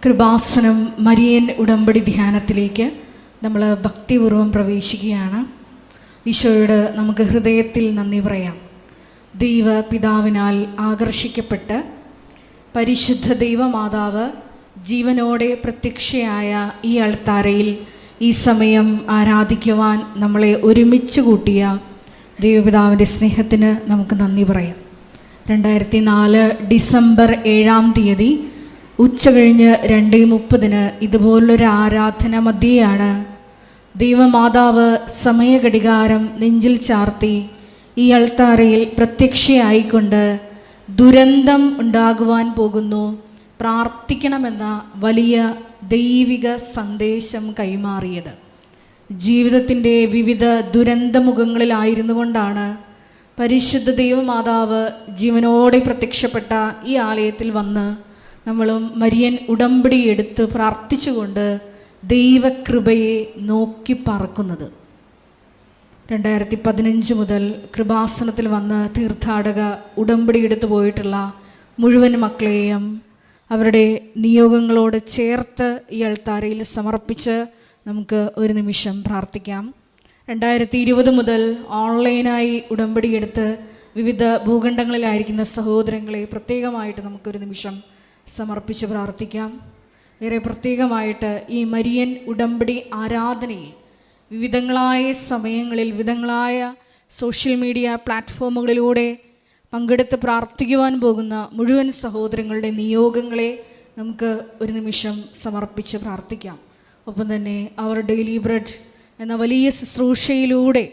Kripasanam Marian ഉടമ്പടി ധ്യാനത്തിലേക്ക് നമ്മൾ ഭക്തിപൂർവ്വം പ്രവേശിക്കുകയാണ്. ഈശോയോട് നമുക്ക് ഹൃദയത്തിൽ നന്ദി പറയാം. ദൈവപിതാവിനാൽ ആകർഷിക്കപ്പെട്ട് പരിശുദ്ധ ദൈവമാതാവ് ജീവനോടെ പ്രത്യക്ഷയായ ഈ അൾത്താരയിൽ ഈ സമയം ആരാധിക്കുവാൻ നമ്മളെ ഒരുമിച്ച് കൂട്ടിയ ദൈവപിതാവിൻ്റെ സ്നേഹത്തിന് നമുക്ക് നന്ദി പറയാം. 2004 ഡിസംബർ 7-ാം തീയതി ഉച്ചകഴിഞ്ഞ് 2:30 ഇതുപോലൊരു ആരാധന മധ്യയാണ് ദൈവമാതാവ് സമയഘടികാരം നെഞ്ചിൽ ചാർത്തി ഈ അൾത്താരയിൽ പ്രത്യക്ഷയായിക്കൊണ്ട് ദുരന്തം ഉണ്ടാകുവാൻ പോകുന്നു, പ്രാർത്ഥിക്കണമെന്ന വലിയ ദൈവിക സന്ദേശം കൈമാറിയത്. ജീവിതത്തിൻ്റെ വിവിധ ദുരന്തമുഖങ്ങളിലായിരുന്നു കൊണ്ടാണ് പരിശുദ്ധ ദൈവമാതാവ് ജീവനോടെ പ്രത്യക്ഷപ്പെട്ട ഈ ആലയത്തിൽ വന്ന് നമ്മളും മരിയൻ ഉടമ്പടി എടുത്ത് പ്രാർത്ഥിച്ചുകൊണ്ട് ദൈവകൃപയെ നോക്കി പറക്കുന്നത്. 2015 മുതൽ കൃപാസനത്തിൽ വന്ന് തീർത്ഥാടക ഉടമ്പടി എടുത്തു പോയിട്ടുള്ള മുഴുവൻ മക്കളെയും അവരുടെ നിയോഗങ്ങളോട് ചേർത്ത് ഈ അൾത്താരയിൽ സമർപ്പിച്ച് നമുക്ക് ഒരു നിമിഷം പ്രാർത്ഥിക്കാം. 2020 മുതൽ ഓൺലൈനായി ഉടമ്പടി എടുത്ത് വിവിധ ഭൂഖണ്ഡങ്ങളിലായിരിക്കുന്ന സഹോദരങ്ങളെ പ്രത്യേകമായിട്ട് നമുക്കൊരു നിമിഷം സമർപ്പിച്ച് പ്രാർത്ഥിക്കാം. ഏറെ പ്രത്യേകമായിട്ട് ഈ മരിയൻ ഉടമ്പടി ആരാധനയിൽ വിവിധങ്ങളായ സമയങ്ങളിൽ വിവിധങ്ങളായ സോഷ്യൽ മീഡിയ പ്ലാറ്റ്ഫോമുകളിലൂടെ പങ്കെടുത്ത് പ്രാർത്ഥിക്കുവാൻ പോകുന്ന മുഴുവൻ സഹോദരങ്ങളുടെ നിയോഗങ്ങളെ നമുക്ക് ഒരു നിമിഷം സമർപ്പിച്ച് പ്രാർത്ഥിക്കാം. ഒപ്പം തന്നെ അവർ ഡെയിലി ബ്രെഡ് എന്ന വലിയ ശുശ്രൂഷയിലൂടെ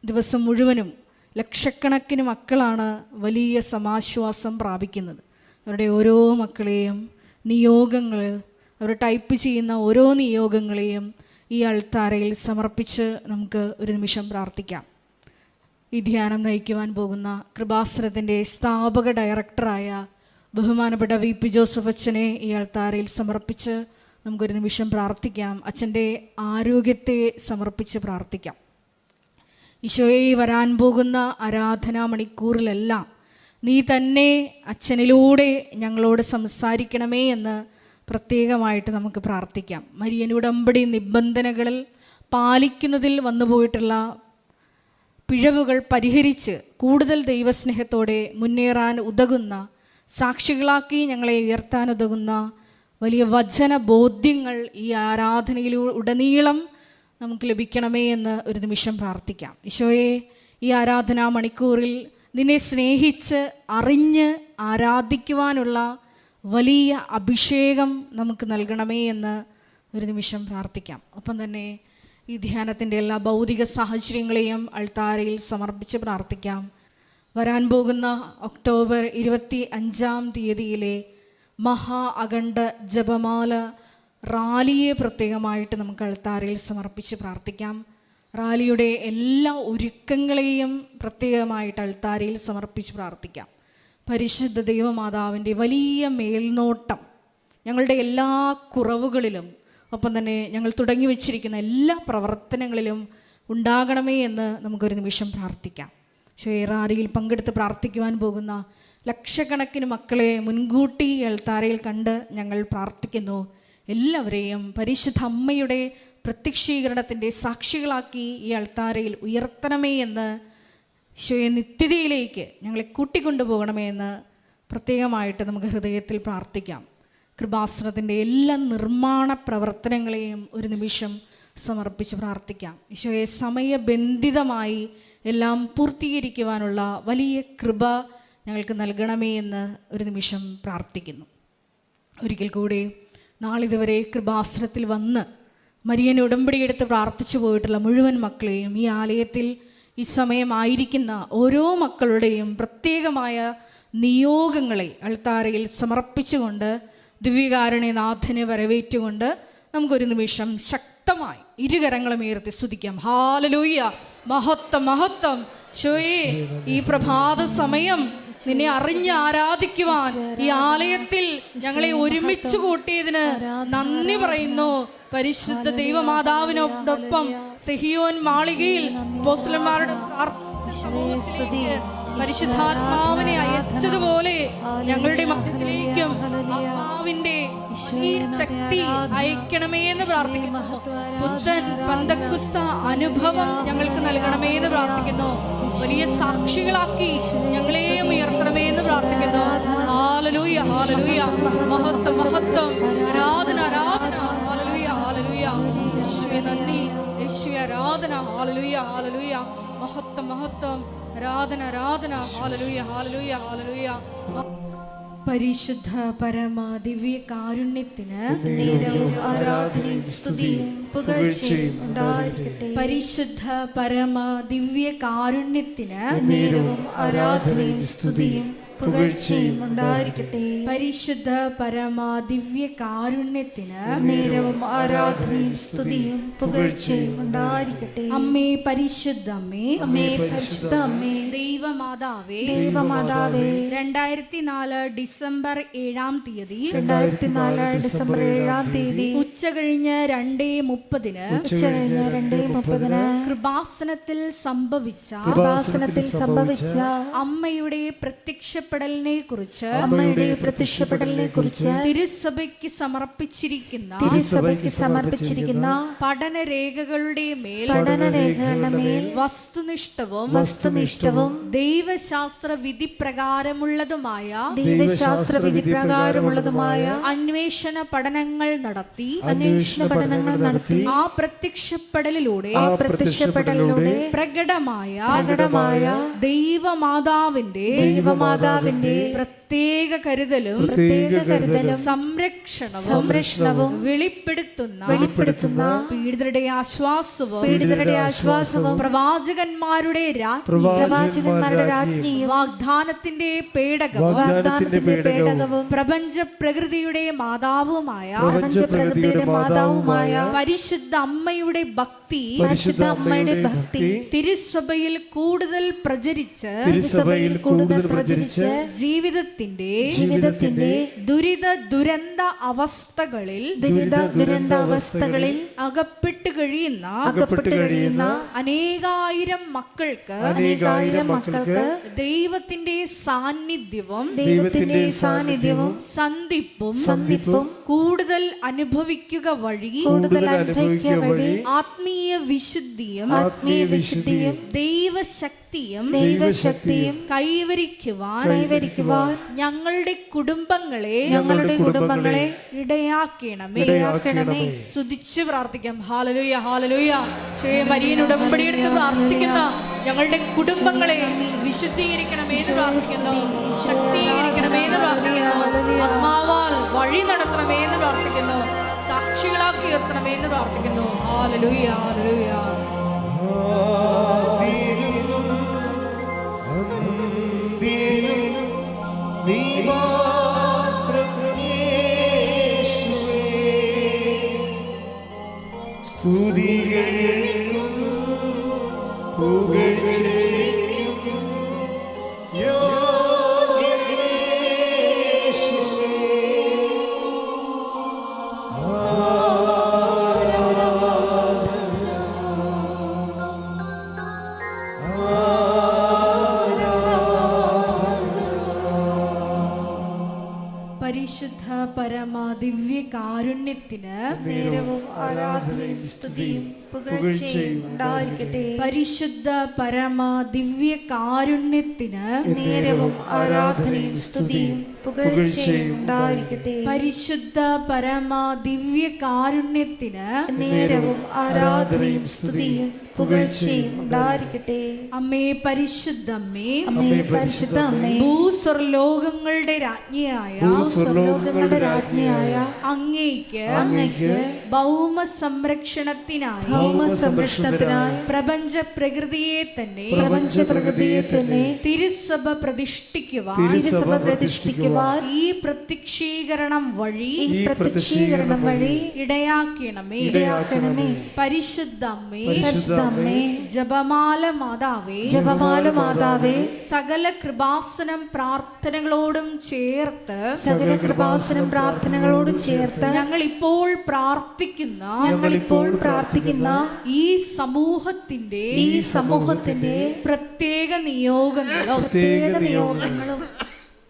ദിവസം മുഴുവനും ലക്ഷക്കണക്കിന് മക്കളാണ് വലിയ സമാശ്വാസം പ്രാപിക്കുന്നത്. അവരുടെ ഓരോ മക്കളെയും നിയോഗങ്ങൾ, അവർ ടൈപ്പ് ചെയ്യുന്ന ഓരോ നിയോഗങ്ങളെയും ഈ അൾത്താരയിൽ സമർപ്പിച്ച് നമുക്ക് ഒരു നിമിഷം പ്രാർത്ഥിക്കാം. ഈ ധ്യാനം നയിക്കുവാൻ പോകുന്ന കൃപാസനത്തിൻ്റെ സ്ഥാപക ഡയറക്ടറായ ബഹുമാനപ്പെട്ട VP ജോസഫ് അച്ഛനെ ഈ അൾത്താരയിൽ സമർപ്പിച്ച് നമുക്കൊരു നിമിഷം പ്രാർത്ഥിക്കാം. അച്ഛൻ്റെ ആരോഗ്യത്തെ സമർപ്പിച്ച് പ്രാർത്ഥിക്കാം. ഈശോയെ വരാൻ പോകുന്ന ആരാധനാ മണിക്കൂറിലെല്ലാം നീ തന്നെ അച്ഛനിലൂടെ ഞങ്ങളോട് സംസാരിക്കണമേ എന്ന് പ്രത്യേകമായിട്ട് നമുക്ക് പ്രാർത്ഥിക്കാം. മരിയൻ ഉടമ്പടി നിബന്ധനകളിൽ പാലിക്കുന്നതിൽ വന്നുപോയിട്ടുള്ള പിഴവുകൾ പരിഹരിച്ച് കൂടുതൽ ദൈവസ്നേഹത്തോടെ മുന്നേറാൻ ഉതകുന്ന, സാക്ഷികളാക്കി ഞങ്ങളെ ഉയർത്താൻ ഉതകുന്ന വലിയ വചന ബോധ്യങ്ങൾ ഈ ആരാധനയിലുടനീളം നമുക്ക് ലഭിക്കണമേ എന്ന് ഒരു നിമിഷം പ്രാർത്ഥിക്കാം. ഈശോയെ, ഈ ആരാധനാ മണിക്കൂറിൽ നിന്നെ സ്നേഹിച്ച് അറിഞ്ഞ് ആരാധിക്കുവാനുള്ള വലിയ അഭിഷേകം നമുക്ക് നൽകണമേ എന്ന് ഒരു നിമിഷം പ്രാർത്ഥിക്കാം. ഒപ്പം തന്നെ ഈ ധ്യാനത്തിൻ്റെ എല്ലാ ഭൗതിക സാഹചര്യങ്ങളെയും അൾത്താരയിൽ സമർപ്പിച്ച് പ്രാർത്ഥിക്കാം. വരാൻ പോകുന്ന ഒക്ടോബർ 25-ാം തീയതിയിലെ മഹാ അഖണ്ഡ ജപമാല റാലിയെ പ്രത്യേകമായിട്ട് നമുക്ക് അൾത്താരയിൽ സമർപ്പിച്ച് പ്രാർത്ഥിക്കാം. റാലിയുടെ എല്ലാ ഒരുക്കങ്ങളെയും പ്രത്യേകമായിട്ട് അൾത്താരയിൽ സമർപ്പിച്ച് പ്രാർത്ഥിക്കാം. പരിശുദ്ധ ദൈവമാതാവിൻ്റെ വലിയ മേൽനോട്ടം ഞങ്ങളുടെ എല്ലാ കുറവുകളിലും ഒപ്പം തന്നെ ഞങ്ങൾ തുടങ്ങി വച്ചിരിക്കുന്ന എല്ലാ പ്രവർത്തനങ്ങളിലും ഉണ്ടാകണമേ എന്ന് നമുക്കൊരു നിമിഷം പ്രാർത്ഥിക്കാം. റാലിയിൽ പങ്കെടുത്ത് പ്രാർത്ഥിക്കുവാൻ പോകുന്ന ലക്ഷക്കണക്കിന് മക്കളെ മുൻകൂട്ടി അൾത്താരയിൽ കണ്ട് ഞങ്ങൾ പ്രാർത്ഥിക്കുന്നു. എല്ലാവരെയും പരിശുദ്ധ അമ്മയുടെ പ്രത്യക്ഷീകരണത്തിൻ്റെ സാക്ഷികളാക്കി ഈ അൾത്താരയിൽ ഉയർത്തണമേ എന്ന്, ഈശോയെ നിത്യതയിലേക്ക് ഞങ്ങളെ കൂട്ടിക്കൊണ്ടുപോകണമേ എന്ന് പ്രത്യേകമായിട്ട് നമുക്ക് ഹൃദയത്തിൽ പ്രാർത്ഥിക്കാം. കൃപാസനത്തിൻ്റെ എല്ലാ നിർമ്മാണ പ്രവർത്തനങ്ങളെയും ഒരു നിമിഷം സമർപ്പിച്ച് പ്രാർത്ഥിക്കാം. ഈശോയെ സമയബന്ധിതമായി എല്ലാം പൂർത്തീകരിക്കുവാനുള്ള വലിയ കൃപ ഞങ്ങൾക്ക് നൽകണമേ എന്ന് ഒരു നിമിഷം പ്രാർത്ഥിക്കുന്നു. ഒരിക്കൽ കൂടി നാളിതുവരെ കൃപാസനത്തിൽ വന്ന് മരിയൻ ഉടമ്പടിയെടുത്ത് പ്രാർത്ഥിച്ചു പോയിട്ടുള്ള മുഴുവൻ മക്കളെയും, ഈ ആലയത്തിൽ ഈ സമയമായിരിക്കുന്ന ഓരോ മക്കളുടെയും പ്രത്യേകമായ നിയോഗങ്ങളെ അൾത്താരയിൽ സമർപ്പിച്ചുകൊണ്ട് ദിവ്യകാരുണ്യനാഥനെ വരവേറ്റുകൊണ്ട് നമുക്കൊരു നിമിഷം ശക്തമായി ഇരുകരങ്ങളും ഉയർത്തി സ്തുതിക്കാം. ഹല്ലേലൂയ, മഹത്വം മഹത്വം. ഈശോയേ, ഈ പ്രഭാത സമയം നിന്നെ അറിഞ്ഞ് ആരാധിക്കുവാൻ ഈ ആലയത്തിൽ ഞങ്ങളെ ഒരുമിച്ച് കൂട്ടിയതിന് നന്ദി പറയുന്നു. പരിശുദ്ധ ദൈവമാതാവിനോടൊപ്പം സിഹിയോൻ മാളികയിൽ അപ്പോസ്തലന്മാരുടെ പരിശുദ്ധാത്മാവിനെ അയച്ചതുപോലെ ഞങ്ങളുടെ മധ്യത്തിലേക്കും ആത്മാവിന്റെ ഈ ശക്തി അയക്കണമേ എന്ന് പ്രാർത്ഥിക്കുന്നു. പുത്തൻ പന്തക്കുസ്ത അനുഭവം ഞങ്ങൾക്ക് നൽകണമേ എന്ന് പ്രാർത്ഥിക്കുന്നു. വലിയ സാക്ഷികളാക്കി ഞങ്ങളെയും ഉയർത്തണമേ എന്ന് പ്രാർത്ഥിക്കുന്നു. ഹല്ലേലൂയ, ഹല്ലേലൂയ, മഹത്വം, മഹത്വം, ആരാധന, ആരാധന, ഹല്ലേലൂയ, ഹല്ലേലൂയ. യേശുവേ നന്ദി, യേശുവേ ആരാധന, ഹല്ലേലൂയ, ഹല്ലേലൂയ, മഹത്വം, മഹത്വം, ആരാധന, ആരാധന, ഹല്ലേലൂയ, ഹല്ലേലൂയ, ഹല്ലേലൂയ. പരിശുദ്ധ പരമ ദിവ്യ കാരുണ്യത്തിന് നേരവും ആരാധനയും സ്തുതിയും പുകഴ്ചയും ഉണ്ടായിരിക്കട്ടെ. പരിശുദ്ധ പരമ ദിവ്യ കാരുണ്യത്തിന് നേരവും ആരാധനയും സ്തുതിയും പുകഴ്ചയും ഉണ്ടായിരിക്കട്ടെ. പരിശുദ്ധ പരമ ദിവ്യ കാരുണ്യത്തിന് നേരവും ആരാധനയും സ്തുതിയും പുകഴ്ചയും ഉണ്ടായിരിക്കട്ടെ. അമ്മേ പരിശുദ്ധ അമ്മേ, അമ്മേ പരിശുദ്ധ അമ്മേ, ദൈവമാതാവേ, ദൈവമാതാവേ, 2004 ഡിസംബർ 7-ാം തീയതി ഉച്ച കഴിഞ്ഞ് 2:30 കൃപാസനത്തിൽ സംഭവിച്ച അമ്മയുടെ പ്രത്യക്ഷപ്പെടലിനെ കുറിച്ച് തിരുസഭയ്ക്ക് സമർപ്പിച്ചിരിക്കുന്ന പഠനരേഖകളുടെ മേൽ വസ്തുനിഷ്ഠവും ദൈവശാസ്ത്ര വിധി പ്രകാരമുള്ളതുമായ അന്വേഷണ പഠനങ്ങൾ നടത്തി ആ പ്രത്യക്ഷപ്പെടലിലൂടെ പ്രകടമായ ദൈവമാതാവിന്റെ പ്രത്യേക കരുതലും സംരക്ഷണവും വെളിപ്പെടുത്തുന്ന പീഡിതരുടെ ആശ്വാസവും പ്രവാചകന്മാരുടെ രാജ്ഞിയും വാഗ്ദാനത്തിന്റെ പേടകവും പ്രപഞ്ച പ്രകൃതിയുടെ മാതാവുമായ പരിശുദ്ധ അമ്മയുടെ ഭക്തി തിരുസഭയിൽ കൂടുതൽ പ്രചരിച്ച് ജീവിതത്തിന്റെ ദുരിത ദുരന്ത അവസ്ഥകളിൽ അകപ്പെട്ടു കഴിയുന്ന അനേകായിരം മക്കൾക്ക് ദൈവത്തിന്റെ സാന്നിധ്യവും സന്ധിപ്പും കൂടുതൽ അനുഭവിക്കുക വഴി ആത്മീയ വിശുദ്ധിയും ദൈവശക്തിയും കൈവരിക്കുവാൻ ഞങ്ങളുടെ കുടുംബങ്ങളെ ഇടയാക്കണമേ. സ്തുതിച്ച് പ്രാർത്ഥിക്കാം. Hallelujah, hallelujah. മരിയൻ ഉടമ്പടി എടുത്ത് പ്രാർത്ഥിക്കുന്ന ഞങ്ങളുടെ കുടുംബങ്ങളെ വിശുദ്ധീകരിക്കണമേ എന്ന് പ്രാർത്ഥിക്കുന്നു, ശക്തീകരിക്കണമേ എന്ന് പ്രാർത്ഥിക്കുന്നു, ആത്മാവാൽ വഴി നടത്തണമേ എന്ന് പ്രാർത്ഥിക്കുന്നു, സാക്ഷികളാക്കി ഉയർത്തണമേ എന്ന് പ്രാർത്ഥിക്കുന്നു. Hallelujah, hallelujah. സ്തുതികൾക്കും പുകഴ്ചയ്ക്കും യോഗ്യനേശുവേ, പരിശുദ്ധ പരമ ദിവ്യ കാരുണ്യത്തിന് നേരവും ആരാധനയും സ്തുതിയും പുകഴ്ചയും ഉണ്ടായിരിക്കട്ടെ. പരിശുദ്ധ പരമ ദിവ്യ കാരുണ്യത്തിന് നേരവും ആരാധനയും സ്തുതിയും പുകഴ്ചയും ഉണ്ടായിരിക്കട്ടെ. പരിശുദ്ധ പരമ ദിവ്യ കാരുണ്യത്തിന് നേരവും ആരാധനയും സ്തുതിയും പുകഴ്ചയും ഉണ്ടായിരിക്കട്ടെ. അമ്മേ പരിശുദ്ധ അമ്മേ, അമ്മേ പരിശുദ്ധ അമ്മേ, ഭൂസ്വർലോകങ്ങളുടെ രാജ്ഞിയായ അങ്ങേയ്ക്ക് ഭൗമ സംരക്ഷണത്തിനായി പ്രപഞ്ച പ്രകൃതിയെ തന്നെ തിരുസഭ പ്രതിഷ്ഠിക്കുവാൻ ഈ പ്രത്യക്ഷീകരണം വഴി ഇടയാക്കണമേ. പരിശുദ്ധ അമ്മേ, ജപമാല മാതാവേ, സകല കൃപാസനം പ്രാർത്ഥനകളോടും ചേർത്ത് ചേർത്ത് ഞങ്ങൾ ഇപ്പോൾ പ്രാർത്ഥിക്കുന്ന ഈ സമൂഹത്തിന്റെ പ്രത്യേക നിയോഗങ്ങളും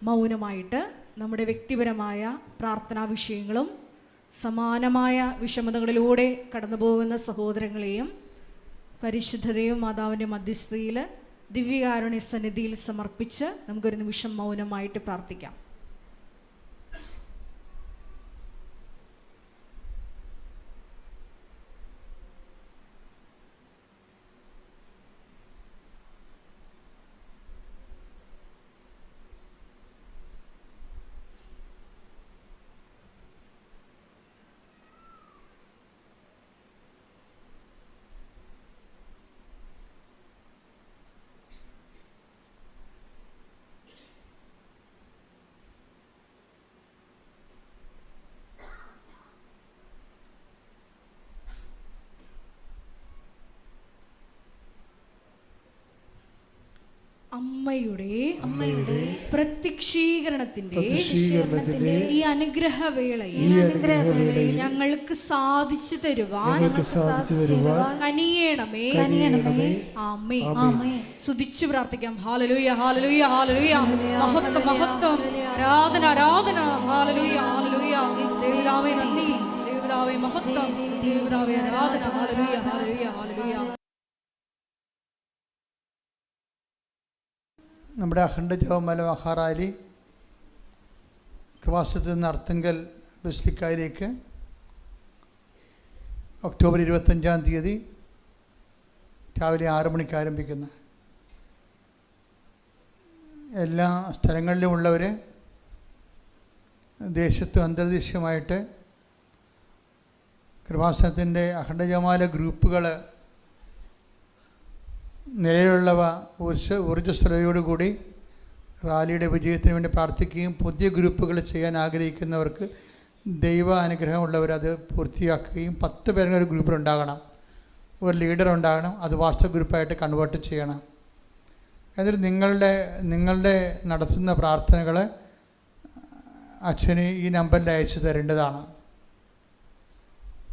മൗനമായിട്ട് നമ്മുടെ വ്യക്തിപരമായ പ്രാർത്ഥനാ വിഷയങ്ങളും സമാനമായ വിഷമതകളിലൂടെ കടന്നു പോകുന്ന സഹോദരങ്ങളെയും പരിശുദ്ധതയും മാതാവിൻ്റെ മധ്യസ്ഥതയിൽ ദിവ്യകാരുണ്യ സന്നിധിയിൽ സമർപ്പിച്ച് നമുക്കൊരു നിമിഷം മൗനമായിട്ട് പ്രാർത്ഥിക്കാം. അമ്മയുടെ പ്രത്യക്ഷീകരണത്തിന്റെ ഈ അനുഗ്രഹവേളയിൽ ഞങ്ങൾക്ക് സാധിച്ചു തരുവാൻ കനിയണമേ. ആമേൻ. സ്തുതിച്ചു പ്രാർത്ഥിക്കാം. ഹല്ലേലൂയ, ഹല്ലേലൂയ, ഹല്ലേലൂയ. മഹത്വം, മഹത്വം, ആരാധന, ആരാധന. ഹല്ലേലൂയ, ഹല്ലേലൂയ. ദൈവപിതാവേ നന്ദി, ദൈവപിതാവേ മഹത്വം, ദൈവപിതാവേ ആരാധന. ഹല്ലേലൂയ, ഹല്ലേലൂയ, ഹല്ലേലൂയ. നമ്മുടെ അഖണ്ഡ ജപമാല മഹാറാലി കൃപാസനത്തിൽ നിന്ന് അർത്തുങ്കൽ ബസിലിക്കയിലേക്ക് ഒക്ടോബർ 25 രാവിലെ 6 മണിക്ക് ആരംഭിക്കുന്നു. എല്ലാ സ്ഥലങ്ങളിലുമുള്ളവർ ദേശത്തും അന്തർദേശീയമായിട്ട് കൃപാസനത്തിൻ്റെ അഖണ്ഡ ജപമാല ഗ്രൂപ്പുകൾ നിലവിലുള്ളവ ഊർജ്ജസ്വലതയോടുകൂടി റാലിയുടെ വിജയത്തിന് വേണ്ടി പ്രാർത്ഥിക്കുകയും പുതിയ ഗ്രൂപ്പുകൾ ചെയ്യാൻ ആഗ്രഹിക്കുന്നവർക്ക് ദൈവ അനുഗ്രഹമുള്ളവരത് പൂർത്തിയാക്കുകയും 10 പേരുടെ ഒരു ഗ്രൂപ്പിലുണ്ടാകണം, ഒരു ലീഡർ ഉണ്ടാകണം. അത് വാട്സപ്പ് ഗ്രൂപ്പായിട്ട് കൺവേർട്ട് ചെയ്യണം. എന്നിട്ട് നിങ്ങളുടെ നടത്തുന്ന പ്രാർത്ഥനകൾ അച്ഛന് ഈ നമ്പറിൽ അയച്ചു തരേണ്ടതാണ്.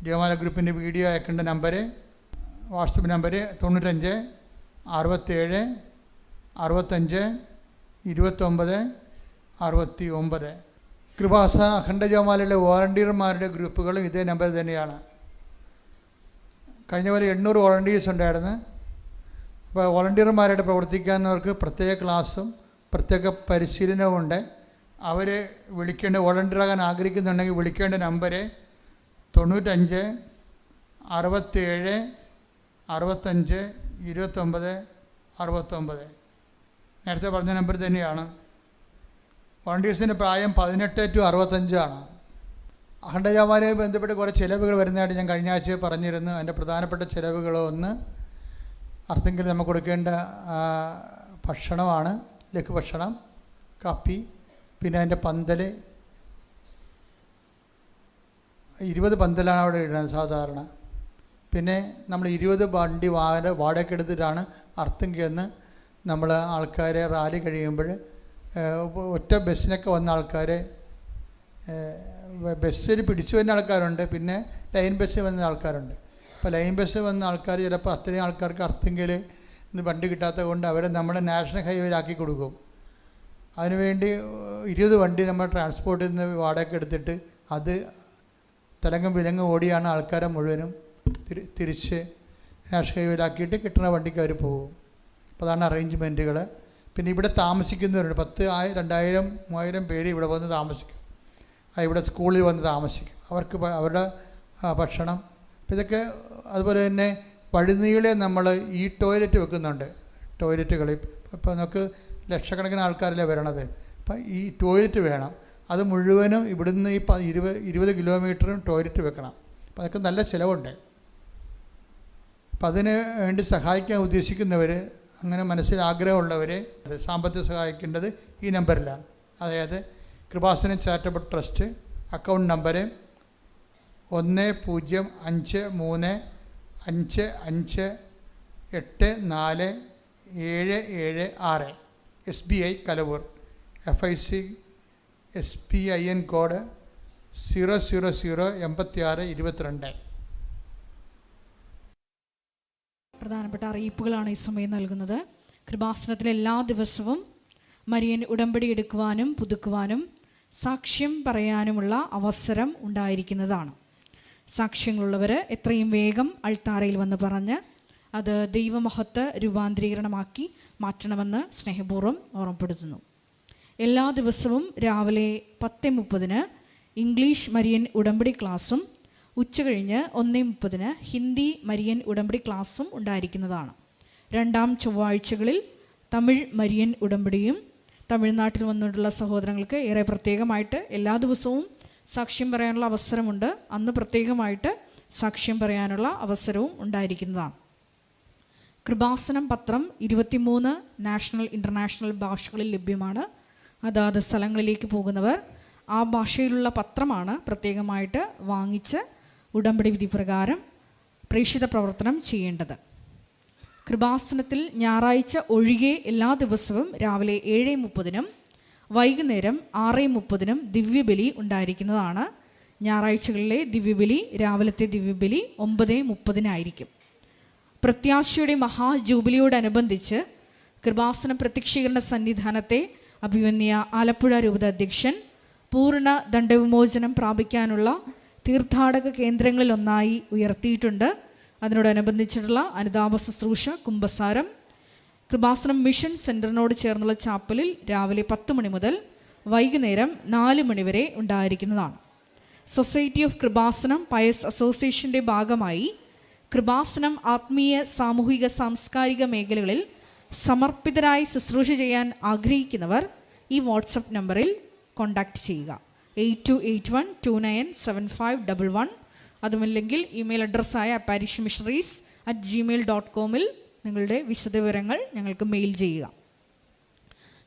ജപമാല ഗ്രൂപ്പിൻ്റെ വീഡിയോ അയക്കേണ്ട നമ്പർ, വാട്സപ്പ് നമ്പർ 95 67 65 29 69. കൃപാസന അഖണ്ഡ ജപമാലയിലെ വോളണ്ടിയർമാരുടെ ഗ്രൂപ്പുകളും ഇതേ നമ്പർ തന്നെയാണ്. കഴിഞ്ഞ പോലെ 800 വോളണ്ടിയേഴ്സ് ഉണ്ടായിരുന്നു. അപ്പോൾ വോളണ്ടിയർമാരായിട്ട് പ്രവർത്തിക്കാവുന്നവർക്ക് പ്രത്യേക ക്ലാസ്സും പ്രത്യേക പരിശീലനവും ഉണ്ട്. അവർ വിളിക്കേണ്ട, വോളണ്ടിയറാകാൻ ആഗ്രഹിക്കുന്നുണ്ടെങ്കിൽ വിളിക്കേണ്ട നമ്പർ 95 67 65 29 69. നേരത്തെ പറഞ്ഞ നമ്പർ തന്നെയാണ്. വോളണ്ടിയേഴ്സിൻ്റെ പ്രായം 18 to 65 ആണ്. അഖണ്ഡ ജപമാലയുമായി ബന്ധപ്പെട്ട് കുറേ ചിലവുകൾ വരുന്നതായിട്ട് ഞാൻ കഴിഞ്ഞ ആഴ്ച പറഞ്ഞിരുന്നു. അതിൻ്റെ പ്രധാനപ്പെട്ട ചിലവുകളൊന്ന് അർത്തുങ്കൽ നമുക്ക് കൊടുക്കേണ്ട ഭക്ഷണമാണ്, ലഘുഭക്ഷണം, കാപ്പി, പിന്നെ അതിൻ്റെ പന്തൽ. 20 പന്തലാണ് അവിടെ ഇടുന്നത് സാധാരണ. പിന്നെ നമ്മൾ 20 വണ്ടി വാടക എടുത്തിട്ടാണ് അർത്തുങ്കൽ നമ്മൾ ആൾക്കാരെ റാലി കഴിയുമ്പോൾ ഒറ്റ ബസ്സിനൊക്കെ വന്ന ആൾക്കാരെ ബസ്സിൽ പിടിച്ചു വരുന്ന ആൾക്കാരുണ്ട്, പിന്നെ ലൈൻ ബസ്സിൽ വന്ന ആൾക്കാരുണ്ട്. അപ്പോൾ ലൈൻ ബസ്സിൽ വന്ന ആൾക്കാർ ചിലപ്പോൾ അത്രയും ആൾക്കാർക്ക് അർത്തുങ്കൽ ഇന്ന് വണ്ടി കിട്ടാത്തത് കൊണ്ട് അവരെ നമ്മുടെ നാഷണൽ ഹൈവേയിലാക്കി കൊടുക്കും. അതിനുവേണ്ടി 20 വണ്ടി നമ്മൾ ട്രാൻസ്പോർട്ടിൽ നിന്ന് വാടക എടുത്തിട്ട് അത് തിലങ്കം വിലങ്ങും ഓടിയാണ് ആൾക്കാരെ മുഴുവനും തിരിച്ച് നാഷണൽ ഹൈവേയിലാക്കിയിട്ട് കിട്ടുന്ന വണ്ടിക്ക് അവർ പോകും. അപ്പോൾ അതാണ് അറേഞ്ച്മെൻറ്റുകൾ. പിന്നെ ഇവിടെ താമസിക്കുന്നവരുണ്ട്, 10,000 2,000 3,000 പേര് ഇവിടെ വന്ന് താമസിക്കും. ഇവിടെ സ്കൂളിൽ വന്ന് താമസിക്കും. അവർക്ക് അവരുടെ ഭക്ഷണം. അപ്പോൾ ഇതൊക്കെ അതുപോലെ തന്നെ വഴിനീളെ നമ്മൾ ഈ ടോയ്ലറ്റ് വെക്കുന്നുണ്ട്. ടോയ്ലറ്റുകളിൽ ഇപ്പോൾ നമുക്ക് ലക്ഷക്കണക്കിന് ആൾക്കാരല്ലേ വരണത്. അപ്പം ഈ ടോയ്ലറ്റ് വേണം. അത് മുഴുവനും ഇവിടുന്ന് ഈ 20 കിലോമീറ്ററും ടോയ്ലറ്റ് വെക്കണം. അപ്പം അതൊക്കെ നല്ല ചിലവുണ്ട്. അപ്പം അതിന് വേണ്ടി സഹായിക്കാൻ ഉദ്ദേശിക്കുന്നവർ, അങ്ങനെ മനസ്സിൽ ആഗ്രഹമുള്ളവർ സാമ്പത്തിക സഹായിക്കേണ്ടത് ഈ നമ്പറിലാണ്. അതായത് Kripasanam charitable trust account number 105554747776 SBI Kalavoor. FIC SPIN code 0008622. പ്രധാനപ്പെട്ട അറിയിപ്പുകളാണ് ഈ സമയം നൽകുന്നത്. കൃപാസനത്തിലെ എല്ലാ ദിവസവും മരിയൻ ഉടമ്പടി എടുക്കുവാനും പുതുക്കുവാനും സാക്ഷ്യം പറയാനുമുള്ള അവസരം ഉണ്ടായിരിക്കുന്നതാണ്. സാക്ഷ്യങ്ങളുള്ളവർ എത്രയും വേഗം അൾത്താരയിൽ വന്ന് പറഞ്ഞ് അത് ദൈവമഹത്വ രൂപാന്തരീകരണമാക്കി മാറ്റണമെന്ന് സ്നേഹപൂർവ്വം ഓർമ്മപ്പെടുത്തുന്നു. എല്ലാ ദിവസവും രാവിലെ 10:30 ഇംഗ്ലീഷ് മരിയൻ ഉടമ്പടി ക്ലാസ്സും ഉച്ചകഴിഞ്ഞ് 1:30 ഹിന്ദി മരിയൻ ഉടമ്പടി ക്ലാസ്സും ഉണ്ടായിരിക്കുന്നതാണ്. രണ്ടാം ചൊവ്വാഴ്ചകളിൽ തമിഴ് മരിയൻ ഉടമ്പടിയും. തമിഴ്നാട്ടിൽ വന്നിട്ടുള്ള സഹോദരങ്ങൾക്ക് ഏറെ പ്രത്യേകമായിട്ട് എല്ലാ ദിവസവും സാക്ഷ്യം പറയാനുള്ള അവസരമുണ്ട്. അന്ന് പ്രത്യേകമായിട്ട് സാക്ഷ്യം പറയാനുള്ള അവസരവും ഉണ്ടായിരിക്കുന്നതാണ്. കൃപാസനം പത്രം 23 നാഷണൽ ഇൻ്റർനാഷണൽ ഭാഷകളിൽ ലഭ്യമാണ്. അതാത് സ്ഥലങ്ങളിലേക്ക് പോകുന്നവർ ആ ഭാഷയിലുള്ള പത്രമാണ് പ്രത്യേകമായിട്ട് വാങ്ങിച്ച് ഉടമ്പടി വിധി പ്രകാരം പ്രേക്ഷിത പ്രവർത്തനം ചെയ്യേണ്ടത്. കൃപാസനത്തിൽ ഞായറാഴ്ച ഒഴികെ എല്ലാ ദിവസവും രാവിലെ 7:30 വൈകുന്നേരം 6:30 ദിവ്യബലി ഉണ്ടായിരിക്കുന്നതാണ്. ഞായറാഴ്ചകളിലെ ദിവ്യബലി രാവിലത്തെ ദിവ്യബലി 9:30 പ്രത്യാശയുടെ മഹാജൂബിലിയോടനുബന്ധിച്ച് കൃപാസന പ്രത്യക്ഷീകരണ സന്നിധാനത്തെ അഭിവന്യ ആലപ്പുഴ രൂപത അധ്യക്ഷൻ പൂർണ്ണ ദണ്ഡവിമോചനം പ്രാപിക്കാനുള്ള തീർത്ഥാടക കേന്ദ്രങ്ങളിലൊന്നായി ഉയർത്തിയിട്ടുണ്ട്. അതിനോടനുബന്ധിച്ചിട്ടുള്ള അനുതാപ ശുശ്രൂഷ കുമ്പസാരം കൃപാസനം മിഷൻ സെൻറ്ററിനോട് ചേർന്നുള്ള ചാപ്പലിൽ രാവിലെ 10 മണി മുതൽ വൈകുന്നേരം 4 മണി വരെ ഉണ്ടായിരിക്കുന്നതാണ്. സൊസൈറ്റി ഓഫ് കൃപാസനം പയസ് അസോസിയേഷൻ്റെ ഭാഗമായി കൃപാസനം ആത്മീയ സാമൂഹിക സാംസ്കാരിക മേഖലകളിൽ സമർപ്പിതരായി ശുശ്രൂഷ ചെയ്യാൻ ആഗ്രഹിക്കുന്നവർ ഈ വാട്സപ്പ് നമ്പറിൽ കോൺടാക്റ്റ് ചെയ്യുക. 8281297511. അതുമല്ലെങ്കിൽ ഇമെയിൽ അഡ്രസ്സായ parishmissionaries@gmail.com നിങ്ങളുടെ വിശദവിവരങ്ങൾ ഞങ്ങൾക്ക് മെയിൽ ചെയ്യുക.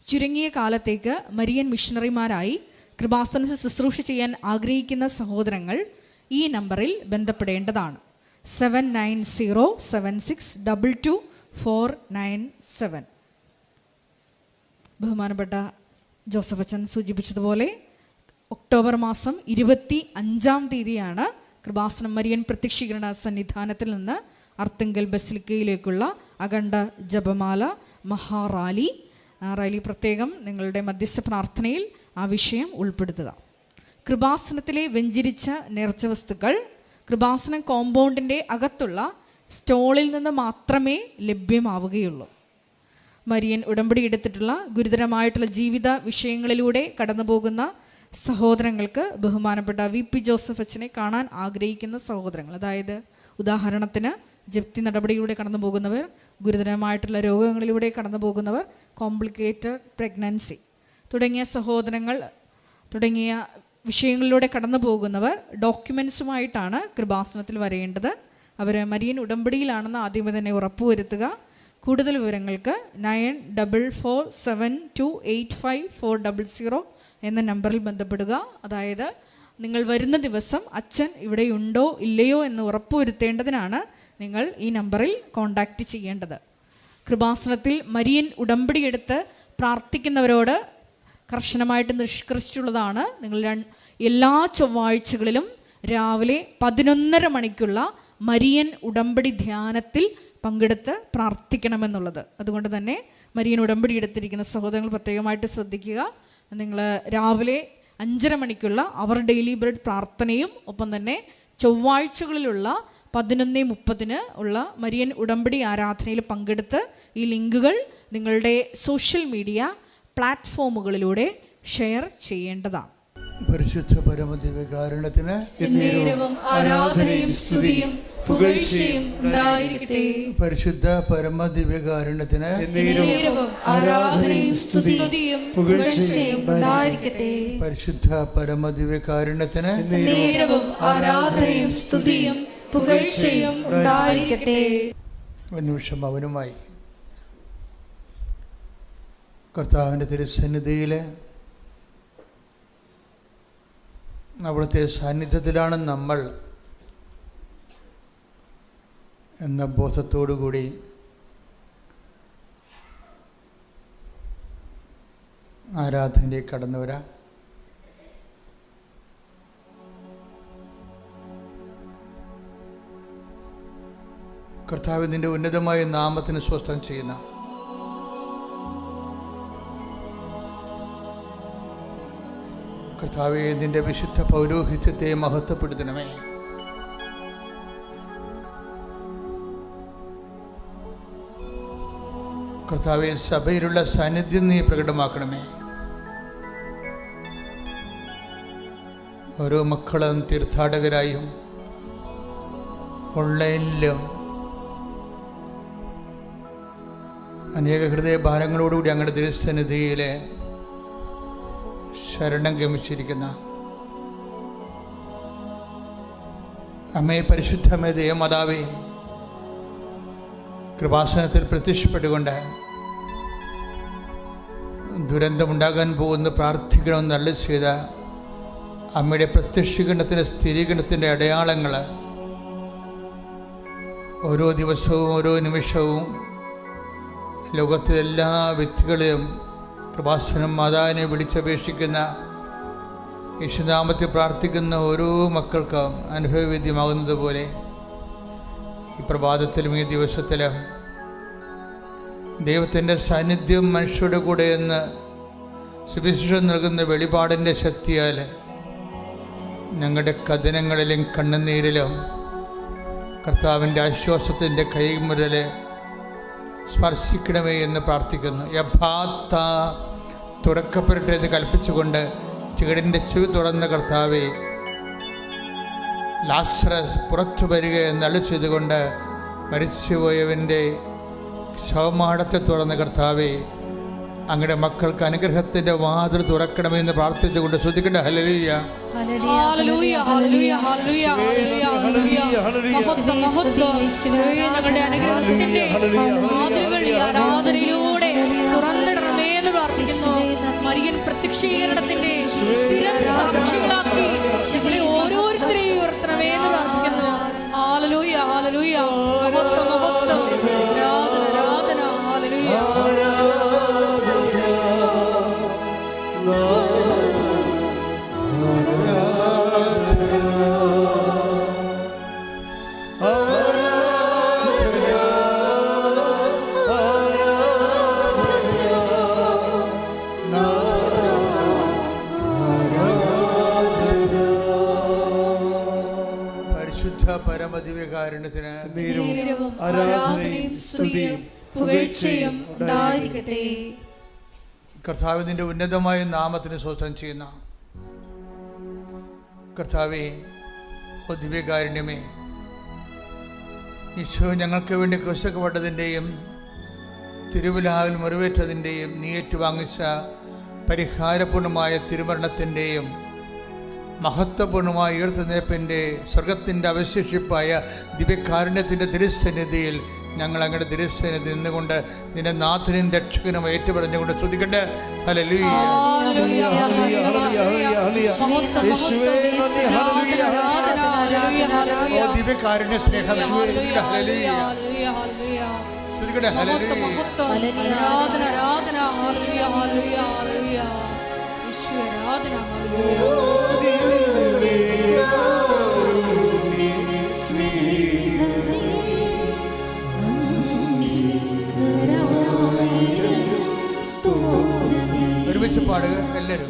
ചുരുങ്ങിയ കാലത്തേക്ക് മരിയൻ മിഷണറിമാരായി കൃപാസനത്തിൽ ശുശ്രൂഷ ചെയ്യാൻ ആഗ്രഹിക്കുന്ന സഹോദരങ്ങൾ ഈ നമ്പറിൽ ബന്ധപ്പെടേണ്ടതാണ്. 7907622497. ബഹുമാനപ്പെട്ട ജോസഫ് അച്ഛൻ സൂചിപ്പിച്ചതുപോലെ ഒക്ടോബർ മാസം 25-ാം തീയതിയാണ് കൃപാസനം മരിയൻ പ്രത്യക്ഷീകരണ സന്നിധാനത്തിൽ നിന്ന് അർത്തുങ്കൽ ബസിലിക്കയിലേക്കുള്ള അഖണ്ഡ ജപമാല മഹാറാലി. റാലി പ്രത്യേകം നിങ്ങളുടെ മധ്യസ്ഥ പ്രാർത്ഥനയിൽ ആ വിഷയം ഉൾപ്പെടുത്തുക. കൃപാസനത്തിലെ വെഞ്ചരിച്ച നേർച്ച വസ്തുക്കൾ കൃപാസനം കോമ്പൗണ്ടിൻ്റെ അകത്തുള്ള സ്റ്റോളിൽ നിന്ന് മാത്രമേ ലഭ്യമാവുകയുള്ളൂ. മരിയൻ ഉടമ്പടി എടുത്തിട്ടുള്ള ഗുരുതരമായിട്ടുള്ള ജീവിത വിഷയങ്ങളിലൂടെ കടന്നു പോകുന്ന സഹോദരങ്ങൾക്ക് ബഹുമാനപ്പെട്ട VP ജോസഫ് അച്ഛനെ കാണാൻ ആഗ്രഹിക്കുന്ന സഹോദരങ്ങൾ, അതായത് ഉദാഹരണത്തിന് ജപ്തി നടപടിയിലൂടെ കടന്നു പോകുന്നവർ, ഗുരുതരമായിട്ടുള്ള രോഗങ്ങളിലൂടെ കടന്നു പോകുന്നവർ, കോംപ്ലിക്കേറ്റഡ് പ്രഗ്നൻസി തുടങ്ങിയ സഹോദരങ്ങൾ തുടങ്ങിയ വിഷയങ്ങളിലൂടെ കടന്നു പോകുന്നവർ ഡോക്യുമെൻസുമായിട്ടാണ് കൃപാസനത്തിൽ വരേണ്ടത്. അവർ മരിയൻ ഉടമ്പടിയിലാണെന്ന് ആദ്യമേ തന്നെ ഉറപ്പുവരുത്തുക. കൂടുതൽ വിവരങ്ങൾക്ക് 9447285400 എന്ന നമ്പറിൽ ബന്ധപ്പെടുക. അതായത് നിങ്ങൾ വരുന്ന ദിവസം അച്ഛൻ ഇവിടെയുണ്ടോ ഇല്ലയോ എന്ന് ഉറപ്പുവരുത്തേണ്ടതിനാണ് നിങ്ങൾ ഈ നമ്പറിൽ കോൺടാക്റ്റ് ചെയ്യേണ്ടത്. കൃപാസനത്തിൽ മരിയൻ ഉടമ്പടി എടുത്ത് പ്രാർത്ഥിക്കുന്നവരോട് കർശനമായിട്ട് നിഷ്കർഷിച്ചുള്ളതാണ്, നിങ്ങൾ എല്ലാ ചൊവ്വാഴ്ചകളിലും രാവിലെ 11:30 മണിക്കുള്ള മരിയൻ ഉടമ്പടി ധ്യാനത്തിൽ പങ്കെടുത്ത് പ്രാർത്ഥിക്കണമെന്നുള്ളത്. അതുകൊണ്ട് തന്നെ മരിയൻ ഉടമ്പടി എടുത്തിരിക്കുന്ന സഹോദരങ്ങൾ പ്രത്യേകമായിട്ട് ശ്രദ്ധിക്കുക. നിങ്ങൾ രാവിലെ 5:30 മണിക്കുള്ള അവർ ഡെയിലി ബ്രെഡ് പ്രാർത്ഥനയും ഒപ്പം തന്നെ ചൊവ്വാഴ്ചകളിലുള്ള 11:30 ഉള്ള മരിയൻ ഉടമ്പടി ആരാധനയിൽ പങ്കെടുത്ത് ഈ ലിങ്കുകൾ നിങ്ങളുടെ സോഷ്യൽ മീഡിയ പ്ലാറ്റ്ഫോമുകളിലൂടെ ഷെയർ ചെയ്യേണ്ടതാണ്. പരിശുദ്ധ പരമദിവ്യകാരുണ്യത്തിന് എന്നേരവും ആരാധനയും സ്തുതിയും പുകഴ്ചയും ഉണ്ടായിരിക്കട്ടെ. പരിശുദ്ധ പരമദിവ്യകാരുണ്യത്തിന് എന്നേരവും ആരാധനയും സ്തുതിയും പുകഴ്ചയും ഉണ്ടായിരിക്കട്ടെ. പരിശുദ്ധ പരമദിവ്യകാരുണ്യത്തിന് എന്നേരവും ആരാധനയും സ്തുതിയും പുകഴ്ചയും ഉണ്ടായിരിക്കട്ടെ. ഒരു നിമിഷം അവനുമായി കർത്താവിൻ്റെ തിരുസന്നിധിയിൽ അവിടുത്തെ സാന്നിധ്യത്തിലാണ് നമ്മൾ എന്ന ബോധത്തോടുകൂടി ആരാധനയിലേക്ക് കടന്നു വരാം. കർത്താവ് നിൻ്റെ ഉന്നതമായ നാമത്തിന് സ്വസ്ഥം ചെയ്യുന്ന കർത്താവെ, നിൻ്റെ വിശുദ്ധ പൗരോഹിത്യത്തെ മഹത്വപ്പെടുത്തണമേ. കർത്താവെ, സഭയിലുള്ള സാന്നിധ്യം നീ പ്രകടമാക്കണമേ. ഓരോ മക്കളും തീർത്ഥാടകരായും ഓൺലൈനിലും അനേക ഹൃദയഭാരങ്ങളോടുകൂടി അങ്ങയുടെ തിരുസന്നിധിയിൽ ശരണം ഗമിച്ചിരിക്കുന്ന അമ്മേ, പരിശുദ്ധമേ, ദൈവമാതാവേ, കൃപാസനത്തിൽ പ്രത്യക്ഷപ്പെട്ടുകൊണ്ട് ദുരന്തമുണ്ടാകാൻ പോകുന്ന പ്രാർത്ഥിക്കണമെന്ന് അരുളി ചെയ്ത അമ്മയുടെ പ്രത്യക്ഷീകരണത്തിൻ്റെ സ്ഥിരീകരണത്തിൻ്റെ അടയാളങ്ങൾ ഓരോ ദിവസവും ഓരോ നിമിഷവും ലോകത്തിലെ എല്ലാ വ്യക്തികളെയും കൃപാസനം മാതാവിനെ വിളിച്ചപേക്ഷിക്കുന്ന യേശുനാമത്തിൽ പ്രാർത്ഥിക്കുന്ന ഓരോ മക്കൾക്കും അനുഭവവേദ്യമാകുന്നത് പോലെ ഈ പ്രഭാതത്തിലും ഈ ദിവസത്തിലും ദൈവത്തിൻ്റെ സാന്നിധ്യം മനുഷ്യരുടെ കൂടെ എന്ന് സുവിശേഷം നൽകുന്ന വെളിപാടിൻ്റെ ശക്തിയാൽ ഞങ്ങളുടെ കഥനങ്ങളിലും കണ്ണുനീരിലും കർത്താവിൻ്റെ ആശ്വാസത്തിൻ്റെ കൈമുരൽ സ്പർശിക്കണമേ എന്ന് പ്രാർത്ഥിക്കുന്നു. യഭാത്ത തുറക്കപ്പെടട്ടെ എന്ന് കൽപ്പിച്ചുകൊണ്ട് ചീടിൻ്റെ ചെവി തുറന്ന കർത്താവെ, ലാസറസ് പുറത്തു വരിക എന്നളി ചെയ്തുകൊണ്ട് മരിച്ചുപോയവൻ്റെ ശവമാടത്തെ തുറന്ന കർത്താവെ, അങ്ങയുടെ മക്കൾക്ക് അനുഗ്രഹത്തിൻ്റെ വാതിൽ തുറക്കണമെന്ന് പ്രാർത്ഥിച്ചുകൊണ്ട് ശ്രദ്ധിക്കേണ്ട. ഹല്ലേലൂയ, ഹല്ലേലൂയ, ഹല്ലേലൂയ, ഹല്ലേലൂയ, ഹല്ലേലൂയ. ഞങ്ങളുടെ അനുഗ്രഹത്തിന്റെ വാതിലുകൾ ഈ ആരാധനയിലൂടെ തുറന്നിടണമേ എന്ന് പ്രാർത്ഥിക്കുന്നു. മരിയൻ പ്രത്യക്ഷീകരണത്തിന്റെ സാക്ഷികളാക്കി ഞങ്ങളെ ഓരോരുത്തരെയും ഉയർത്തണമേ എന്ന് പ്രാർത്ഥിക്കുന്നു. ഹല്ലേലൂയ, ഹല്ലേലൂയ, മഹത്വം, മഹത്വം, ആരാധന, ആരാധന. ഹല്ലേലൂയ. പരമദിവ്യകാരുണ്യത്തിന് ആരാധനയും സ്തുതിയും പുകഴ്ചയും ഉണ്ടായിരിക്കട്ടെ. കർത്താവ് നിന്റെ ഉന്നതമായ നാമത്തിന് സ്വസ്ഥം ചെയ്യുന്ന കർത്താവേ, ഓ ദിവ്യകാരുണ്യമേ, ഈശോ ഞങ്ങൾക്ക് വേണ്ടി ക്രൂശിക്കപ്പെട്ടതിൻ്റെയും തിരുവിലാവിൽ മുറിവേറ്റതിൻ്റെയും നീ ഏറ്റുവാങ്ങിച്ച പരിഹാരപൂർണമായ തിരുമരണത്തിൻ്റെയും മഹത്വപൂർണമായ ഉയർത്തെഴുന്നേൽപ്പിൻ്റെ സ്വർഗത്തിൻ്റെ അവശേഷിപ്പായ ദിവ്യകാരുണ്യത്തിൻ്റെ തിരുസന്നിധിയിൽ ഞങ്ങൾ അങ്ങയുടെ തിരുസന്നിധി നിന്നുകൊണ്ട് നിന്റെ നാഥനും രക്ഷകനും ഏറ്റുപറഞ്ഞുകൊണ്ട് സ്തുതിക്കട്ടെ. ഹല്ലേലൂയ, ഓ ദിവ്യകാരുണ്യ സ്നേഹം, ഹല്ലേലൂയ, സ്തുതിക്കട്ടെ. ഹല്ലേലൂയ, ആരാധന, ആരാധന. ഹല്ലേലൂയ, ഹല്ലേലൂയ, ഹല്ലേലൂയ. യേശുവേ ആരാധന. ഒരുമിച്ച് പാടുക എല്ലാവരും.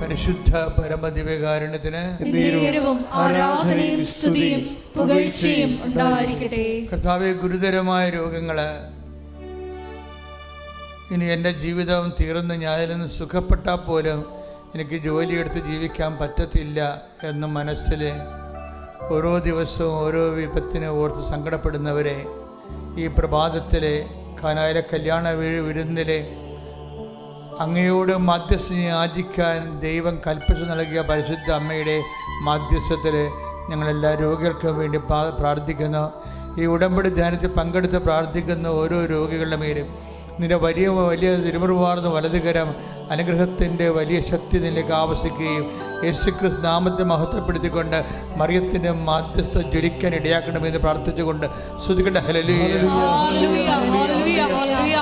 പരിശുദ്ധ പരമദിവ്യകാരുണ്യത്തിന് ആരാധനയും സ്തുതിയും പുകഴ്ചയും ഉണ്ടായിരിക്കട്ടെ. കർത്താവേ, ഗുരുതരമായ രോഗങ്ങള് ഇനി എൻ്റെ ജീവിതം തീർന്ന് ഞാനിൽ നിന്ന് സുഖപ്പെട്ടാൽ പോലും എനിക്ക് ജോലിയെടുത്ത് ജീവിക്കാൻ പറ്റത്തില്ല എന്ന് മനസ്സിൽ ഓരോ ദിവസവും ഓരോ വിപത്തിനെ ഓർത്ത് സങ്കടപ്പെടുന്നവരെ ഈ പ്രഭാതത്തിലെ കാനായിലെ കല്യാണ വിരുന്നിലെ അങ്ങയോട് മാധ്യസ്ഥ യാചിക്കാൻ ദൈവം കൽപ്പിച്ചു നൽകിയ പരിശുദ്ധ അമ്മയുടെ മാധ്യസ്ഥത്തിൽ ഞങ്ങളെല്ലാ രോഗികൾക്കും വേണ്ടി പ്രാർത്ഥിക്കുന്നു. ഈ ഉടമ്പടി ധ്യാനത്തിൽ പങ്കെടുത്ത് പ്രാർത്ഥിക്കുന്ന ഓരോ രോഗികളുടെ മേലും നിന്റെ വലിയ വലിയ തിരുമുറുവാർന്ന വലതുകരം അനുഗ്രഹത്തിൻ്റെ വലിയ ശക്തി നിന്നിലേക്ക് ആവസിക്കുകയും യേശുക്രിസ്തു നാമത്തെ മഹത്വപ്പെടുത്തിക്കൊണ്ട് മറിയത്തിൻ്റെ മാധ്യസ്ഥ ജ്വലിക്കാൻ ഇടയാക്കണമെന്ന് പ്രാർത്ഥിച്ചുകൊണ്ട് സ്തുതിക്കട്ടെ. ഹല്ലേലൂയ. ഹല്ലേലൂയ, ഹല്ലേലൂയ, ഹല്ലേലൂയ.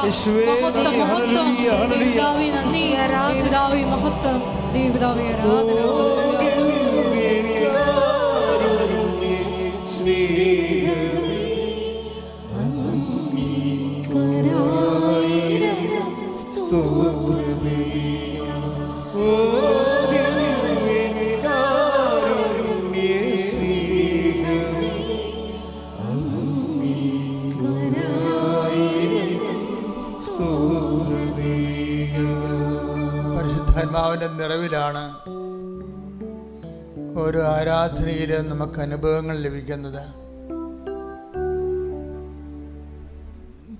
മഹത്വം, മഹത്വം. ദൈവപിതാവേ നന്ദി. ദൈവപിതാവേ മഹത്വം. ദൈവപിതാവേ ആരാധന. പരിശുദ്ധാത്മാവിൻ്റെ നിറവിലാണ് ഓരോ ആരാധനയിലും നമുക്ക് അനുഭവങ്ങൾ ലഭിക്കുന്നത്.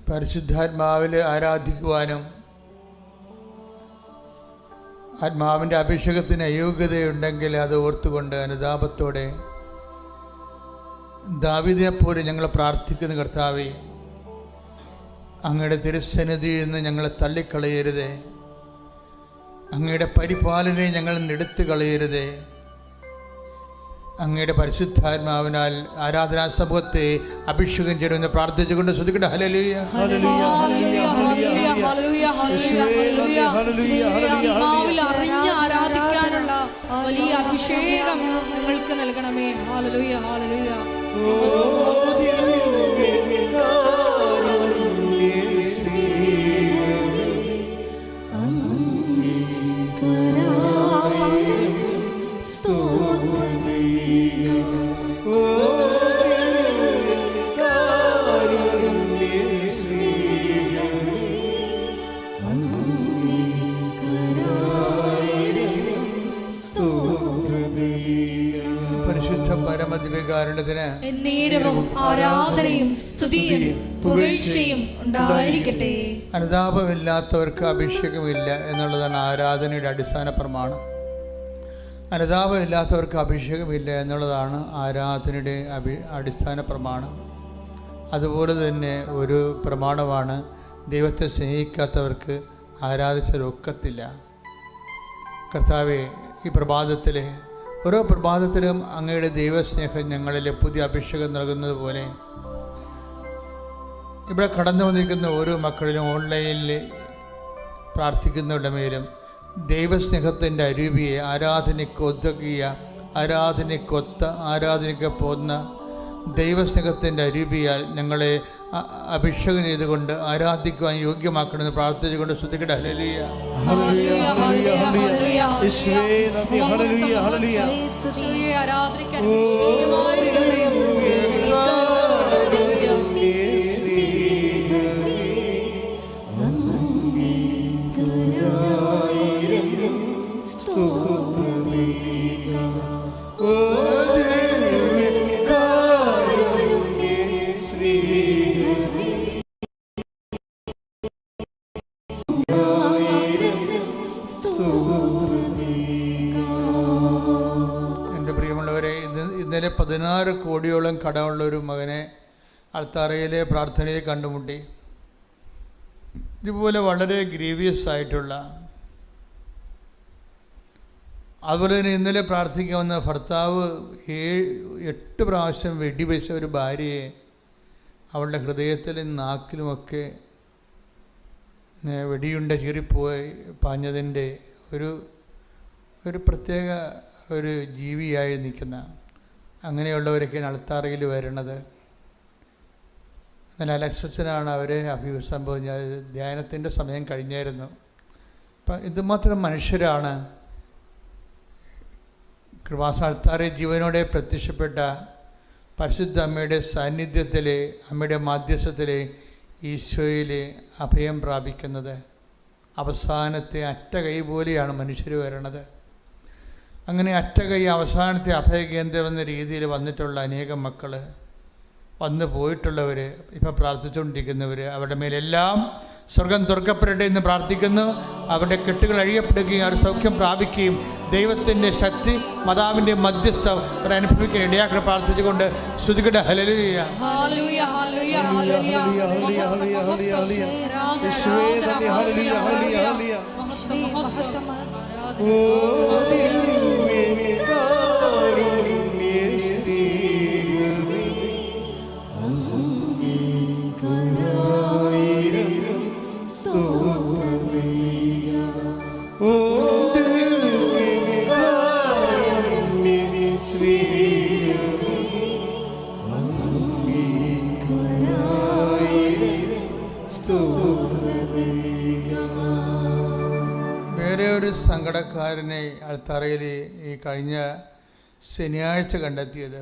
പരിശുദ്ധാത്മാവിൽ ആരാധിക്കുവാനും ആത്മാവിൻ്റെ അഭിഷേകത്തിന് അയോഗ്യതയുണ്ടെങ്കിൽ അത് ഓർത്തുകൊണ്ട് അനുതാപത്തോടെ ദാവീദിനെപ്പോലെ ഞങ്ങൾ പ്രാർത്ഥിക്കുന്ന കർത്താവേ, അങ്ങയുടെ തിരുസന്നിധിയിൽ നിന്ന് ഞങ്ങളെ തള്ളിക്കളയരുതേ, അങ്ങയുടെ പരിപാലനയെ ഞങ്ങൾ എടുത്തു കളയരുതേ. അങ്ങയുടെ പരിശുദ്ധാത്മാവിനാൽ ആരാധനാ സമൂഹത്തെ അഭിഷേകം ചെയ്യണമെന്ന് പ്രാർത്ഥിച്ചുകൊണ്ട് ശ്രദ്ധിക്കട്ടെ. ഹല്ലേലൂയ, ഹല്ലേലൂയ, ഹല്ലേലൂയ, ഹല്ലേലൂയ, ഹല്ലേലൂയ. ആത്മാവിൽ അറിഞ്ഞ് ആരാധിക്കാനുള്ള വലിയ അഭിഷേകം ഞങ്ങൾക്ക് നൽകണമേ. ഹല്ലേലൂയ, ഹല്ലേലൂയ. പരിശുദ്ധ പരമദിവ്യകാരുണ്യത്തിന് എന്നേരവും ആരാധനയും സ്തുതിയും പുകഴ്ചയും ഉണ്ടായിരിക്കട്ടെ. അനുതാപമില്ലാത്തവർക്ക് അഭിഷേകമില്ല എന്നുള്ളതാണ് ആരാധനയുടെ അടിസ്ഥാന പ്രമാണം. അനുതാപമില്ലാത്തവർക്ക് അഭിഷേകമില്ല എന്നുള്ളതാണ് ആരാധനയുടെ അടിസ്ഥാന പ്രമാണം. അതുപോലെ തന്നെ ഒരു പ്രമാണമാണ് ദൈവത്തെ സ്നേഹിക്കാത്തവർക്ക് ആരാധിച്ചതൊക്കത്തില്ല. കർത്താവെ, ഈ പ്രഭാതത്തിലെ ഓരോ പ്രഭാതത്തിലും അങ്ങയുടെ ദൈവസ്നേഹം ഞങ്ങളിൽ പുതിയ അഭിഷേകം നൽകുന്നത് പോലെ ഇവിടെ കടന്നു വന്നിരിക്കുന്ന ഓരോ മക്കളിലും ഓൺലൈനിൽ പ്രാർത്ഥിക്കുന്നവരുടെ മേലും ദൈവസ്നേഹത്തിൻ്റെ അരൂപിയെ ആരാധനയ്ക്കൊതുക്കിയ ആരാധനയ്ക്ക് പോന്ന ദൈവസ്നേഹത്തിൻ്റെ അരൂപിയാൽ ഞങ്ങളെ അഭിഷേകം ചെയ്തുകൊണ്ട് ആരാധിക്കുവാൻ യോഗ്യമാക്കണമെന്ന് പ്രാർത്ഥിച്ചുകൊണ്ട് ശ്രദ്ധിക്കട്ടെ. ഹല്ലേലൂയ, ഹല്ലേലൂയ, ഹല്ലേലൂയ, ഹല്ലേലൂയ, ഹല്ലേലൂയ. സ്തുതിയെ ആരാധിക്കാൻ വിശേഷമായ ഹൃദയം. ഇന്നലെ 16 കോടിയോളം കടമുള്ള ഒരു മകനെ അൾത്താറയിലെ പ്രാർത്ഥനയിൽ കണ്ടുമുട്ടി. ഇതുപോലെ വളരെ ഗ്രീവിയസ് ആയിട്ടുള്ള, അതുപോലെ തന്നെ ഇന്നലെ പ്രാർത്ഥിക്കാൻ വന്ന ഭർത്താവ് 8 പ്രാവശ്യം വെടിവെച്ച ഒരു ഭാര്യയെ അവളുടെ ഹൃദയത്തിലും നാക്കിലുമൊക്കെ വെടിയുണ്ട ചീറിപ്പോയി പാഞ്ഞതിൻ്റെ ഒരു പ്രത്യേക ഒരു ജീവിയായി നിൽക്കുന്ന അങ്ങനെയുള്ളവരൊക്കെയാണ് അൾത്താറയിൽ വരുന്നത്. അങ്ങനെ അലക്സച്ചനാണ് അവരെ അഭിസംബോധന. ധ്യാനത്തിൻ്റെ സമയം കഴിഞ്ഞായിരുന്നു. അപ്പം ഇതുമാത്രം മനുഷ്യരാണ് കൃപാസ അൾത്താറയിൽ ജീവനോടെ പ്രത്യക്ഷപ്പെട്ട പരിശുദ്ധ അമ്മയുടെ സാന്നിധ്യത്തിലെ, അമ്മയുടെ മാധ്യസ്ഥത്തിലെ ഈശോയിലെ അഭയം പ്രാപിക്കുന്നത്. അവസാനത്തെ അറ്റ കൈ പോലെയാണ് മനുഷ്യർ വരണത്. അങ്ങനെ അറ്റ കൈ അവസാനത്തെ അഭയകേന്ദ്രം എന്ന രീതിയിൽ വന്നിട്ടുള്ള അനേകം മക്കൾ, വന്നു പോയിട്ടുള്ളവർ, ഇപ്പോൾ പ്രാർത്ഥിച്ചുകൊണ്ടിരിക്കുന്നവർ, അവരുടെ മേലെല്ലാം സ്വർഗം തുറക്കപ്പെടട്ടെ എന്ന് പ്രാർത്ഥിക്കുന്നു. അവരുടെ കെട്ടുകൾ അഴിയപ്പെടുകയും അവർ സൗഖ്യം പ്രാപിക്കുകയും ദൈവത്തിൻ്റെ ശക്തി മാതാവിൻ്റെ മധ്യസ്ഥം അനുഭവിക്കാൻ ഇടയാക്കി പ്രാർത്ഥിച്ചുകൊണ്ട് ശ്രുതികട ഹല്ലേലൂയ. ഹല്ലേലൂയ ഹല്ലേലൂയ ഹല്ലേലൂയ വേറെ ഒരു സങ്കടക്കാരനെ അൾത്തറയിൽ ഈ കഴിഞ്ഞ ശനിയാഴ്ച കണ്ടെത്തിയത്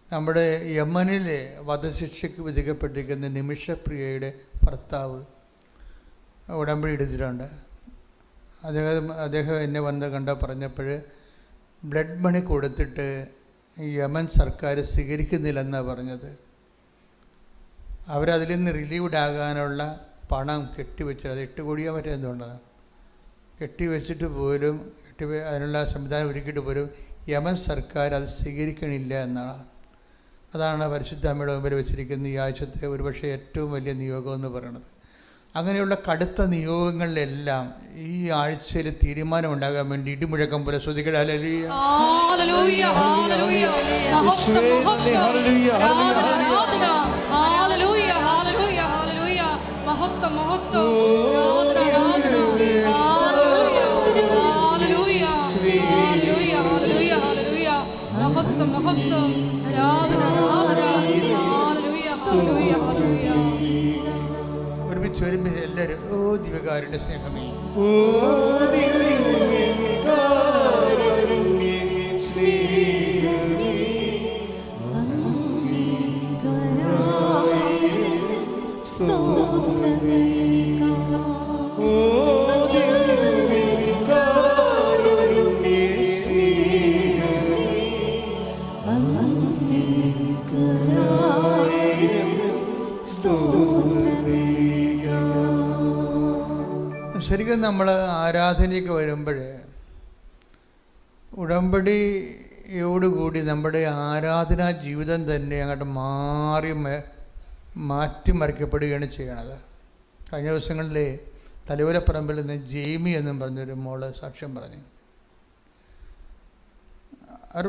നമ്മുടെ യമനിലെ വധശിക്ഷയ്ക്ക് വിധിക്കപ്പെട്ടിരിക്കുന്ന നിമിഷപ്രിയയുടെ ഭർത്താവ് ഉടമ്പടി എടുത്തിട്ടുണ്ട്. അദ്ദേഹം എന്നെ വന്ന് പറഞ്ഞപ്പോൾ ബ്ലഡ് മണി കൊടുത്തിട്ട് യമൻ സർക്കാർ സ്വീകരിക്കുന്നില്ലെന്നാണ് പറഞ്ഞത്. അവരതിൽ നിന്ന് റിലീവ്ഡ് ആകാനുള്ള പണം കെട്ടിവെച്ചത്, അത് 8 കോടിയോ മറ്റോ എന്തുകൊണ്ടാണ് കെട്ടിവെച്ചിട്ട് പോലും അതിനുള്ള സംവിധാനം ഒരുക്കിയിട്ട് പോലും യമൻ സർക്കാർ അത് സ്വീകരിക്കണില്ല എന്നാണ്. അതാണ് പരിശുദ്ധ അമ്മയുടെ മുമ്പിൽ വെച്ചിരിക്കുന്ന ഈ ആഴ്ചത്തെ ഒരുപക്ഷെ ഏറ്റവും വലിയ നിയോഗം എന്ന് പറയുന്നത്. അങ്ങനെയുള്ള കടുത്ത നിയോഗങ്ങളിലെല്ലാം ഈ ആഴ്ചയിൽ തീരുമാനം ഉണ്ടാകാൻ വേണ്ടി ഇടിമുഴക്കം പോലെ ശ്രുതികട ഹല്ലേലൂയ. ഒരുമിച്ച് എല്ലാവരും ഓ ദിവ്യകാരുണ്യ സ്നേഹമേ, ഓ ശരിക്കും നമ്മൾ ആരാധനയ്ക്ക് വരുമ്പോൾ ഉടമ്പടിയോടുകൂടി നമ്മുടെ ആരാധനാ ജീവിതം തന്നെ അങ്ങോട്ട് മാറ്റിമറിക്കപ്പെടുകയാണ് ചെയ്യണത്. കഴിഞ്ഞ ദിവസങ്ങളിൽ തലയോലപ്പറമ്പിൽ നിന്ന് ജെയ്മി എന്നും പറഞ്ഞൊരു മോള് സാക്ഷ്യം പറഞ്ഞു. അവർ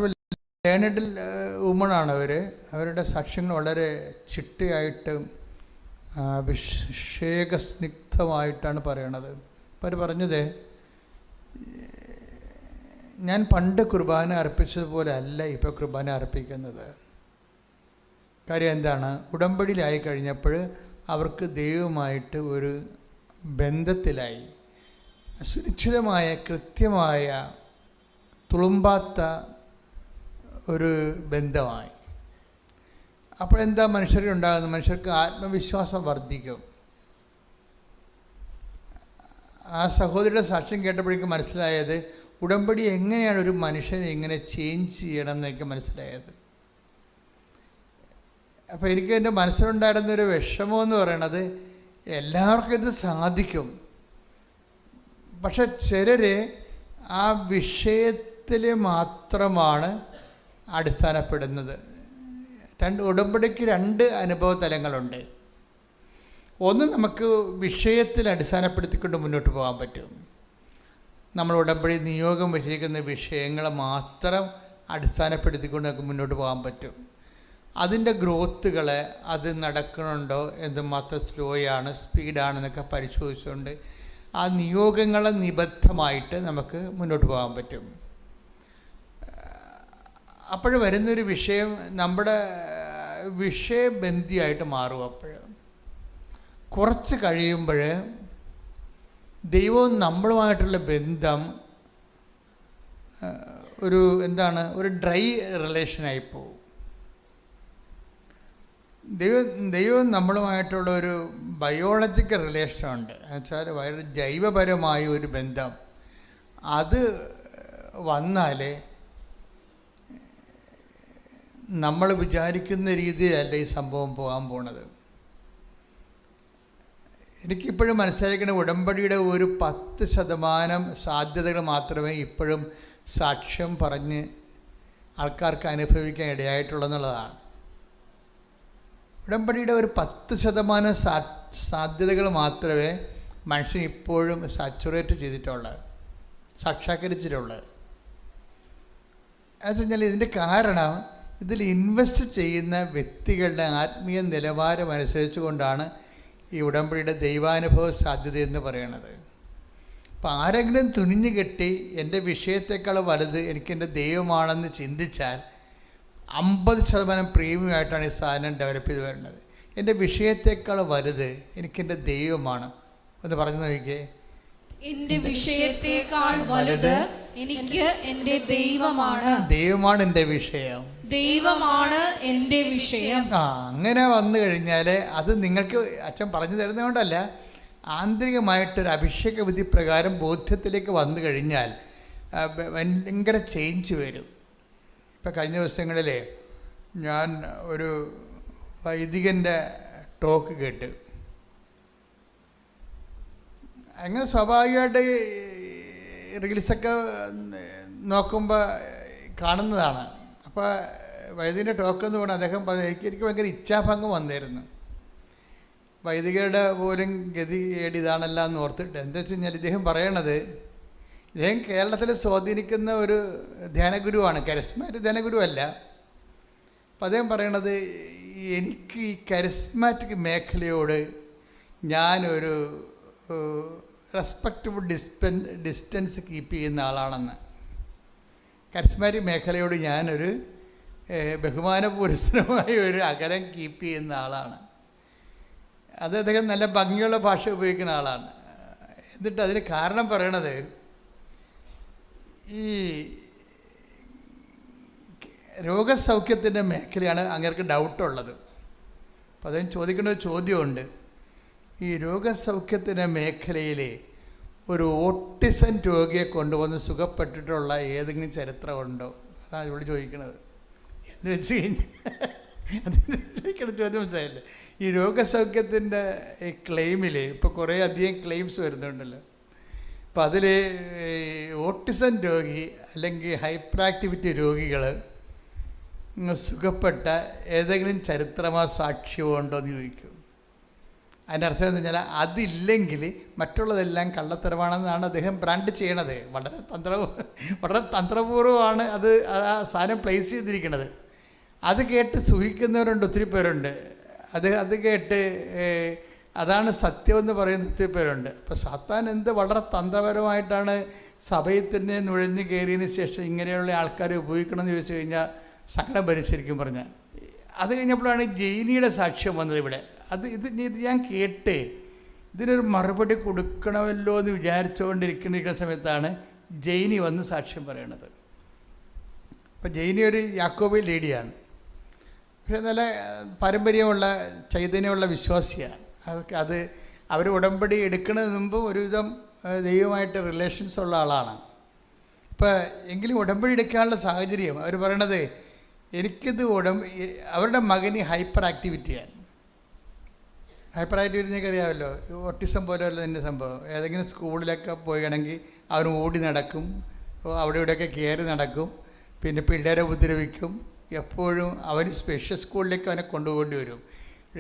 ലേണഡ് വുമണാണ്. അവരുടെ സാക്ഷ്യങ്ങൾ വളരെ ചിട്ടയായിട്ടും അഭിഷേകസ്നിഗ്ധമായിട്ടാണ് പറയണത്. അപ്പോൾ അവർ പറഞ്ഞത്, ഞാൻ പണ്ട് കുർബാന അർപ്പിച്ചതുപോലെ അല്ല ഇപ്പോൾ കുർബാന അർപ്പിക്കുന്നത്. കാര്യം എന്താണ്? ഉടമ്പടിയിലായി കഴിഞ്ഞപ്പോൾ അവർക്ക് ദൈവമായിട്ട് ഒരു ബന്ധത്തിലായി, സുനിശ്ചിതമായ കൃത്യമായ തുളുമ്പാത്ത ഒരു ബന്ധമായി. അപ്പോഴെന്താ മനുഷ്യരുണ്ടാകുന്നത്? മനുഷ്യർക്ക് ആത്മവിശ്വാസം വർദ്ധിക്കും. ആ സഹോദരിയുടെ സാക്ഷ്യം കേട്ടപ്പോഴേക്കും മനസ്സിലായത് ഉടമ്പടി എങ്ങനെയാണ് ഒരു മനുഷ്യനെ എങ്ങനെ ചേഞ്ച് ചെയ്യണം എന്നൊക്കെ മനസ്സിലായത്. അപ്പോൾ എനിക്ക് എൻ്റെ മനസ്സിലുണ്ടായിരുന്നൊരു വിഷമമെന്ന് പറയണത്, എല്ലാവർക്കും ഇത് സാധിക്കും, പക്ഷെ ചിലർ ആ വിഷയത്തിൽ മാത്രമാണ് അടിസ്ഥാനപ്പെടുന്നത്. ഉടമ്പടിക്ക് 2 അനുഭവ തലങ്ങളുണ്ട്. ഒന്ന്, നമുക്ക് വിഷയത്തിൽ അടിസ്ഥാനപ്പെടുത്തിക്കൊണ്ട് മുന്നോട്ട് പോകാൻ പറ്റും. നമ്മൾ ഉടമ്പടി നിയോഗം വെച്ചിരിക്കുന്ന വിഷയങ്ങളെ മാത്രം അടിസ്ഥാനപ്പെടുത്തിക്കൊണ്ട് നമുക്ക് മുന്നോട്ട് പോകാൻ പറ്റും. അതിൻ്റെ ഗ്രോത്തുകളെ, അത് നടക്കണുണ്ടോ, എന്തുമാത്രം സ്ലോയാണ് സ്പീഡാണെന്നൊക്കെ പരിശോധിച്ചുകൊണ്ട് ആ നിയോഗങ്ങളെ നിബദ്ധമായിട്ട് നമുക്ക് മുന്നോട്ട് പോകാൻ പറ്റും. അപ്പോൾ വരുന്നൊരു വിഷയം നമ്മുടെ വിഷയബന്ധിയായിട്ട് മാറും. അപ്പോൾ കുറച്ച് കഴിയുമ്പോൾ ദൈവവും നമ്മളുമായിട്ടുള്ള ബന്ധം ഒരു ഡ്രൈ റിലേഷനായി പോകും. ദൈവം നമ്മളുമായിട്ടുള്ള ഒരു ബയോളജിക്കൽ റിലേഷനുണ്ട്. എന്നുവെച്ചാൽ വളരെ ജൈവപരമായ ഒരു ബന്ധം. അത് വന്നാലേ നമ്മൾ വിചാരിക്കുന്ന രീതിയിലല്ല ഈ സംഭവം പോകാൻ പോണത്. എനിക്കിപ്പോഴും മനസ്സിലാക്കുന്ന ഉടമ്പടിയുടെ ഒരു 10% സാധ്യതകൾ മാത്രമേ ഇപ്പോഴും സാക്ഷ്യം പറഞ്ഞ് ആൾക്കാർക്ക് അനുഭവിക്കാൻ ഇടയായിട്ടുള്ളതെന്നുള്ളതാണ്. ഉടമ്പടിയുടെ ഒരു 10% സാധ്യതകൾ മാത്രമേ മനുഷ്യൻ ഇപ്പോഴും സാച്ചുറേറ്റ് ചെയ്തിട്ടുള്ളത്, സാക്ഷാത്കരിച്ചിട്ടുള്ളത്. എന്ന് വെച്ചാൽ ഇതിൻ്റെ കാരണം ഇതിൽ ഇൻവെസ്റ്റ് ചെയ്യുന്ന വ്യക്തികളുടെ ആത്മീയ നിലവാരം അനുസരിച്ച് കൊണ്ടാണ് ഈ ഉടമ്പടിയുടെ ദൈവാനുഭവ സാധ്യത എന്ന് പറയുന്നത്. അപ്പം ആരെങ്കിലും തുണിഞ്ഞു കെട്ടി എൻ്റെ വിഷയത്തെക്കാൾ വലുത് എനിക്കെൻ്റെ ദൈവമാണെന്ന് ചിന്തിച്ചാൽ 50% പ്രീമിയം ആയിട്ടാണ് ഈ സാധനം ഡെവലപ്പ് ചെയ്ത് വരുന്നത്. എൻ്റെ വിഷയത്തെക്കാൾ വലുത് എനിക്കെൻ്റെ ദൈവമാണ് എന്ന് പറഞ്ഞു നോക്കിയേ. എൻ്റെ വിഷയത്തെക്കാൾ വലുത് എനിക്ക് എൻ്റെ ദൈവമാണ്. ദൈവമാണ് എൻ്റെ വിഷയം, ദൈവമാണ് എൻ്റെ വിഷയം. അങ്ങനെ വന്നു കഴിഞ്ഞാൽ അത് നിങ്ങൾക്ക് അച്ഛൻ പറഞ്ഞു തരുന്നതുകൊണ്ടല്ല, ആന്തരികമായിട്ടൊരു അഭിഷേക വിധി പ്രകാരം ബോധ്യത്തിലേക്ക് വന്നു കഴിഞ്ഞാൽ ഭയങ്കര ചേഞ്ച് വരും. ഇപ്പം കഴിഞ്ഞ ദിവസങ്ങളിൽ ഞാൻ ഒരു വൈദികൻ്റെ ടോക്ക് കേട്ട്. അങ്ങനെ സ്വാഭാവികമായിട്ട് റീൽസൊക്കെ നോക്കുമ്പോൾ കാണുന്നതാണ്. അപ്പോൾ വൈദികൻ്റെ ടോക്ക് എന്ന് പറഞ്ഞാൽ അദ്ദേഹം പറഞ്ഞു, എനിക്ക് ഭയങ്കര ഇച്ഛാഭംഗം വന്നിരുന്നു. വൈദികരുടെ പോലും ഗതികേട് ഇതാണല്ല എന്ന് ഓർത്തിട്ട്. എന്താ വെച്ച് കഴിഞ്ഞാൽ ഇദ്ദേഹം പറയണത്, ഇദ്ദേഹം കേരളത്തിൽ സ്വാധീനിക്കുന്ന ഒരു ധ്യാനഗുരുവാണ്, കരിസ്മാറ്റിക് ധ്യാനഗുരു അല്ല. അപ്പം അദ്ദേഹം പറയണത്, എനിക്ക് ഈ കരിസ്മാറ്റിക് മേഖലയോട് ഞാനൊരു റെസ്പെക്റ്റബിൾ ഡിസ്റ്റൻസ് കീപ്പ് ചെയ്യുന്ന ആളാണെന്ന്. കരിസ്മാറ്റിക് മേഖലയോട് ഞാനൊരു ബഹുമാനപൂർവമായ ഒരു അകലം കീപ്പ് ചെയ്യുന്ന ആളാണ്. അത് അദ്ദേഹം നല്ല ഭംഗിയുള്ള ഭാഷ ഉപയോഗിക്കുന്ന ആളാണ്. എന്നിട്ട് അതിന് കാരണം പറയണത്, ഈ രോഗസൗഖ്യത്തിൻ്റെ മേഖലയാണ് അങ്ങേർക്ക് ഡൗട്ടുള്ളത്. അപ്പോൾ അദ്ദേഹം ചോദിക്കേണ്ട ഒരു ചോദ്യമുണ്ട്, ഈ രോഗസൗഖ്യത്തിൻ്റെ മേഖലയിൽ ഒരു ഓട്ടിസം രോഗിയെ കൊണ്ടുവന്ന് സുഖപ്പെട്ടിട്ടുള്ള ഏതെങ്കിലും ചരിത്രമുണ്ടോ? അതാണ് ഇവിടെ ചോദിക്കുന്നത്. എന്ന് വെച്ച് കഴിഞ്ഞാൽ ചോദിക്കേണ്ട ചോദ്യം മനസ്സിലായില്ലേ? ഈ രോഗസൗഖ്യത്തിൻ്റെ ഈ ക്ലെയിമിൽ ഇപ്പോൾ കുറേ അധികം ക്ലെയിംസ് വരുന്നുണ്ടല്ലോ. അപ്പോൾ അതിൽ ഓട്ടിസം രോഗി അല്ലെങ്കിൽ ഹൈപ്പർ ആക്ടിവിറ്റി രോഗികൾ സുഖപ്പെട്ട ഏതെങ്കിലും ചരിത്രമോ സാക്ഷ്യമോ ഉണ്ടോ എന്ന് ചോദിക്കും. അതിൻ്റെ അർത്ഥം എന്ന് പറഞ്ഞാൽ അതില്ലെങ്കിൽ മറ്റുള്ളതെല്ലാം കള്ളത്തരമാണെന്നാണ് അദ്ദേഹം ബ്രാൻഡ് ചെയ്യണത്. വളരെ തന്ത്രപൂർവ്വമാണ് അത് ആ സാധനം പ്ലേസ് ചെയ്തിരിക്കുന്നത്. അത് കേട്ട് സുഖിക്കുന്നവരുണ്ട്, ഒത്തിരി പേരുണ്ട്. അത് കേട്ട് അതാണ് സത്യമെന്ന് പറയുന്ന ഒത്തിരി പേരുണ്ട്. അപ്പോൾ സാത്താൻ വളരെ തന്ത്രപരമായിട്ടാണ് സഭയിൽ തന്നെ നുഴഞ്ഞു കയറിയതിന് ശേഷം ഇങ്ങനെയുള്ള ആൾക്കാരെ ഉപയോഗിക്കണമെന്ന് ചോദിച്ചു കഴിഞ്ഞാൽ സങ്കടം വരും ശരിക്കും പറഞ്ഞാൽ. അത് കഴിഞ്ഞപ്പോഴാണ് ജെയിനിയുടെ സാക്ഷ്യം വന്നത് ഇവിടെ. ഇത് ഞാൻ കേട്ട് ഇതിനൊരു മറുപടി കൊടുക്കണമല്ലോ എന്ന് വിചാരിച്ചുകൊണ്ടിരിക്കുന്ന സമയത്താണ് ജെയിനി വന്ന് സാക്ഷ്യം പറയണത്. അപ്പോൾ ജെയിനി ഒരു യാക്കോബി ലേഡിയാണ്, പക്ഷേ നല്ല പാരമ്പര്യമുള്ള ചൈതന്യമുള്ള വിശ്വാസിയാണ്. അത് അവർ ഉടമ്പടി എടുക്കുന്നതിന് മുമ്പ് ഒരുവിധം ദൈവമായിട്ട് റിലേഷൻസ് ഉള്ള ആളാണ്. ഇപ്പോൾ എങ്കിലും ഉടമ്പടി എടുക്കാനുള്ള സാഹചര്യം അവർ പറയണത്, എനിക്കിത് അവരുടെ മകന് ഹൈപ്പർ ആക്ടിവിറ്റിയാണ്. ഹൈപ്പർ ആക്ടിവിറ്റി നിങ്ങൾക്ക് അറിയാമല്ലോ, ഓട്ടിസം പോലെയുള്ള എൻ്റെ സംഭവം. ഏതെങ്കിലും സ്കൂളിലൊക്കെ പോവുകയാണെങ്കിൽ അവൻ ഓടി നടക്കും, അവിടെ ഇവിടെയൊക്കെ കയറി നടക്കും, പിന്നെ പിള്ളേരെ ഉപദ്രവിക്കും. എപ്പോഴും അവന് സ്പെഷ്യൽ സ്കൂളിലേക്ക് അവനെ കൊണ്ടുപോകേണ്ടി വരും,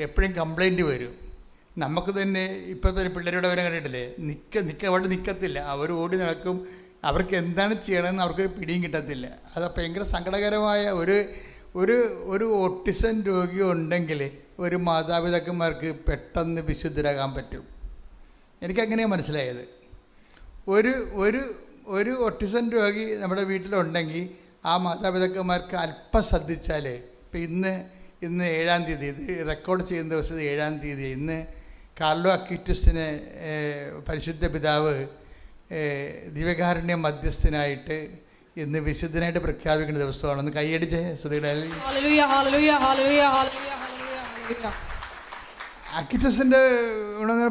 എപ്പോഴും കംപ്ലൈൻറ്റ് വരും. നമുക്ക് തന്നെ ഇപ്പോൾ തന്നെ പിള്ളേരോട് അവനെ കണ്ടിട്ടില്ലേ, അവിടെ നിൽക്കത്തില്ല, അവർ ഓടി നടക്കും. അവർക്ക് എന്താണ് ചെയ്യണമെന്ന് അവർക്കൊരു പിടിയും കിട്ടത്തില്ല. അത് ഭയങ്കര സങ്കടകരമായ ഒരു ഓട്ടിസം രോഗി ഉണ്ടെങ്കിൽ ഒരു മാതാപിതാക്കന്മാർക്ക് പെട്ടെന്ന് വിശുദ്ധരാകാൻ പറ്റും. എനിക്കങ്ങനെയാണ് മനസ്സിലായത്. ഒരു ഓട്ടിസം രോഗി നമ്മുടെ വീട്ടിലുണ്ടെങ്കിൽ ആ മാതാപിതാക്കന്മാർക്ക് അല്പം ശ്രദ്ധിച്ചാൽ, ഇപ്പം ഇന്ന് 7-ാം തീയതി, ഇത് റെക്കോർഡ് ചെയ്യുന്ന ദിവസം 7-ാം തീയതി, ഇന്ന് കാർലോ അക്വിറ്റസിനെ പരിശുദ്ധ പിതാവ് ദിവ്യകാരുണ്യ മധ്യസ്ഥനായിട്ട് ഇന്ന് വിശുദ്ധനായിട്ട് പ്രഖ്യാപിക്കുന്ന ദിവസമാണ്. ഒന്ന് കൈയടിച്ച് അക്വിറ്റസിൻ്റെ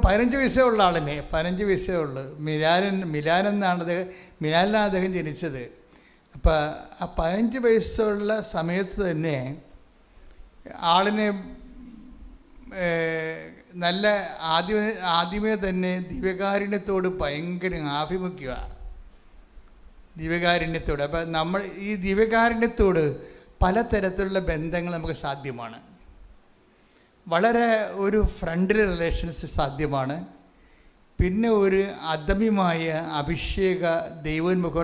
15 വയസ്സേ ഉള്ള ആളിനെ, 15 വയസ്സേ ഉള്ളു. മിലാനാണ് അദ്ദേഹം ജനിച്ചത്. അപ്പം ആ 15 വയസ്സുള്ള സമയത്ത് തന്നെ ആളിനെ നല്ല ആദ്യമേ തന്നെ ദിവ്യകാരുണ്യത്തോട് ഭയങ്കര ആഭിമുഖ്യമാണ്. ദിവ്യകാരുണ്യത്തോട്. അപ്പം നമ്മൾ ഈ ദിവ്യകാരുണ്യത്തോട് പലതരത്തിലുള്ള ബന്ധങ്ങൾ നമുക്ക് സാധ്യമാണ്. വളരെ ഒരു ഫ്രണ്ട്ലി റിലേഷൻസ് സാധ്യമാണ്. പിന്നെ ഒരു അദമ്യമായ അഭിഷേക ദൈവോന്മുഖ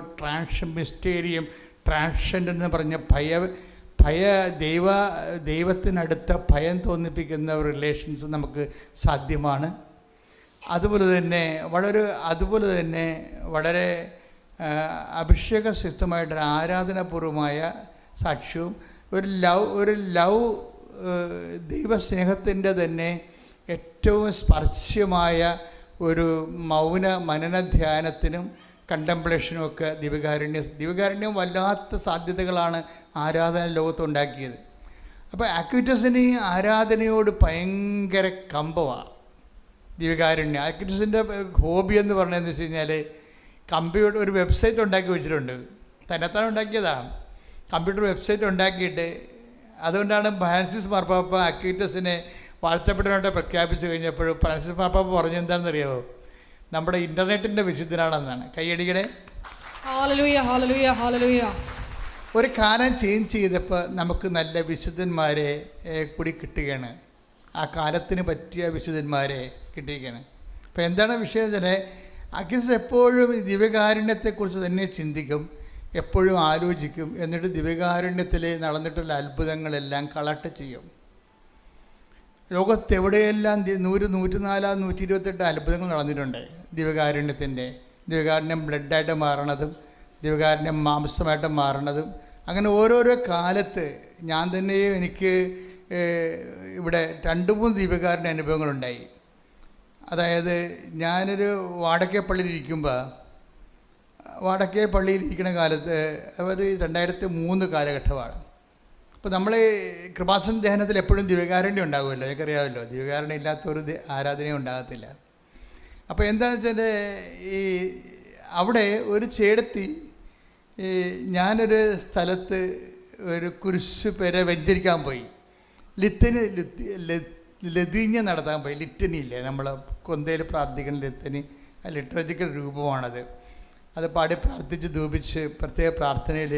മിസ്റ്റേരിയം ട്രാൻഷൻ എന്ന് പറഞ്ഞ ദൈവത്തിനടുത്ത ഭയം തോന്നിപ്പിക്കുന്ന റിലേഷൻസ് നമുക്ക് സാധ്യമാണ്. അതുപോലെ തന്നെ വളരെ അഭിഷേകസിദ്ധമായിട്ടൊരു ആരാധനാപൂർവമായ സാക്ഷ്യവും ഒരു ലവ് ദൈവസ്നേഹത്തിൻ്റെ തന്നെ ഏറ്റവും സ്പർശ്യമായ ഒരു മൗന മനന ധ്യാനത്തിനും കണ്ടംപ്ലേഷനും ഒക്കെ ദിവ്യകാരുണ്യം വല്ലാത്ത സാധ്യതകളാണ് ആരാധന ലോകത്തുണ്ടാക്കിയത്. അപ്പോൾ ആക്വിറ്റസിന് ഈ ആരാധനയോട് ഭയങ്കര കമ്പമാണ് ദിവ്യകാരുണ്യം. ആക്വിറ്റസിൻ്റെ ഹോബി എന്ന് പറഞ്ഞതെന്ന് വെച്ച് കഴിഞ്ഞാൽ കമ്പ്യൂട്ടർ ഒരു വെബ്സൈറ്റ് ഉണ്ടാക്കി വെച്ചിട്ടുണ്ട്. തന്നെത്താൻ ഉണ്ടാക്കിയതാണ്. കമ്പ്യൂട്ടർ വെബ്സൈറ്റ് ഉണ്ടാക്കിയിട്ട് അതുകൊണ്ടാണ് ഫ്രാൻസിസ് മാർപ്പാപ്പ ആക്വിറ്റസിനെ വാഴ്ത്തപ്പെട്ടവനായിട്ട് പ്രഖ്യാപിച്ചു കഴിഞ്ഞപ്പോഴും ഫ്രാൻസിസ് മാർപ്പാപ്പ പറഞ്ഞെന്താണെന്നറിയാമോ? നമ്മുടെ ഇൻ്റർനെറ്റിൻ്റെ വിശുദ്ധനാണെന്നാണ്. കൈയടിക്കടെ. ഹല്ലേലൂയ ഹല്ലേലൂയ ഹല്ലേലൂയ. ഒരു കാലം ചേഞ്ച് ചെയ്തപ്പോൾ നമുക്ക് നല്ല വിശുദ്ധന്മാരെ കൂടി കിട്ടുകയാണ്. ആ കാലത്തിന് പറ്റിയ വിശുദ്ധന്മാരെ കിട്ടുകയാണ്. അപ്പോൾ എന്താണ് വിഷയം വെച്ചാൽ അക്വിറ്റസ് എപ്പോഴും ദിവ്യകാരുണ്യത്തെക്കുറിച്ച് തന്നെ ചിന്തിക്കും, എപ്പോഴും ആലോചിക്കും. എന്നിട്ട് ദിവ്യകാരുണ്യത്തിൽ നടന്നിട്ടുള്ള അത്ഭുതങ്ങളെല്ലാം കളക്ട് ചെയ്യും. ലോകത്തെവിടെയെല്ലാം 100, 104, 128 അത്ഭുതങ്ങൾ നടന്നിട്ടുണ്ട് ദിവ്യകാരുണ്യം ബ്ലഡായിട്ട് മാറണതും ദിവ്യകാരുണ്യം മാംസമായിട്ട് മാറണതും. അങ്ങനെ ഓരോരോ കാലത്ത് ഞാൻ തന്നെ എനിക്ക് ഇവിടെ 2-3 ദിവ്യകാരുണ്യ അനുഭവങ്ങളുണ്ടായി. അതായത് ഞാനൊരു വാടക്കേ പള്ളിയിലിരിക്കുന്ന കാലത്ത്, അതായത് 2003 കാലഘട്ടമാണ്. അപ്പോൾ നമ്മൾ കൃപാസന ധ്യാനത്തിൽ എപ്പോഴും ദിവ്യകാരുണ്യം ഉണ്ടാകുമല്ലോ, എനിക്കറിയാമല്ലോ. ദിവ്യകാരുണ്യം ഇല്ലാത്ത ഒരു ആരാധനയും ഉണ്ടാകത്തില്ല. അപ്പോൾ എന്താണെന്ന് വെച്ചാൽ ഈ അവിടെ ഒരു ചേടത്തി, ഞാനൊരു സ്ഥലത്ത് ഒരു കുരിശ് പേരെ വെഞ്ചരിക്കാൻ പോയി. ലതീഞ്ഞ നടത്താൻ പോയി. ലിറ്റനിയില്ലേ, നമ്മൾ കൊന്തയിൽ പ്രാർത്ഥിക്കുന്ന ലിറ്റനി, ലിറ്ററജിക്കൽ രൂപമാണത്. അത് പാടി പ്രാർത്ഥിച്ച് ധൂപിച്ച് പ്രത്യേക പ്രാർത്ഥനയിൽ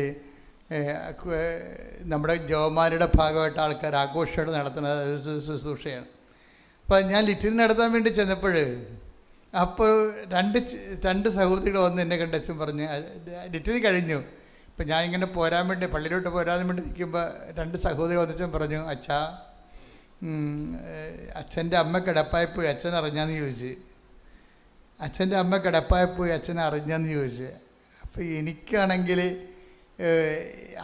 നമ്മുടെ ജവമാരുടെ ഭാഗമായിട്ട് ആൾക്കാർ ആഘോഷമായിട്ട് നടത്തുന്ന ശുശ്രൂഷയാണ്. അപ്പോൾ ഞാൻ ലിറ്ററിന് നടത്താൻ വേണ്ടി ചെന്നപ്പോൾ അപ്പോൾ രണ്ട് സഹോദരികൾ വന്ന് എന്നെ കണ്ട് അച്ഛൻ പറഞ്ഞ് ലിറ്ററി കഴിഞ്ഞു. ഇപ്പം ഞാൻ ഇങ്ങനെ പള്ളിയിലോട്ട് പോരാൻ വേണ്ടി നിൽക്കുമ്പോൾ 2 സഹോദരി വന്നിച്ചും പറഞ്ഞു, അച്ഛാ അച്ഛൻ്റെ അമ്മ കിടപ്പായിപ്പോയി, അച്ഛൻ അറിഞ്ഞാന്ന് ചോദിച്ച്. അച്ഛൻ്റെ അമ്മ കിടപ്പായിപ്പോയി, അച്ഛൻ അറിഞ്ഞാന്ന് ചോദിച്ച്. അപ്പോൾ എനിക്കാണെങ്കിൽ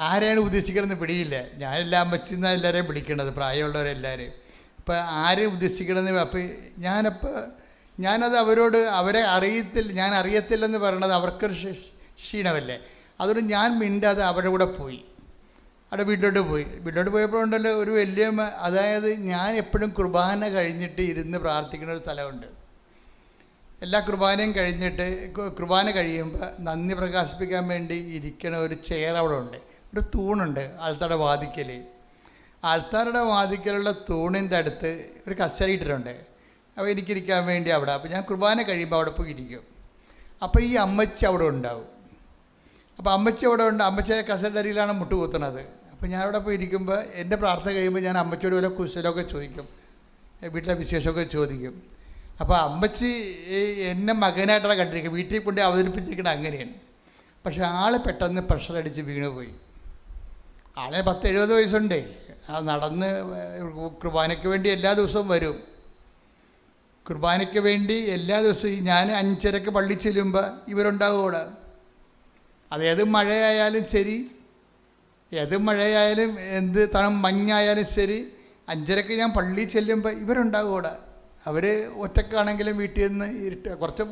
ആരെയാണ് ഉദ്ദേശിക്കണമെന്ന് പിടിയില്ല. ഞാനെല്ലാം അമ്മച്ചിന്നാണ് എല്ലാവരെയും വിളിക്കണത്, പ്രായമുള്ളവരെല്ലാവരെയും. അപ്പോൾ ആരെയും ഉദ്ദേശിക്കണമെന്ന്. അപ്പോൾ ഞാനത് അവരെ ഞാൻ അറിയത്തില്ലെന്ന് പറയണത് അവർക്കൊരു ക്ഷീണമല്ലേ. അതുകൊണ്ട് ഞാൻ മിണ്ടാതെ അവരുടെ കൂടെ പോയി. അവിടെ വീട്ടിലോട്ട് പോയപ്പോഴുണ്ടല്ലോ ഒരു വലിയ, അതായത് ഞാൻ എപ്പോഴും കുർബാന കഴിഞ്ഞിട്ട് ഇരുന്ന് പ്രാർത്ഥിക്കുന്ന ഒരു സ്ഥലമുണ്ട്. എല്ലാ കുർബാനയും കഴിഞ്ഞിട്ട് കുർബാന കഴിയുമ്പോൾ നന്ദി പ്രകാശിപ്പിക്കാൻ വേണ്ടി ഇരിക്കണ ഒരു ചെയർ അവിടെ ഉണ്ട്, ഒരു തൂണുണ്ട് ആൾത്താരുടെ വാതിക്കൽ. ആൾത്താരുടെ വാതിക്കലുള്ള തൂണിൻ്റെ അടുത്ത് ഒരു കസേര ഇട്ടിട്ടുണ്ട്. അപ്പോൾ എനിക്കിരിക്കാൻ വേണ്ടി അവിടെ. അപ്പോൾ ഞാൻ കുർബാന കഴിയുമ്പോൾ അവിടെ പോയി ഇരിക്കും. അപ്പോൾ ഈ അമ്മച്ചി അവിടെ ഉണ്ടാവും. അപ്പോൾ അമ്മച്ചി അവിടെ ഉണ്ട്. അമ്മച്ചിയെ കസേരയുടെ അരിയിലാണ് മുട്ടുകുത്തുന്നത്. അപ്പോൾ ഞാൻ അവിടെ പോയി ഇരിക്കുമ്പോൾ എൻ്റെ പ്രാർത്ഥന കഴിയുമ്പോൾ ഞാൻ അമ്മച്ചിയോട് വല്ല കുശലമൊക്കെ ചോദിക്കും, വീട്ടിലെ വിശേഷമൊക്കെ ചോദിക്കും. അപ്പോൾ അമ്മച്ചി എന്നെ മകനായിട്ടാണ് കണ്ടിരിക്കുക, വീട്ടിൽ കൊണ്ട് അവതരിപ്പിച്ചിരിക്കുന്നത് അങ്ങനെയാണ്. പക്ഷേ ആൾ പെട്ടെന്ന് പ്രഷർ അടിച്ച് വീണുപോയി. ആളെ 10-70 വയസ്സുണ്ടേ. നടന്ന് കുർബാനയ്ക്ക് വേണ്ടി എല്ലാ ദിവസവും വരും. കുർബാനയ്ക്ക് വേണ്ടി എല്ലാ ദിവസവും ഞാൻ 5:30 പള്ളി ചെല്ലുമ്പോൾ ഇവരുണ്ടാവും അവിടെ. അതേത് മഴയായാലും ശരി, ഏത് മഴയായാലും എന്ത് മഞ്ഞായാലും ശരി, 5:30 ഞാൻ പള്ളി ചെല്ലുമ്പോൾ ഇവരുണ്ടാവും അവിടെ. അവർ ഒറ്റക്കാണെങ്കിലും വീട്ടിൽ നിന്ന് കുറച്ച്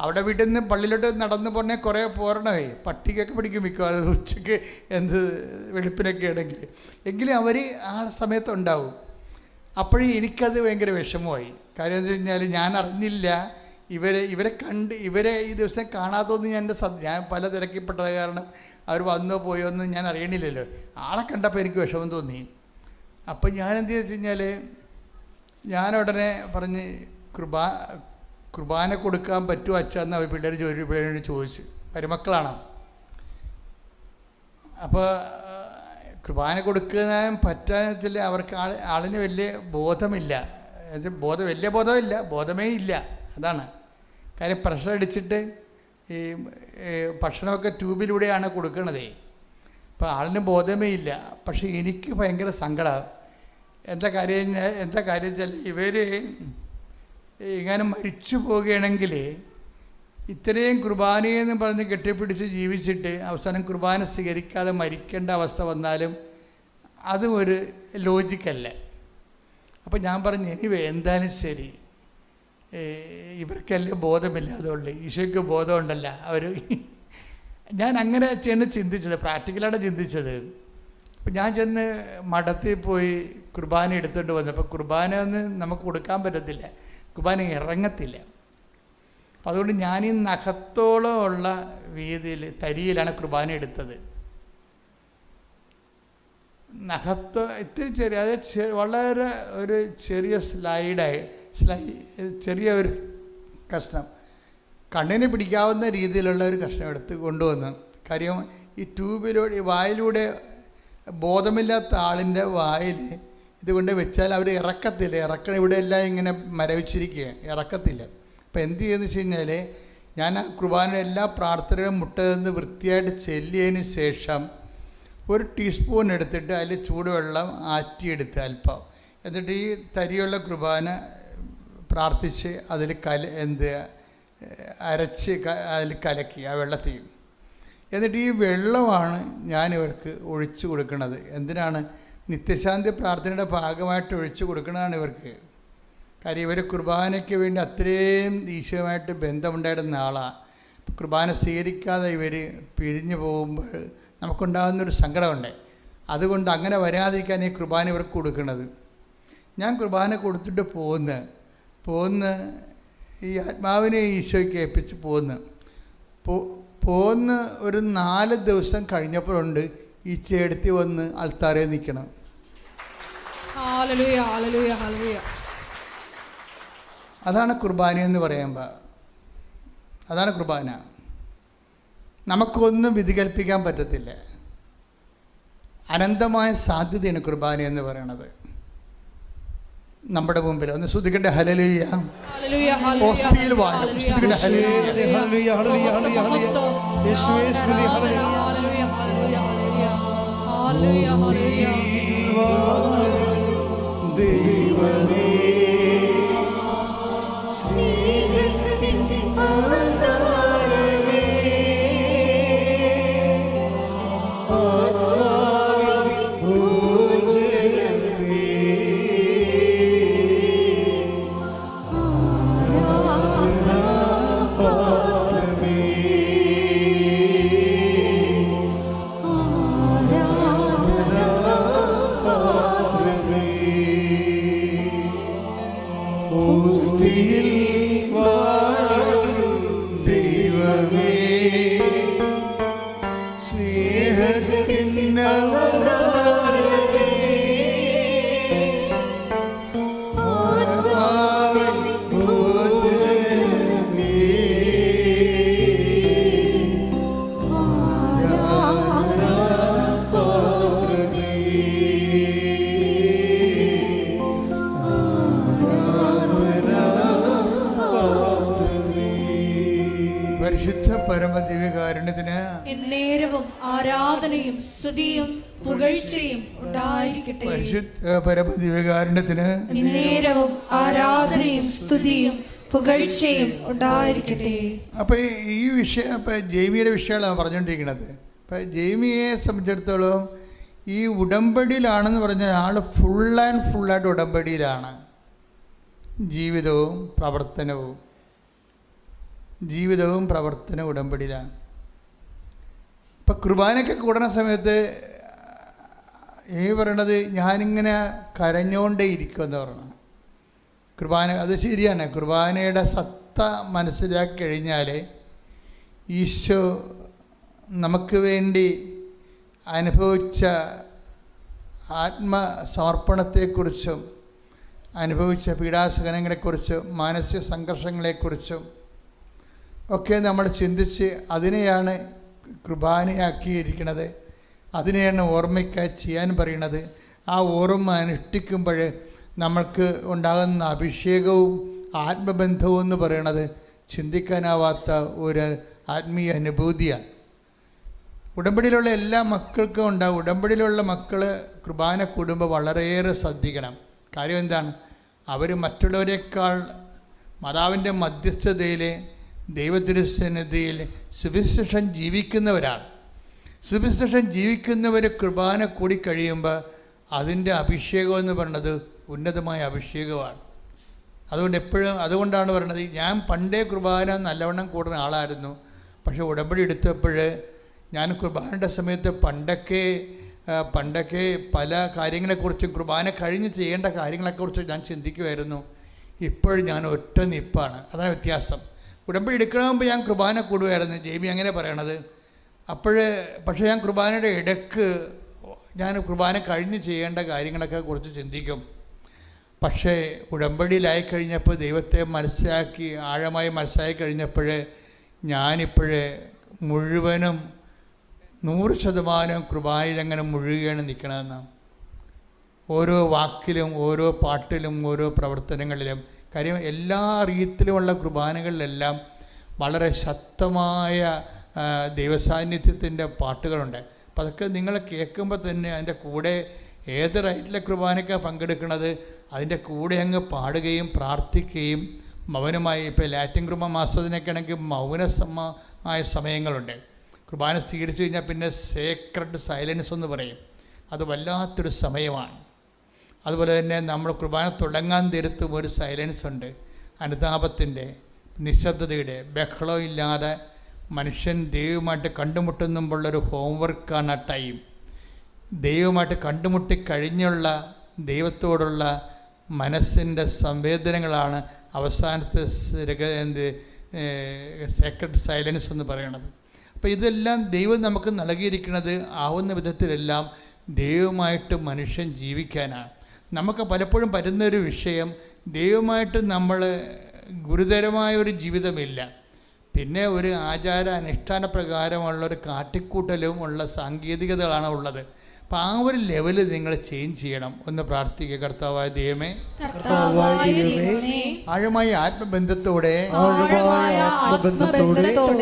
അവിടെ വീട്ടിൽ നിന്ന് പള്ളിയിലോട്ട് നടന്ന് പോരണേ കുറേ പോരണമേ. പട്ടിക്കൊക്കെ പിടിക്കും മിക്കവാറും ഉച്ചയ്ക്ക് വെളുപ്പിനൊക്കെ ആണെങ്കിൽ. എങ്കിലും അവർ ആ സമയത്തുണ്ടാവും. അപ്പോഴും എനിക്കത് ഭയങ്കര വിഷമമായി. കാര്യം എന്ന് വെച്ച് കഴിഞ്ഞാൽ ഞാൻ അറിഞ്ഞില്ല ഇവരെ ഈ ദിവസം കാണാത്തതൊന്നും ഞാൻ പല തിരക്കിപ്പെട്ടത് കാരണം അവർ വന്നോ പോയോ ഒന്നും ഞാൻ അറിയണില്ലല്ലോ. ആളെ കണ്ടപ്പോൾ എനിക്ക് വിഷമം തോന്നി. അപ്പോൾ ഞാൻ എന്ത് വെച്ച് കഴിഞ്ഞാൽ ഞാനുടനെ പറഞ്ഞ് കുർബാന കൊടുക്കാൻ പറ്റുമോ അച്ഛന്ന് അവർ പിള്ളേരോട് ചോദിച്ചു. മരുമക്കളാണ്. അപ്പോൾ കുർബാന കൊടുക്കാൻ പറ്റാന്ന് വെച്ചാൽ അവർക്ക് ആളിന് വലിയ ബോധമില്ല. വലിയ ബോധമില്ല, ബോധമേ ഇല്ല. അതാണ് കാര്യം. പ്രഷർ അടിച്ചിട്ട് ഈ ഭക്ഷണമൊക്കെ ട്യൂബിലൂടെയാണ് കൊടുക്കണതേ. അപ്പോൾ ആളിന് ബോധമേ ഇല്ല. പക്ഷേ എനിക്ക് ഭയങ്കര സങ്കടം. എന്താ കാര്യം വെച്ചാൽ ഇവർ ഇങ്ങനെ മരിച്ചു പോവുകയാണെങ്കിൽ ഇത്രയും കുർബാനയെന്ന് പറഞ്ഞ് കെട്ടിപ്പിടിച്ച് ജീവിച്ചിട്ട് അവസാനം കുർബാന സ്വീകരിക്കാതെ മരിക്കേണ്ട അവസ്ഥ വന്നാലും അതും ഒരു ലോജിക്കല്ല. അപ്പോൾ ഞാൻ പറഞ്ഞു, ഇനി എന്തായാലും ശരി, ഇവർക്കെല്ലാം ബോധമില്ലാതുള്ളൂ, ഈശോയ്ക്ക് ബോധമുണ്ടല്ല. ഞാൻ അങ്ങനെ ചിന്തിച്ചത്, പ്രാക്ടിക്കലാണ് ചിന്തിച്ചത്. അപ്പം ഞാൻ ചെന്ന് മഠത്തിൽ പോയി കുർബാന എടുത്തുകൊണ്ട് വന്നു. അപ്പോൾ കുർബാന ഒന്നും നമുക്ക് കൊടുക്കാൻ പറ്റത്തില്ല, കുർബാന ഇറങ്ങത്തില്ല. അപ്പം അതുകൊണ്ട് ഞാനീ നഖത്തോളം ഉള്ള വീതിയിൽ തരിയിലാണ് കുർബാന എടുത്തത്. ഇത്തിരി ചെറിയ, അത് വളരെ ഒരു ചെറിയ ചെറിയ ഒരു കഷ്ണം, കണ്ണിന് പിടിക്കാവുന്ന രീതിയിലുള്ള ഒരു കഷ്ണം എടുത്ത് കൊണ്ടുവന്നു. കാര്യം ഈ ട്യൂബിലൂടെ, വായിലൂടെ ബോധമില്ലാത്ത ആളിൻ്റെ വായിൽ ഇതുകൊണ്ട് വെച്ചാൽ അവർ ഇറക്കത്തില്ല. ഇവിടെ എല്ലാം ഇങ്ങനെ മരവിച്ചിരിക്കുക, ഇറക്കത്തില്ല. അപ്പോൾ എന്ത് ചെയ്യുമെന്ന് വെച്ച് കഴിഞ്ഞാൽ, ഞാൻ ആ കുർബാനയുടെ എല്ലാ പ്രാർത്ഥനകളും മുട്ടതെന്ന് വൃത്തിയായിട്ട് ചെല്ലിയതിന് ശേഷം ഒരു ടീസ്പൂൺ എടുത്തിട്ട് അതിൽ ചൂടുവെള്ളം ആറ്റിയെടുത്ത് അല്പം, എന്നിട്ട് ഈ തരിയുള്ള കുർബാന പ്രാർത്ഥിച്ച് അതിൽ അരച്ച് അതിൽ കലക്കി ആ വെള്ളത്തിൽ. എന്നിട്ട് ഈ വെള്ളമാണ് ഞാനിവർക്ക് ഒഴിച്ചു കൊടുക്കുന്നത്. എന്തിനാണ്? നിത്യശാന്തി പ്രാർത്ഥനയുടെ ഭാഗമായിട്ട് ഒഴിച്ചു കൊടുക്കുന്നതാണ് ഇവർക്ക്. കാര്യം ഇവർ കുർബാനയ്ക്ക് വേണ്ടി അത്രയും ഈശോയുമായിട്ട് ബന്ധമുണ്ടായിരുന്ന ആളാണ്. കുർബാന സ്വീകരിക്കാതെ ഇവർ പിരിഞ്ഞു പോകുമ്പോൾ നമുക്കുണ്ടാകുന്നൊരു സങ്കടമുണ്ട്. അതുകൊണ്ട് അങ്ങനെ വരാതിരിക്കാൻ ഈ കുർബാന ഇവർക്ക് കൊടുക്കുന്നത്. ഞാൻ കുർബാന കൊടുത്തിട്ട് പോന്ന് ഈ ആത്മാവിനെ ഈശോയ്ക്ക് ഏൽപ്പിച്ച് പോന്ന് ഒരു 4 ദിവസം കഴിഞ്ഞപ്പോഴുണ്ട് ഈ ചേടത്തി വന്ന് അൾത്താരേ നിൽക്കണം. ഹല്ലേലൂയ, ഹല്ലേലൂയ, ഹല്ലേലൂയ. അതാണ് കുർബാന എന്ന് പറയുമ്പോൾ. അതാണ് കുർബാന. നമുക്കൊന്നും വിധി കൽപ്പിക്കാൻ പറ്റത്തില്ല. അനന്തമായ സാധ്യതയാണ് കുർബാന എന്ന് പറയുന്നത് നമ്മുടെ മുമ്പിൽ. ഒന്ന് ശ്രുതിക്കട്ടെ ഹല്ലേലൂയ. ഹല്ലേലൂയ, ഹല്ലേലൂയ. ഓസ്തിയിൽ വാഴും. ശ്രുതിക്കട്ടെ ഹല്ലേലൂയ. ഹല്ലേലൂയ, ഹല്ലേലൂയ, ഹല്ലേലൂയ. യേശുവേ സ്തുതി. ഹല്ലേലൂയ, ഹല്ലേലൂയ, ഹല്ലേലൂയ. ഹല്ലേലൂയ, ഹല്ലേലൂയ. ദൈവമേ സ്നേഹത്തിൻ അവതാരമേ, പരിശുദ്ധ പരമദിവ്യകാരുണ്യത്തിന് എന്നേരവും ആരാധനയും സ്തുതിയും പുകഴ്ചയും ഉണ്ടായിരിക്കട്ടെ. പരിശുദ്ധ പരമദിവ്യകാരുണ്യത്തിന് എന്നേരവും ആരാധനയും സ്തുതിയും പുകഴ്ചയും ഉണ്ടായിരിക്കട്ടെ. അപ്പോൾ ഈ വിഷയം, ഇപ്പം ജെയ്മിയുടെ വിഷയമാണ് പറഞ്ഞുകൊണ്ടിരിക്കുന്നത്. ഇപ്പം ജെയ്മിയെ സംബന്ധിച്ചിടത്തോളം ഈ ഉടമ്പടിയിലാണെന്ന് പറഞ്ഞാൽ ആൾ ഫുള്ളായിട്ട് ഉടമ്പടിയിലാണ്. ജീവിതവും പ്രവർത്തനവും ഉടമ്പടിയിലാണ്. ഇപ്പം കുർബാനയ്ക്ക് കൂടുന്ന സമയത്ത് പറയണത് ഞാനിങ്ങനെ കരഞ്ഞുകൊണ്ടേ ഇരിക്കുമെന്ന് പറയണം. കുർബാന അത് ശരിയാണ്. കുർബാനയുടെ സത്ത മനസ്സിലാക്കി കഴിഞ്ഞാൽ ഈശോ നമുക്ക് വേണ്ടി അനുഭവിച്ച ആത്മസമർപ്പണത്തെക്കുറിച്ചും അനുഭവിച്ച പീഡാസഹനങ്ങളെക്കുറിച്ചും മാനസിക സംഘർഷങ്ങളെക്കുറിച്ചും ഒക്കെ നമ്മൾ ചിന്തിച്ച് അതിനെയാണ് കുർബാനയാക്കിയിരിക്കുന്നത്, അതിനെയാണ് ഓർമ്മയ്ക്കായി ചെയ്യാൻ പറയുന്നത്. ആ ഓർമ്മ അനുഷ്ഠിക്കുമ്പോൾ നമ്മൾക്ക് ഉണ്ടാകുന്ന അഭിഷേകവും ആത്മബന്ധവും എന്ന് പറയുന്നത് ചിന്തിക്കാനാവാത്ത ഒരു ആത്മീയ അനുഭൂതിയാണ്. ഉടമ്പടിയിലുള്ള എല്ലാ മക്കൾക്കും ഉണ്ടാകും. ഉടമ്പടിയിലുള്ള മക്കൾ കുർബാന കൂടുമ്പോൾ വളരെയേറെ ശ്രദ്ധിക്കണം. കാര്യം എന്താണ്? അവർ മറ്റുള്ളവരെക്കാൾ മാതാവിൻ്റെ മധ്യസ്ഥതയിൽ ദൈവതിരുസന്നിധിയിൽ സുവിശേഷം ജീവിക്കുന്നവരാണ്. സുവിശേഷം ജീവിക്കുന്നവർ കുർബാന കൂടിക്കഴിയുമ്പോൾ അതിൻ്റെ അഭിഷേകം എന്ന് പറയുന്നത് ഉന്നതമായ അഭിഷേകമാണ്. അതുകൊണ്ടാണ് പറയുന്നത്, ഞാൻ പണ്ടേ കുർബാന നല്ലവണ്ണം കൂടുന്ന ആളായിരുന്നു, പക്ഷേ ഉടമ്പടി എടുത്തപ്പോൾ ഞാൻ കുർബാനയുടെ സമയത്ത് പണ്ടൊക്കെ പല കാര്യങ്ങളെക്കുറിച്ചും കുർബാന കഴിഞ്ഞ് ചെയ്യേണ്ട കാര്യങ്ങളെക്കുറിച്ച് ഞാൻ ചിന്തിക്കുമായിരുന്നു. ഇപ്പോഴും ഞാൻ ഒറ്റ നിപ്പാണ്. അതാണ് വ്യത്യാസം. ഉടമ്പടി എടുക്കണമെങ്കിൽ ഞാൻ കുർബാന കൂടുമായിരുന്നു, ജെയ്മി അങ്ങനെ പറയണത്. പക്ഷേ ഞാൻ കുർബാനയുടെ ഇടയ്ക്ക് ഞാൻ കുർബാന കഴിഞ്ഞ് ചെയ്യേണ്ട കാര്യങ്ങളൊക്കെ കുറിച്ച് ചിന്തിക്കും. പക്ഷേ ഉടമ്പടിയിലായി കഴിഞ്ഞപ്പോൾ ദൈവത്തെ ആഴമായി മനസ്സിലാക്കി കഴിഞ്ഞപ്പോൾ ഞാനിപ്പോഴേ മുഴുവനും 100% കുർബാനയിലങ്ങനെ മുഴുകയാണ് നിൽക്കണമെന്നാണ്. ഓരോ വാക്കിലും ഓരോ പാട്ടിലും ഓരോ പ്രവർത്തനങ്ങളിലും. കാര്യം എല്ലാ രീതിയിലുമുള്ള കുർബാനകളിലെല്ലാം വളരെ ശക്തമായ ദൈവസാന്നിധ്യത്തിൻ്റെ പാട്ടുകളുണ്ട്. അപ്പം അതൊക്കെ നിങ്ങൾ കേൾക്കുമ്പോൾ തന്നെ അതിൻ്റെ കൂടെ ഏത് റൈറ്റിലെ കുർബാനയ്ക്കാണ് പങ്കെടുക്കുന്നത് അതിൻ്റെ കൂടെ അങ്ങ് പാടുകയും പ്രാർത്ഥിക്കുകയും മൗനമായി. ഇപ്പോൾ ലാറ്റിൻ കുർബാന മാസത്തിനൊക്കെ ആണെങ്കിൽ മൗനമായ സമയങ്ങളുണ്ട്. കുർബാന സ്വീകരിച്ചു കഴിഞ്ഞാൽ പിന്നെ സേക്രഡ് സൈലൻസ് എന്ന് പറയും. അത് വല്ലാത്തൊരു സമയമാണ്. അതുപോലെ തന്നെ നമ്മൾ കുർബാന തുടങ്ങാൻ തീരത്തും ഒരു സൈലൻസ് ഉണ്ട്. അനുതാപത്തിൻ്റെ, നിശബ്ദതയുടെ, ബഹളം ഇല്ലാതെ മനുഷ്യൻ ദൈവമായിട്ട് കണ്ടുമുട്ടുന്നുമ്പോഴുള്ളൊരു ഹോംവർക്കാണ് ആ ടൈം. ദൈവമായിട്ട് കണ്ടുമുട്ടിക്കഴിഞ്ഞുള്ള ദൈവത്തോടുള്ള മനസ്സിൻ്റെ സംവേദനങ്ങളാണ് അവസാനത്തെ സേക്രഡ് സൈലൻസ് എന്ന് പറയുന്നത്. അപ്പോൾ ഇതെല്ലാം ദൈവം നമുക്ക് നൽകിയിരിക്കുന്നത് ആവുന്ന വിധത്തിലെല്ലാം ദൈവമായിട്ട് മനുഷ്യൻ ജീവിക്കാനാണ്. നമുക്ക് പലപ്പോഴും പറ്റുന്നൊരു വിഷയം, ദൈവമായിട്ട് നമ്മൾ ഗുരുതരമായ ഒരു ജീവിതമില്ല, പിന്നെ ഒരു ആചാര അനുഷ്ഠാന പ്രകാരമുള്ള ഒരു കാട്ടിക്കൂട്ടലും ഉള്ള സാങ്കേതികതകളാണ് ഉള്ളത്. അപ്പം ആ ഒരു ലെവല് നിങ്ങൾ ചേഞ്ച് ചെയ്യണം. ഒന്ന് പ്രാർത്ഥിക്കുക. കർത്താവായ ദൈവമേ, ആഴമായ ആത്മബന്ധത്തോടെ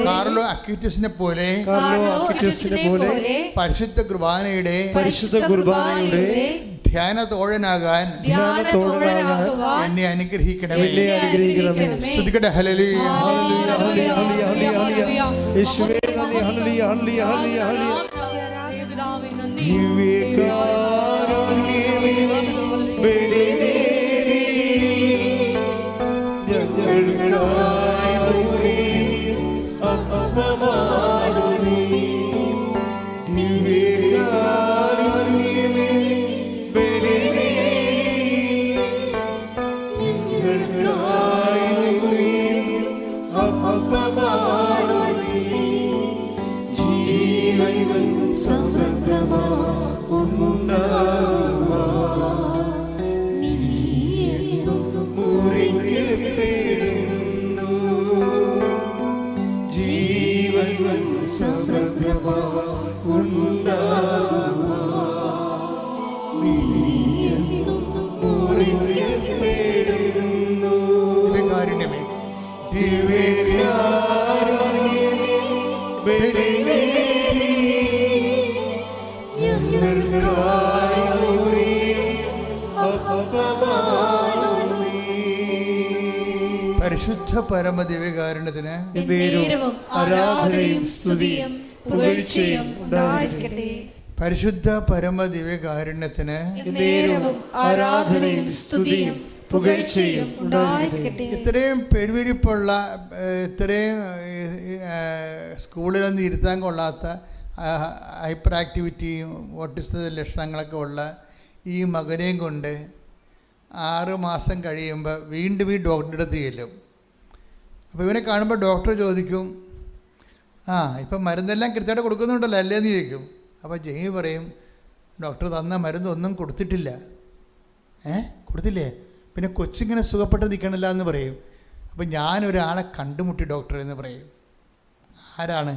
കാർലോ അക്യൂറ്റസിനെ പോലെ പരിശുദ്ധ കുർബാനയുടെ ധ്യാനത്തോഴനാകാൻ എന്നെ അനുഗ്രഹിക്കണമേ. ശ്രുതികട ഹല്ലേലൂയ. പരിശുദ്ധ പരമദിവ്യകാരുണ്യത്തിന് ആരാധനയും സ്തുതിയും പുകഴ്ചയും ഉണ്ടായിരിക്കട്ടെ. പരിശുദ്ധ പരമദിവ്യകാരുണ്യത്തിന് ആരാധനയും സ്തുതിയും പുകഴ്ചയും ഉണ്ടായിരിക്കട്ടെ. ഇത്രയും പെരുവിരിപ്പുള്ള, ഇത്രയും സ്കൂളിലൊന്നും ഇരുത്താൻ കൊള്ളാത്ത ഹൈപ്പർ ആക്ടിവിറ്റിയും ഓട്ടിസ ലക്ഷണങ്ങളൊക്കെ ഉള്ള ഈ മകനെയും കൊണ്ട് 6 മാസം കഴിയുമ്പോൾ വീണ്ടും ഈ ഡോക്ടറുടെ അടുത്ത് ചെല്ലും. അപ്പോൾ ഇവനെ കാണുമ്പോൾ ഡോക്ടർ ചോദിക്കും, ഇപ്പം മരുന്നെല്ലാം കൃത്യമായിട്ട് കൊടുക്കുന്നുണ്ടല്ലോ അല്ലേന്ന് ചോദിക്കും. അപ്പോൾ ജെയ്മി പറയും, ഡോക്ടർ തന്ന മരുന്നൊന്നും കൊടുത്തിട്ടില്ല. കൊടുത്തില്ലേ? പിന്നെ കൊച്ചിങ്ങനെ സുഖപ്പെട്ട് നിൽക്കണില്ല എന്ന് പറയും. അപ്പം ഞാനൊരാളെ കണ്ടുമുട്ടി ഡോക്ടർ എന്ന് പറയും. ആരാണ്?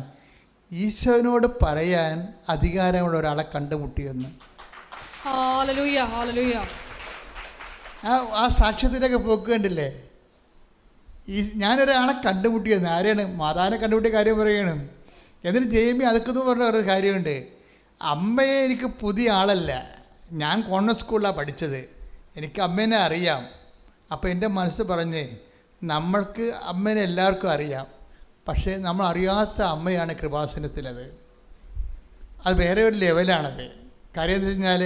ഈശോനോട് പറയാൻ അധികാരമുള്ള ഒരാളെ കണ്ടുമുട്ടിയെന്ന്. Hallelujah hallelujah. ആ സാക്ഷ്യത്തിലൊക്കെ പോക്ക് കണ്ടില്ലേ? ഞാനൊരാളെ കണ്ടുമുട്ടിയെന്ന്. ആരെയാണ്? മാതാവിനെ കണ്ടുമുട്ടിയ കാര്യം പറയുകയാണ്. എന്നിട്ട് ജെയ്മി അതൊക്കെന്ന് പറഞ്ഞ ഒരു കാര്യമുണ്ട്. അമ്മയെ എനിക്ക് പുതിയ ആളല്ല, ഞാൻ കോൺവെന്റ് സ്കൂളിലാണ് പഠിച്ചത്, എനിക്ക് അമ്മേനെ അറിയാം. അപ്പോൾ എൻ്റെ മനസ്സ് പറഞ്ഞ് നമ്മൾക്ക് അമ്മേനെ എല്ലാവർക്കും അറിയാം, പക്ഷേ നമ്മൾ അറിയാത്ത അമ്മയാണ് കൃപാസനത്തിലത്. അത് വേറെ ഒരു ലെവലാണത്. കാര്യം എന്ന് വെച്ച് കഴിഞ്ഞാൽ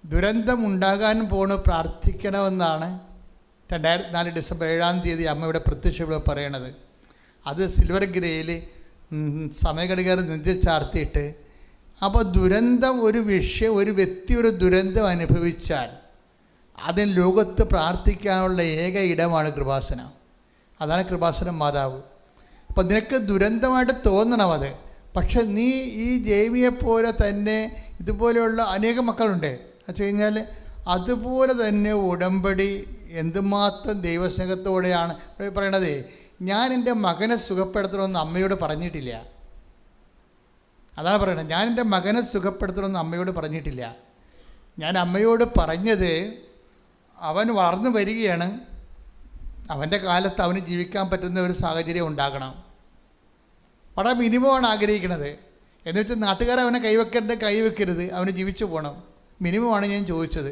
ദുരന്തം ഉണ്ടാകാൻ പോണ് പ്രാർത്ഥിക്കണമെന്നാണ് 2004 ഡിസംബർ 7 അമ്മ ഇവിടെ പ്രത്യക്ഷപ്പെടുക പറയണത്. അത് സിൽവർ ഗ്രേയിൽ സമയഘടികാരം നെഞ്ചിൽ ചാർത്തിയിട്ട്, അപ്പോൾ ദുരന്തം ഒരു വിഷയം, ഒരു വ്യക്തി ഒരു ദുരന്തം അനുഭവിച്ചാൽ അതിന് ലോകത്ത് പ്രാർത്ഥിക്കാനുള്ള ഏക ഇടമാണ് കൃപാസനം. അതാണ് കൃപാസനം മാതാവ്. അപ്പം നിനക്ക് ദുരന്തമായിട്ട് തോന്നണം അത്. പക്ഷെ നീ ഈ ജെയ്മിയെപ്പോലെ തന്നെ ഇതുപോലെയുള്ള അനേകം മക്കളുണ്ട്. വെച്ച് കഴിഞ്ഞാൽ അതുപോലെ തന്നെ ഉടമ്പടി എന്തുമാത്രം ദൈവസ്നേഹത്തോടെയാണ് പറയണത്. ഞാൻ എൻ്റെ മകനെ സുഖപ്പെടുത്തണമെന്ന് അമ്മയോട് പറഞ്ഞിട്ടില്ല. അതാണ് പറയണത്. ഞാൻ എൻ്റെ മകനെ സുഖപ്പെടുത്തണമെന്ന് അമ്മയോട് പറഞ്ഞിട്ടില്ല. ഞാൻ അമ്മയോട് പറഞ്ഞത് അവൻ വളർന്നു വരികയാണ്, അവൻ്റെ കാലത്ത് അവന് ജീവിക്കാൻ പറ്റുന്ന ഒരു സാഹചര്യം ഉണ്ടാകണം. വളരെ മിനിമമാണ് ആഗ്രഹിക്കുന്നത്. എന്നിട്ട് നാട്ടുകാർ അവനെ കൈവെക്കരുത്, അവന് ജീവിച്ചു പോകണം. മിനിമമാണ് ഞാൻ ചോദിച്ചത്.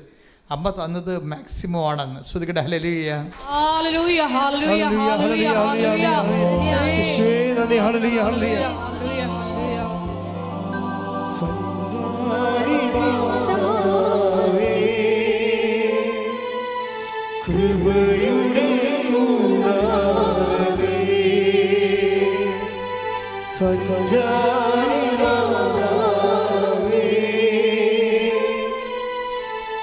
അമ്മ തന്നത് മാക്സിമം ആണെന്ന്. ശ്രുതികട ഹല്ലേലൂയ ഹല്ലേലൂയ ഹല്ലേലൂയ ഹല്ലേലൂയ ഹല്ലേലൂയ. യേശുവേ നന്ദി. ഹല്ലേലൂയ ഹല്ലേലൂയ. കൃപയുടെ കൂടാരമേ, സഞ്ചാരി മാതാവേ,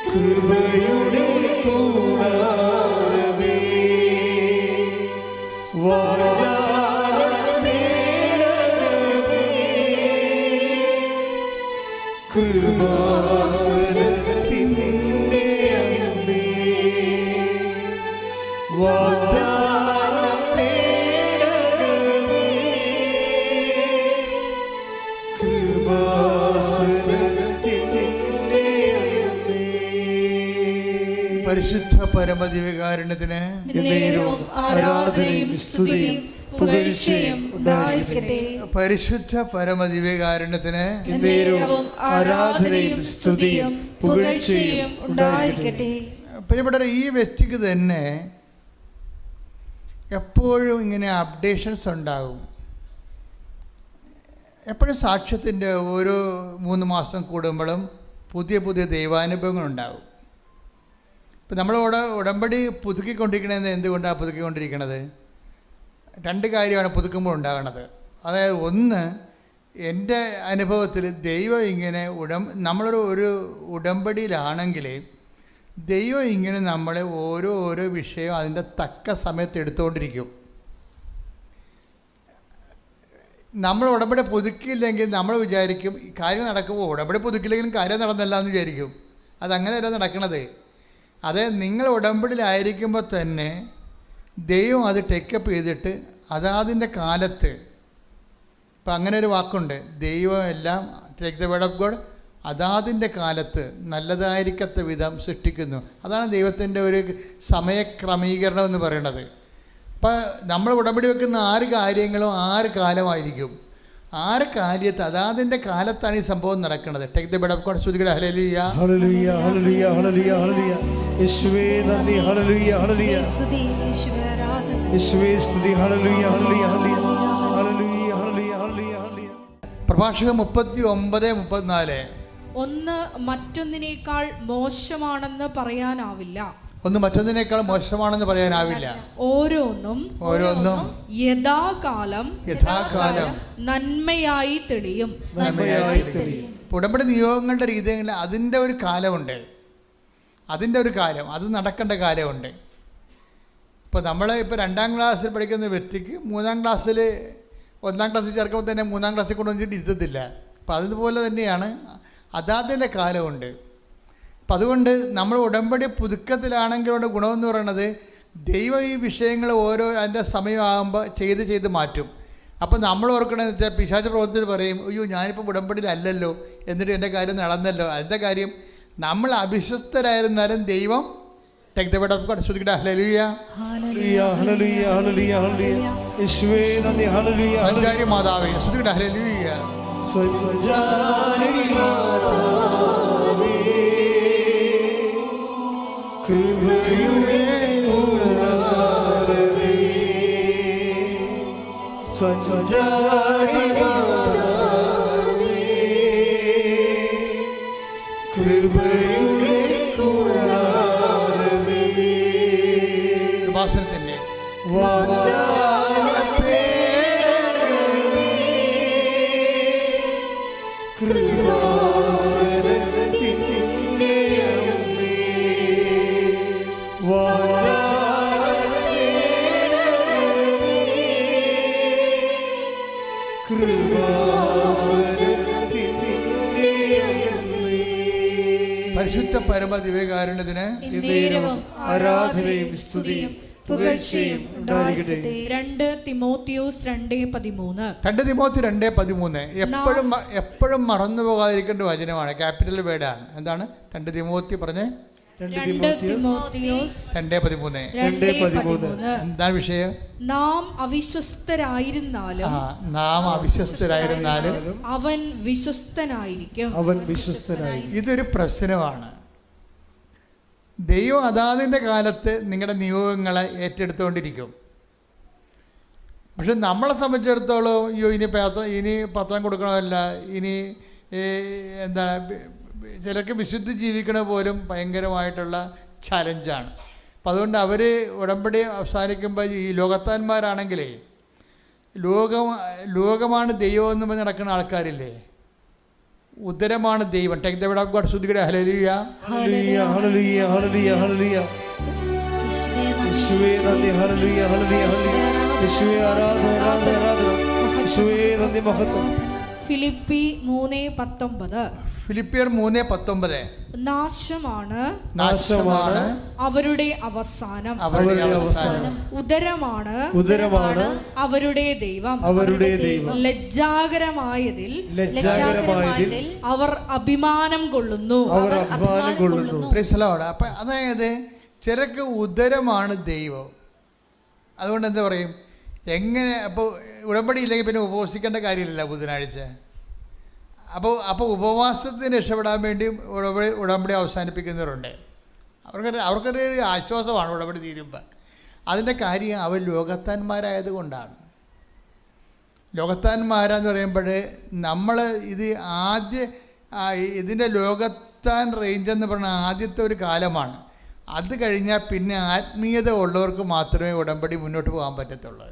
കൃപയുടെ കൂടാരമേ, വാഗ്ദാനമേടകമേ, കൃപാസനത്തിൻ്റെ അമ്മേ, വാഗ്ദാനമേടകമേ, കൃപാസനത്തിൻ്റെ അമ്മേ. പരിശുദ്ധ പരമദിവ്യകാരുണ്യത്തിന് ആരാധനയും സ്തുതിയും പുകഴ്ചയും ഉണ്ടായിരിക്കട്ടെ. പരിശുദ്ധ പരമദിവ്യകാരുണ്യത്തിന് ആരാധനയും സ്തുതിയും പുകഴ്ചയും ഉണ്ടായിരിക്കട്ടെ. പ്രിയപ്പെട്ടവരെ, ഈ വ്യക്തിക്ക് തന്നെ എപ്പോഴും ഇങ്ങനെ അപ്ഡേഷൻസ് ഉണ്ടാകും. എപ്പോഴും സാക്ഷ്യത്തിൻ്റെ ഓരോ 3 മാസം കൂടുമ്പോഴും പുതിയ പുതിയ ദൈവാനുഭവങ്ങളുണ്ടാകും. ഇപ്പം നമ്മളോട് ഉടമ്പടി പുതുക്കിക്കൊണ്ടിരിക്കണത് എന്തുകൊണ്ടാണ് പുതുക്കിക്കൊണ്ടിരിക്കണത്? 2 കാര്യമാണ് പുതുക്കുമ്പോൾ ഉണ്ടാകണത്. അതായത് ഒന്ന്, എൻ്റെ അനുഭവത്തിൽ ദൈവം ഇങ്ങനെ നമ്മളൊരു ഉടമ്പടിയിലാണെങ്കിൽ ദൈവം ഇങ്ങനെ നമ്മളെ ഓരോ വിഷയം അതിൻ്റെ തക്ക സമയത്ത് എടുത്തുകൊണ്ടിരിക്കും. നമ്മൾ ഉടമ്പടി പുതുക്കിയില്ലെങ്കിൽ നമ്മൾ വിചാരിക്കും ഈ കാര്യം നടക്കുമ്പോൾ ഉടമ്പടി പുതുക്കില്ലെങ്കിലും കാര്യം നടന്നല്ല എന്ന് വിചാരിക്കും. അതങ്ങനെയല്ല നടക്കണത്. അത് നിങ്ങൾ ഉടമ്പടിയിലായിരിക്കുമ്പോൾ തന്നെ ദൈവം അത് ടേക്കപ്പ് ചെയ്തിട്ട് അതാതിൻ്റെ കാലത്ത്, ഇപ്പം അങ്ങനെ ഒരു വാക്കുണ്ട്, ദൈവം എല്ലാം take the word of God അതാതിൻ്റെ കാലത്ത് നല്ലതായിരിക്കത്ത വിധം സൃഷ്ടിക്കുന്നു. അതാണ് ദൈവത്തിൻ്റെ ഒരു സമയക്രമീകരണം എന്ന് പറയുന്നത്. അപ്പം നമ്മൾ ഉടമ്പടി വെക്കുന്ന 6 കാര്യങ്ങളും 6 കാലമായിരിക്കും. 6 കാര്യത്ത് അതാതിൻ്റെ കാലത്താണ് ഈ സംഭവം നടക്കുന്നത്. Take the word of God. ശ്രുതികട ഹല്ലേലൂയ ഹല്ലേലൂയ ഹല്ലേലൂയ ഹല്ലേലൂയ ഹല്ലേലൂയ. യേശുവേ നന്ദി. ഹല്ലേലൂയ ഹല്ലേലൂയ. സ്തുതി യേശുവേ ആരാധന. യേശുവേ സ്തുതി. ഹല്ലേലൂയ ഹല്ലേലൂയ ഹല്ലേലൂയ ഹല്ലേലൂയ ഹല്ലേലൂയ ഹല്ലേലൂയ ഹല്ലേലൂയ. പ്രഭാഷകൻ 39:34. ഒന്ന് മറ്റൊന്നിനേക്കാൾ മോശമാണെന്ന് പറയാനാവില്ല. ഒന്ന് മറ്റൊന്നിനേക്കാൾ മോശമാണെന്ന് പറയാനാവില്ല. ഓരോന്നും യഥാകാലം നന്മയായി തെളിയും. ഉടമ്പടി നിയോഗങ്ങളുടെ രീതിയിൽ അതിൻ്റെ ഒരു കാലമുണ്ട്. അതിൻ്റെ ഒരു കാലം, അത് നടക്കേണ്ട കാലമുണ്ട്. ഇപ്പോൾ നമ്മൾ ഇപ്പോൾ 2ാം ക്ലാസ്സിൽ പഠിക്കുന്ന വ്യക്തിക്ക് 3ാം ക്ലാസ്സിൽ 1ാം ക്ലാസ്സിൽ ചേർക്കുമ്പോൾ തന്നെ 3ാം ക്ലാസ്സിൽ കൊണ്ടുവന്നിട്ട് ഇരുത്തത്തില്ല. അപ്പോൾ അതുപോലെ തന്നെയാണ് അതാതിൻ്റെ കാലമുണ്ട്. അപ്പം അതുകൊണ്ട് നമ്മൾ ഉടമ്പടി പുതുക്കത്തിലാണെങ്കിലുള്ള ഗുണമെന്ന് പറയുന്നത് ദൈവം ഈ വിഷയങ്ങൾ ഓരോ അതിൻ്റെ സമയമാകുമ്പോൾ ചെയ്ത് മാറ്റും. അപ്പം നമ്മൾ ഓർക്കണമെന്ന് വെച്ചാൽ പിശാച് പ്രവർത്തിച്ച് പറയും, അയ്യോ ഞാനിപ്പോൾ ഉടമ്പടിയിലല്ലല്ലോ, എന്നിട്ട് എൻ്റെ കാര്യം നടന്നല്ലോ. അതിൻ്റെ കാര്യം നമ്മൾ അവിശ്വസ്തരായിരുന്നാലും ദൈവം മാതാവേ കൃപയുടെ സഞ്ചാരി കൃപയുടെ കൃപാസനത്തിൻ്റെ പരിശുദ്ധ പരമ ദിവ്യകാരുണ്യത്തിന് ആരാധനയും സ്തുതിയും പുകഴ്ചയും ഉണ്ടായിരിക്കട്ടെ. 2 തിമോത്തിയോസ് 2:13. 2 തിമോത്തി 2:13 എപ്പോഴും മറന്നു പോകാതിരിക്കേണ്ട വചനമാണ്. ക്യാപിറ്റൽ വേർഡാണ്. എന്താണ് 2 തിമോത്തി പറഞ്ഞേ? 2 തിമോത്തിയോസ് 2:13. എന്താണ് വിഷയം? നാം അവിശ്വസ്തരായിരുന്നാലും അവൻ വിശ്വസ്തനായിരിക്കും. ഇതൊരു പ്രശ്നമാണ്. ദൈവം അതാതിൻ്റെ കാലത്ത് നിങ്ങളുടെ നിയോഗങ്ങളെ ഏറ്റെടുത്തുകൊണ്ടിരിക്കും. പക്ഷെ നമ്മളെ സംബന്ധിച്ചിടത്തോളം അയ്യോ ഇനി പത്രം കൊടുക്കണമല്ല, ഇനി എന്താ ചിലർക്ക് വിശുദ്ധി ജീവിക്കണ പോലും ഭയങ്കരമായിട്ടുള്ള ചലഞ്ചാണ്. അപ്പം അതുകൊണ്ട് അവർ ഉടമ്പടി അവസാനിക്കുമ്പോൾ ഈ ലോകത്താന്മാരാണെങ്കിലേ ലോകമാണ് ദൈവം എന്ന് പറഞ്ഞ് നടക്കുന്ന ആൾക്കാരില്ലേ, ഉദരമാണ് ദൈവം. Take the word of God. ശ്രുതികട ഹല്ലേലൂയ ഹല്ലേലൂയ ഹല്ലേലൂയ ഹല്ലേലൂയ ഹല്ലേലൂയ. യേശുവേ നന്ദി. ഹല്ലേലൂയ ഹല്ലേലൂയ ഹല്ലേലൂയ. യേശുവേ ആരാധന ആരാധന ആരാധന. യേശുവേ നന്ദി മഹത്വം. ഫിലിപ്പി 3:19. ഫിലിപ്പിയർ 3:19. നാശമാണ് അവരുടെ അവസാനം, ഉദരമാണ് അവരുടെ ദൈവം. ലജ്ജാകരമായതിൽ അവർ അഭിമാനം കൊള്ളുന്നു. അപ്പം അതായത് ചിലർക്ക് ഉദരമാണ് ദൈവം. അതുകൊണ്ട് എന്താ പറയും, എങ്ങനെ അപ്പോൾ ഉടമ്പടി ഇല്ലെങ്കിൽ പിന്നെ ഉപവസിക്കേണ്ട കാര്യമില്ല ബുധനാഴ്ച. അപ്പോൾ ഉപവാസത്തിന് രക്ഷപ്പെടാൻ വേണ്ടി ഉടമ്പടി അവസാനിപ്പിക്കുന്നവരുണ്ട്. അവർക്കൊരു ആശ്വാസമാണ് ഉടമ്പടി തീരുമ്പോൾ. അതിൻ്റെ കാര്യം അവർ ലോകത്താന്മാരായതുകൊണ്ടാണ്. ലോകത്താന്മാരാന്ന് പറയുമ്പോൾ നമ്മൾ ഇതിൻ്റെ ലോകത്താൻ റേഞ്ച് എന്ന് പറഞ്ഞാൽ ആദ്യത്തെ ഒരു കാലമാണ്. അത് കഴിഞ്ഞാൽ പിന്നെ ആത്മീയത ഉള്ളവർക്ക് മാത്രമേ ഉടമ്പടി മുന്നോട്ട് പോകാൻ പറ്റത്തുള്ളൂ.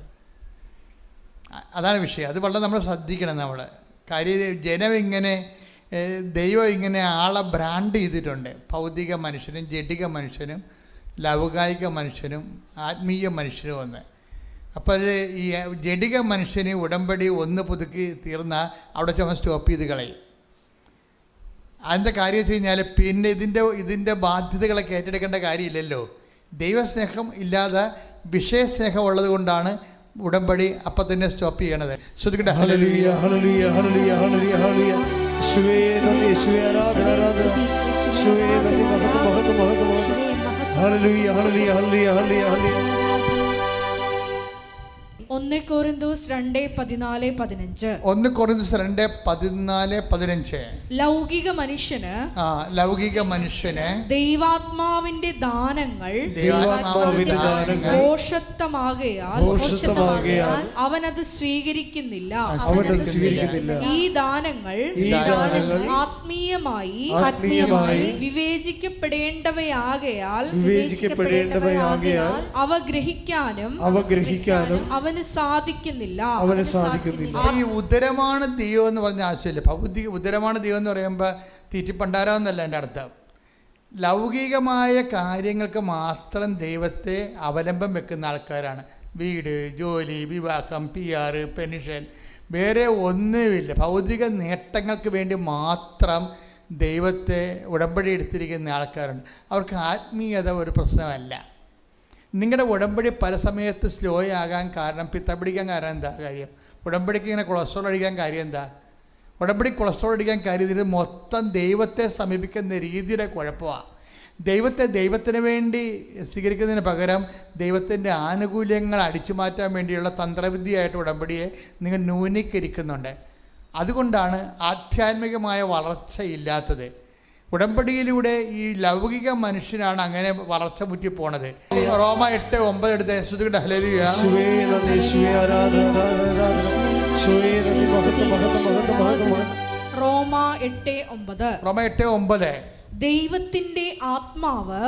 അതാണ് വിഷയം. അത് വളരെ നമ്മൾ ശ്രദ്ധിക്കണം. നമ്മൾ കാര്യം ജനം ഇങ്ങനെ ദൈവം ഇങ്ങനെ ആളെ ബ്രാൻഡ് ചെയ്തിട്ടുണ്ട്. ഭൗതിക മനുഷ്യനും ജഡിക മനുഷ്യനും ലൗകായിക മനുഷ്യനും ആത്മീയ മനുഷ്യനും ഒന്ന്. അപ്പോൾ ഈ ജഡിക മനുഷ്യന് ഉടമ്പടി ഒന്ന് പുതുക്കി തീർന്നാൽ അവിടെ ചുമ സ്റ്റോപ്പ് ചെയ്ത് കളയും. അതിൻ്റെ കാര്യം വെച്ച് കഴിഞ്ഞാൽ പിന്നെ ഇതിൻ്റെ ബാധ്യതകളൊക്കെ ഏറ്റെടുക്കേണ്ട കാര്യമില്ലല്ലോ. ദൈവസ്നേഹം ഇല്ലാതെ വിഷയസ്നേഹം ഉള്ളത് കൊണ്ടാണ് ഉടമ്പടി അപ്പം തന്നെ സ്റ്റോപ്പ് ചെയ്യണത്. ശ്രദ്ധിക്കട്ടെ. ഹല്ലേലൂയ ഹല്ലേലൂയ ഹല്ലേലൂയ ഹല്ലേലൂയ ഹല്ലേലൂയ. യേശുവേ നന്ദി. യേശുവേ ആരാധന ആരാധന. യേശുവേ നന്ദി മഹത്വം മഹത്വം മഹത്വം മഹത്വം. ഹല്ലേലൂയ ഹല്ലേലൂയ ഹല്ലേലൂയ ഹല്ലേലൂയ ഹല്ലേലൂയ. 1 കൊരിന്തോസ് 2:14-15. 1 കൊരിന്തോസ് 2:14-15. ലൗകിക മനുഷ്യന് ദൈവാത്മാവിന്റെ ദാനങ്ങൾ ഭോഷത്വമാകയാൽ അവനത് സ്വീകരിക്കുന്നില്ല. ഈ ദാനങ്ങൾ ആത്മീയമായി വിവേചിക്കപ്പെടേണ്ടവയാകയാൽ അവ ഗ്രഹിക്കാനും അവന് സാധിക്കുന്നില്ല. ഈ ഉദരമാണ് ദൈവം എന്ന് പറഞ്ഞ ആശയമില്ല. ഭൗതിക ഉദരമാണ് ദൈവം എന്ന് പറയുമ്പോൾ തീറ്റിപ്പണ്ടാരമെന്നല്ല എൻ്റെ അർത്ഥം. ലൗകികമായ കാര്യങ്ങൾക്ക് മാത്രം ദൈവത്തെ അവലംബം വെക്കുന്ന ആൾക്കാരാണ്. വീട്, ജോലി, വിവാഹം, PR, പെൻഷൻ, വേറെ ഒന്നുമില്ല. ഭൗതിക നേട്ടങ്ങൾക്ക് വേണ്ടി മാത്രം ദൈവത്തെ ഉടമ്പടി എടുത്തിരിക്കുന്ന ആൾക്കാരുണ്ട്. അവർക്ക് ആത്മീയത ഒരു പ്രശ്നമല്ല. നിങ്ങളുടെ ഉടമ്പടി പല സമയത്ത് സ്ലോ ആകാൻ കാരണം, പിത്ത പിടിക്കാൻ കാരണം എന്താ കാര്യം? ഉടമ്പടിക്ക് ഇങ്ങനെ കൊളസ്ട്രോൾ അടിക്കാൻ കാര്യം എന്താ? ഉടമ്പടി കൊളസ്ട്രോൾ അടിക്കാൻ കാര്യം ഇത് മൊത്തം ദൈവത്തെ സമീപിക്കുന്ന രീതിയുടെ കുഴപ്പമാണ്. ദൈവത്തിന് വേണ്ടി സ്വീകരിക്കുന്നതിന് പകരം ദൈവത്തിൻ്റെ ആനുകൂല്യങ്ങൾ അടിച്ചു മാറ്റാൻ വേണ്ടിയുള്ള തന്ത്രവിദ്യയായിട്ട് ഉടമ്പടിയെ നിങ്ങൾ ന്യൂനീകരിക്കുന്നുണ്ട്. അതുകൊണ്ടാണ് ആധ്യാത്മികമായ വളർച്ചയില്ലാത്തത്. ഉടമ്പടിയിലൂടെ ഈ ലൗകിക മനുഷ്യനാണ് അങ്ങനെ വളർച്ച മുറ്റി പോണത്. റോമ 8:9 എടുത്ത് ശ്രുതിയുടെ ഹല്ലേലൂയ. റോമ 8:9 ദൈവത്തിന്റെ ആത്മാവ്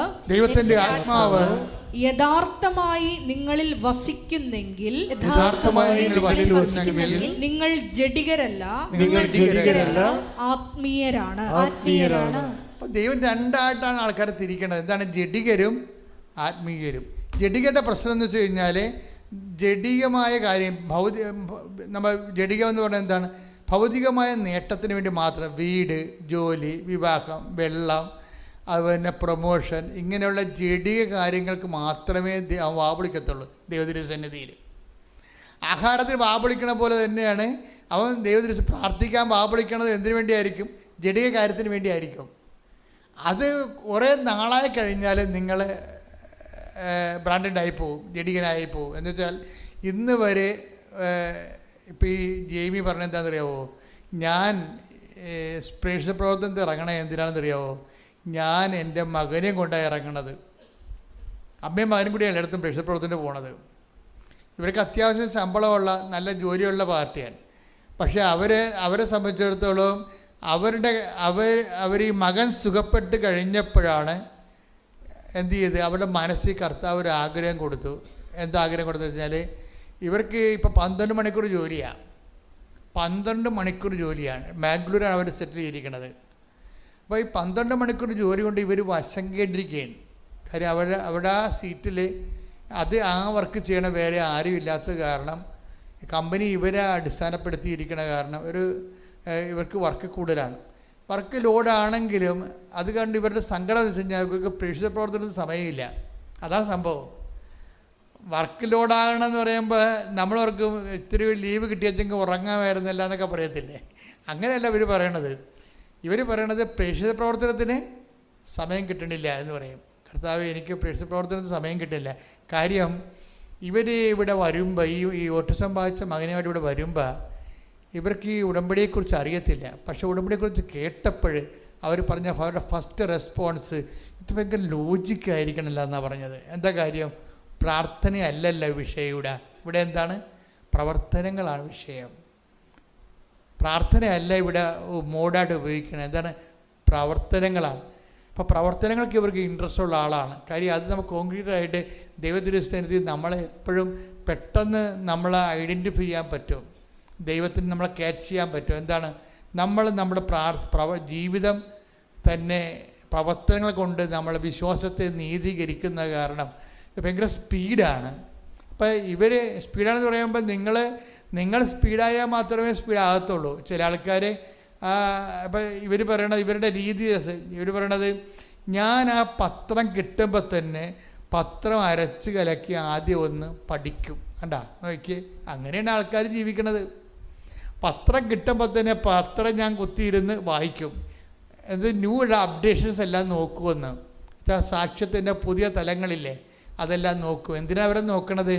യഥാർത്ഥമായി നിങ്ങളിൽ വസിക്കുന്നെങ്കിൽ നിങ്ങൾ ജഡികരല്ല ആത്മീയരാണ്. അപ്പോൾ ദൈവം രണ്ടായിട്ടാണ് ആൾക്കാരെ തിരിക്കേണ്ടത്. എന്താണ് ജഡികരും ആത്മീയരും? ജഡികരുടെ പ്രശ്നം എന്ന് വെച്ച് കഴിഞ്ഞാൽ ജഡികമായ കാര്യം നമ്മൾ ജഡികം എന്ന് പറയുന്നത് എന്താണ്? ഭൗതികമായ നേട്ടത്തിന് വേണ്ടി മാത്രം വീട്, ജോലി, വിവാഹം, വെള്ളം, അതുപോലെ പ്രൊമോഷൻ, ഇങ്ങനെയുള്ള ജഡിക കാര്യങ്ങൾക്ക് മാത്രമേ വാവിളിക്കത്തുള്ളൂ ദൈവതിരുസന്നിധിയിൽ. ആഹാരത്തിന് വാവിളിക്കണ പോലെ തന്നെയാണ് അവൻ ദൈവത്തിരു പ്രാർത്ഥിക്കാൻ വാവിളിക്കണത്. എന്തിനു വേണ്ടിയായിരിക്കും? ജഡിക കാര്യത്തിന് വേണ്ടിയായിരിക്കും. അത് കുറേ നാളായി കഴിഞ്ഞാൽ നിങ്ങൾ ബ്രാൻഡഡായി പോവും, ജഡികനായി പോവും. എന്ന് വെച്ചാൽ ഇന്ന് വരെ ഇപ്പോൾ ഈ ജെയ്മി പറഞ്ഞ എന്താണെന്നറിയാവോ? ഞാൻ പ്രേക്ഷിത പ്രവർത്തനത്തിൽ ഇറങ്ങണേ എന്തിനാണെന്നറിയാവോ? ഞാൻ എൻ്റെ മകനെയും കൊണ്ടാണ് ഇറങ്ങണത്. അമ്മയും മകനും കൂടി എല്ലായിടത്തും പ്രേക്ഷിത പ്രവർത്തനത്തിന് പോണത്. ഇവർക്ക് അത്യാവശ്യം ശമ്പളമുള്ള നല്ല ജോലിയുള്ള പാർട്ടിയാണ്. പക്ഷേ അവരെ സംബന്ധിച്ചിടത്തോളം അവർ ഈ മകൻ സുഖപ്പെട്ട് കഴിഞ്ഞപ്പോഴാണ് എന്ത് ചെയ്ത് അവരുടെ മനസ്സിൽ കർത്താവ് ഒരു ആഗ്രഹം കൊടുത്തു. എന്താ ആഗ്രഹം കൊടുത്തു വെച്ചാൽ ഇവർക്ക് ഇപ്പോൾ 12 മണിക്കൂർ ജോലിയാണ്. 12 മണിക്കൂർ ജോലിയാണ്. ബാംഗ്ലൂരാണ് അവർ സെറ്റിൽ ചെയ്തിരിക്കുന്നത്. അപ്പോൾ ഈ 12 മണിക്കൂർ ജോലി കൊണ്ട് ഇവർ വശം കേട്ടിരിക്കുകയാണ്. കാര്യം അവിടെ ആ സീറ്റിൽ ആ വർക്ക് ചെയ്യണ വേറെ ആരും ഇല്ലാത്ത കാരണം കമ്പനി ഇവരെ അടിസ്ഥാനപ്പെടുത്തിയിരിക്കണ കാരണം ഇവർക്ക് വർക്ക് കൂടുതലാണ്. വർക്ക് ലോഡാണെങ്കിലും അത് കണ്ട് ഇവരുടെ സങ്കടം എന്ന് വെച്ച് കഴിഞ്ഞാൽ ഇവർക്ക് പ്രേക്ഷിത പ്രവർത്തനത്തിന് സമയമില്ല. അതാണ് സംഭവം. വർക്ക് ലോഡാകണമെന്ന് പറയുമ്പോൾ നമ്മളവർക്ക് ഇത്തിരി ലീവ് കിട്ടിയെങ്കിൽ ഉറങ്ങാമായിരുന്നില്ല എന്നൊക്കെ പറയത്തില്ലേ? അങ്ങനെയല്ല ഇവർ പറയണത്. ഇവർ പറയണത് പ്രേക്ഷിത പ്രവർത്തനത്തിന് സമയം കിട്ടണില്ല എന്ന് പറയും. കർത്താവ്, എനിക്ക് പ്രേക്ഷിത പ്രവർത്തനത്തിന് സമയം കിട്ടില്ല. കാര്യം ഇവർ ഇവിടെ വരുമ്പോൾ ഈ ഓട്ടിസം ബാധിച്ച മകനുമായിട്ട് ഇവിടെ വരുമ്പോൾ ഇവർക്ക് ഈ ഉടമ്പടിയെക്കുറിച്ച് അറിയത്തില്ല. പക്ഷേ ഉടമ്പടിയെക്കുറിച്ച് കേട്ടപ്പോൾ അവർ പറഞ്ഞ അവരുടെ ഫസ്റ്റ് റെസ്പോൺസ് ഇത് ഭയങ്കര ലോജിക്കായിരിക്കണമല്ലോ എന്നാണ് പറഞ്ഞത്. എന്താ കാര്യം? പ്രാർത്ഥനയല്ലല്ലോ വിഷയം. ഇവിടെ എന്താണ്? പ്രവർത്തനങ്ങളാണ് വിഷയം. പ്രാർത്ഥനയല്ല ഇവിടെ മോഡായിട്ട് ഉപയോഗിക്കുന്നത്. എന്താണ്? പ്രവർത്തനങ്ങളാണ്. അപ്പോൾ പ്രവർത്തനങ്ങൾക്ക് ഇവർക്ക് ഇൻട്രസ്റ്റ് ഉള്ള ആളാണ്. കാര്യം അത് നമുക്ക് കോൺക്രീറ്റായിട്ട് ദൈവത്തിരുസന്നിധിയിൽ നമ്മളെ എപ്പോഴും പെട്ടെന്ന് നമ്മളെ ഐഡൻറ്റിഫൈ ചെയ്യാൻ പറ്റും. ദൈവത്തിന് നമ്മളെ ക്യാച്ച് ചെയ്യാൻ പറ്റും. എന്താണ്? നമ്മൾ നമ്മുടെ ജീവിതം തന്നെ പ്രവർത്തനങ്ങൾ കൊണ്ട് നമ്മളെ വിശ്വാസത്തെ നീതീകരിക്കുന്ന കാരണം ഭയങ്കര സ്പീഡാണ്. അപ്പോൾ ഇവർ സ്പീഡാണെന്ന് പറയുമ്പോൾ നിങ്ങൾ സ്പീഡായാൽ മാത്രമേ സ്പീഡാകത്തുള്ളൂ. ചില ആൾക്കാർ അപ്പോൾ ഇവർ പറയണത് ഇവരുടെ രീതി ഇവർ പറയണത് ഞാൻ ആ പത്രം കിട്ടുമ്പോൾ തന്നെ പത്രം അരച്ച് കലക്കി ആദ്യം ഒന്ന് പഠിക്കും. കണ്ടാ നോക്കി, അങ്ങനെയാണ് ആൾക്കാർ ജീവിക്കണത്. പത്രം കിട്ടുമ്പോൾ തന്നെ പത്രം ഞാൻ കുത്തിയിരുന്ന് വായിക്കും. ഇത് ന്യൂ അപ്ഡേഷൻസ് എല്ലാം നോക്കുമെന്ന്. സാക്ഷ്യത്തിൻ്റെ പുതിയ തലങ്ങളില്ലേ അതെല്ലാം നോക്കും. എന്തിനാണ് അവരെ നോക്കണത്?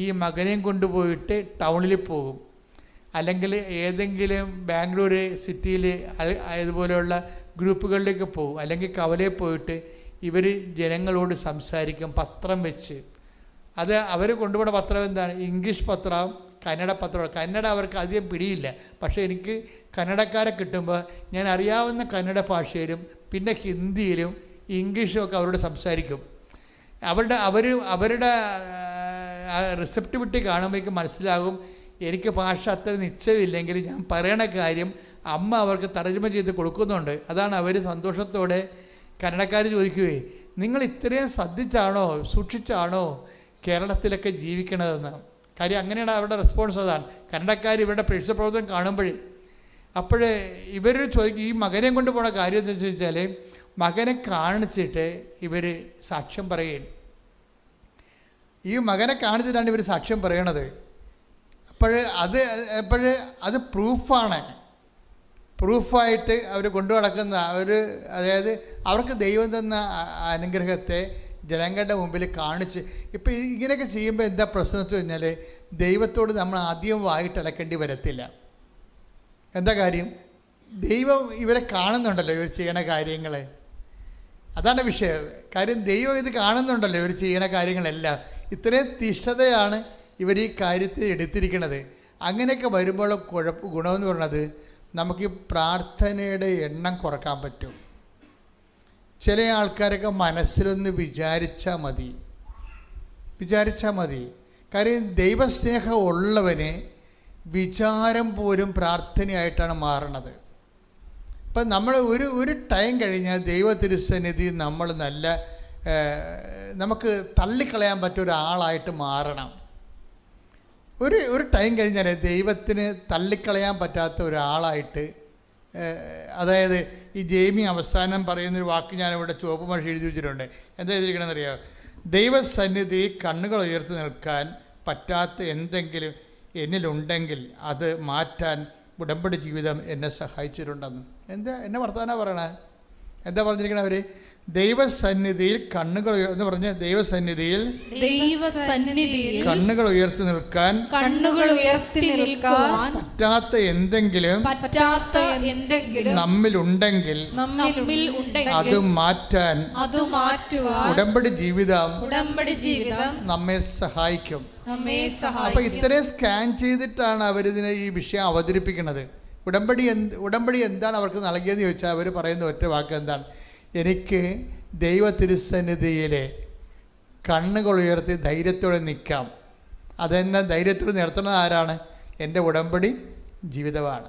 ഈ മകനെയും കൊണ്ടുപോയിട്ട് ടൗണിൽ പോകും, അല്ലെങ്കിൽ ഏതെങ്കിലും ബാംഗ്ലൂർ സിറ്റിയിൽ ഇതുപോലെയുള്ള ഗ്രൂപ്പുകളിലേക്ക് പോകും, അല്ലെങ്കിൽ കവലയിൽ പോയിട്ട് ഇവർ ജനങ്ങളോട് സംസാരിക്കും പത്രം വെച്ച്. അത് അവർ കൊണ്ടുപോകുന്ന പത്രം എന്താണ്? ഇംഗ്ലീഷ് പത്രം, കന്നഡ പത്രം. കന്നഡ അവർക്ക് അധികം പിടിയില്ല. പക്ഷേ എനിക്ക് കന്നഡക്കാരെ കിട്ടുമ്പോൾ ഞാൻ അറിയാവുന്ന കന്നഡ ഭാഷയിലും പിന്നെ ഹിന്ദിയിലും ഇംഗ്ലീഷും ഒക്കെ അവരോട് സംസാരിക്കും. അവരുടെ റിസപ്റ്റിവിറ്റി കാണുമ്പോഴേക്കും മനസ്സിലാകും എനിക്ക് ഭാഷ അത്ര നിശ്ചയമില്ലെങ്കിൽ ഞാൻ പറയണ കാര്യം അമ്മ അവർക്ക് തർജ്ജമ ചെയ്ത് കൊടുക്കുന്നുണ്ട്. അതാണ് അവർ സന്തോഷത്തോടെ കന്നഡക്കാർ ചോദിക്കുകയെ, നിങ്ങൾ ഇത്രയും ശ്രദ്ധിച്ചാണോ സൂക്ഷിച്ചാണോ കേരളത്തിലൊക്കെ ജീവിക്കണതെന്ന്. കാര്യം അങ്ങനെയാണ് അവരുടെ റെസ്പോൺസ്. അതാണ് കന്നഡക്കാർ ഇവരുടെ പ്രേക്ഷിത പ്രവർത്തനം കാണുമ്പോഴേ അപ്പോഴേ ഇവർ ചോദിക്കും ഈ മകനെ കൊണ്ട് പോണ കാര്യം എന്താ ചോദിച്ചാൽ മകനെ കാണിച്ചിട്ട് ഇവർ സാക്ഷ്യം പറയുകയാണ്. ഈ മകനെ കാണിച്ചിട്ടാണ് ഇവർ സാക്ഷ്യം പറയണത്. അത് പ്രൂഫാണ്. പ്രൂഫായിട്ട് അവർ കൊണ്ടു നടക്കുന്ന അതായത് അവർക്ക് ദൈവം തന്ന അനുഗ്രഹത്തെ ജനങ്ങളുടെ മുമ്പിൽ കാണിച്ച്. ഇപ്പം ഇങ്ങനെയൊക്കെ ചെയ്യുമ്പോൾ എന്താ പ്രശ്നം എന്ന് വെച്ച് കഴിഞ്ഞാൽ ദൈവത്തോട് നമ്മൾ ആദ്യം വായിട്ടലക്കേണ്ടി വരത്തില്ല. എന്താ കാര്യം? ദൈവം ഇവരെ കാണുന്നുണ്ടല്ലോ, ഇവർ ചെയ്യണ കാര്യങ്ങൾ. അതാണ് വിഷയം. കാര്യം ദൈവം ഇത് കാണുന്നുണ്ടല്ലോ ഇവർ ചെയ്യണ കാര്യങ്ങളെല്ലാം. ഇത്രയും തിഷ്ഠതയാണ് ഇവർ ഈ കാര്യത്തിൽ എടുത്തിരിക്കുന്നത്. അങ്ങനെയൊക്കെ വരുമ്പോൾ ഗുണമെന്ന് പറയുന്നത് നമുക്ക് പ്രാർത്ഥനയുടെ എണ്ണം കുറക്കാൻ പറ്റും. ചില ആൾക്കാരൊക്കെ മനസ്സിലൊന്ന് വിചാരിച്ചാൽ മതി. കാര്യം ദൈവസ്നേഹം ഉള്ളവന് വിചാരം പോലും പ്രാർത്ഥനയായിട്ടാണ് മാറണത്. ഇപ്പം നമ്മൾ ഒരു ടൈം കഴിഞ്ഞാൽ ദൈവ തിരുസന്നിധി നമ്മൾ നമുക്ക് തള്ളിക്കളയാൻ പറ്റിയ ഒരാളായിട്ട് മാറണം. ഒരു ടൈം കഴിഞ്ഞാൽ ദൈവത്തിന് തള്ളിക്കളയാൻ പറ്റാത്ത ഒരാളായിട്ട്, അതായത് ഈ ജെയ്മി അവസാനം പറയുന്നൊരു വാക്ക് ഞാനിവിടെ ചുവപ്പ് മഷി എഴുതി വെച്ചിട്ടുണ്ട്. എന്താ എഴുതിയിരിക്കണമെന്ന് അറിയാമോ? ദൈവസന്നിധി കണ്ണുകൾ ഉയർത്തി നിൽക്കാൻ പറ്റാത്ത എന്തെങ്കിലും എന്നിലുണ്ടെങ്കിൽ അത് മാറ്റാൻ ഉടമ്പടി ജീവിതം എന്നെ സഹായിച്ചിട്ടുണ്ടെന്ന്. എന്നെ വർത്തമാനം പറയണേ? എന്താ പറഞ്ഞിരിക്കണേ അവർ? ദൈവസന്നിധിയിൽ കണ്ണുകൾ എന്ന് പറഞ്ഞ് ദൈവസന്നിധിയിൽ കണ്ണുകൾ ഉയർത്തി നിൽക്കാൻ പറ്റാത്ത എന്തെങ്കിലും നമ്മിലുണ്ടെങ്കിൽ അത് മാറ്റാൻ ഉടമ്പടി ജീവിതം നമ്മെ സഹായിക്കും. അപ്പൊ ഇത്രയും സ്കാൻ ചെയ്തിട്ടാണ് അവരിതിനെ ഈ വിഷയം അവതരിപ്പിക്കുന്നത്. ഉടമ്പടി എന്താണ് അവർക്ക് നൽകിയതെന്ന് ചോദിച്ചാൽ അവർ പറയുന്ന ഒറ്റ വാക്ക് എന്താണ്? എനിക്ക് ദൈവ തിരുസന്നിധിയിലെ കണ്ണുകൾ ഉയർത്തി ധൈര്യത്തോടെ നിൽക്കാം. അതെന്നെ ധൈര്യത്തോടെ നിർത്തുന്നത് ആരാണ്? എൻ്റെ ഉടമ്പടി ജീവിതമാണ്.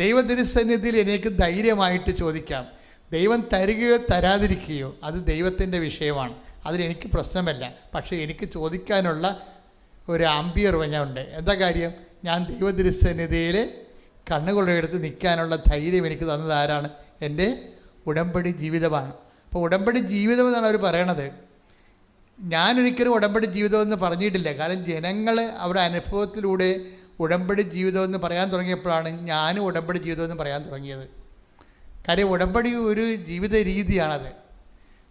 ദൈവ തിരുസന്നിധിയിൽ എനിക്ക് ധൈര്യമായിട്ട് ചോദിക്കാം. ദൈവം തരികയോ തരാതിരിക്കുകയോ അത് ദൈവത്തിൻ്റെ വിഷയമാണ്. അതിലെനിക്ക് പ്രശ്നമല്ല. പക്ഷേ എനിക്ക് ചോദിക്കാനുള്ള ഒരു ആംബിയർ ഉണ്ട്. എന്താ കാര്യം? ഞാൻ ദൈവ തിരുസന്നിധിയിൽ കണ്ണുകൾ ഉയർത്തി നിൽക്കാനുള്ള ധൈര്യം എനിക്ക് തന്നത് ആരാണ്? എൻ്റെ ഉടമ്പടി ജീവിതമാണ്. അപ്പോൾ ഉടമ്പടി ജീവിതം എന്നാണ് അവർ പറയണത്. ഞാനൊരിക്കലും ഉടമ്പടി ജീവിതമെന്ന് പറഞ്ഞിട്ടില്ല. കാരണം ജനങ്ങൾ അവരുടെ അനുഭവത്തിലൂടെ ഉടമ്പടി ജീവിതമെന്ന് പറയാൻ തുടങ്ങിയപ്പോഴാണ് ഞാനും ഉടമ്പടി ജീവിതമെന്ന് പറയാൻ തുടങ്ങിയത്. കാര്യം ഉടമ്പടി ഒരു ജീവിത രീതിയാണത്.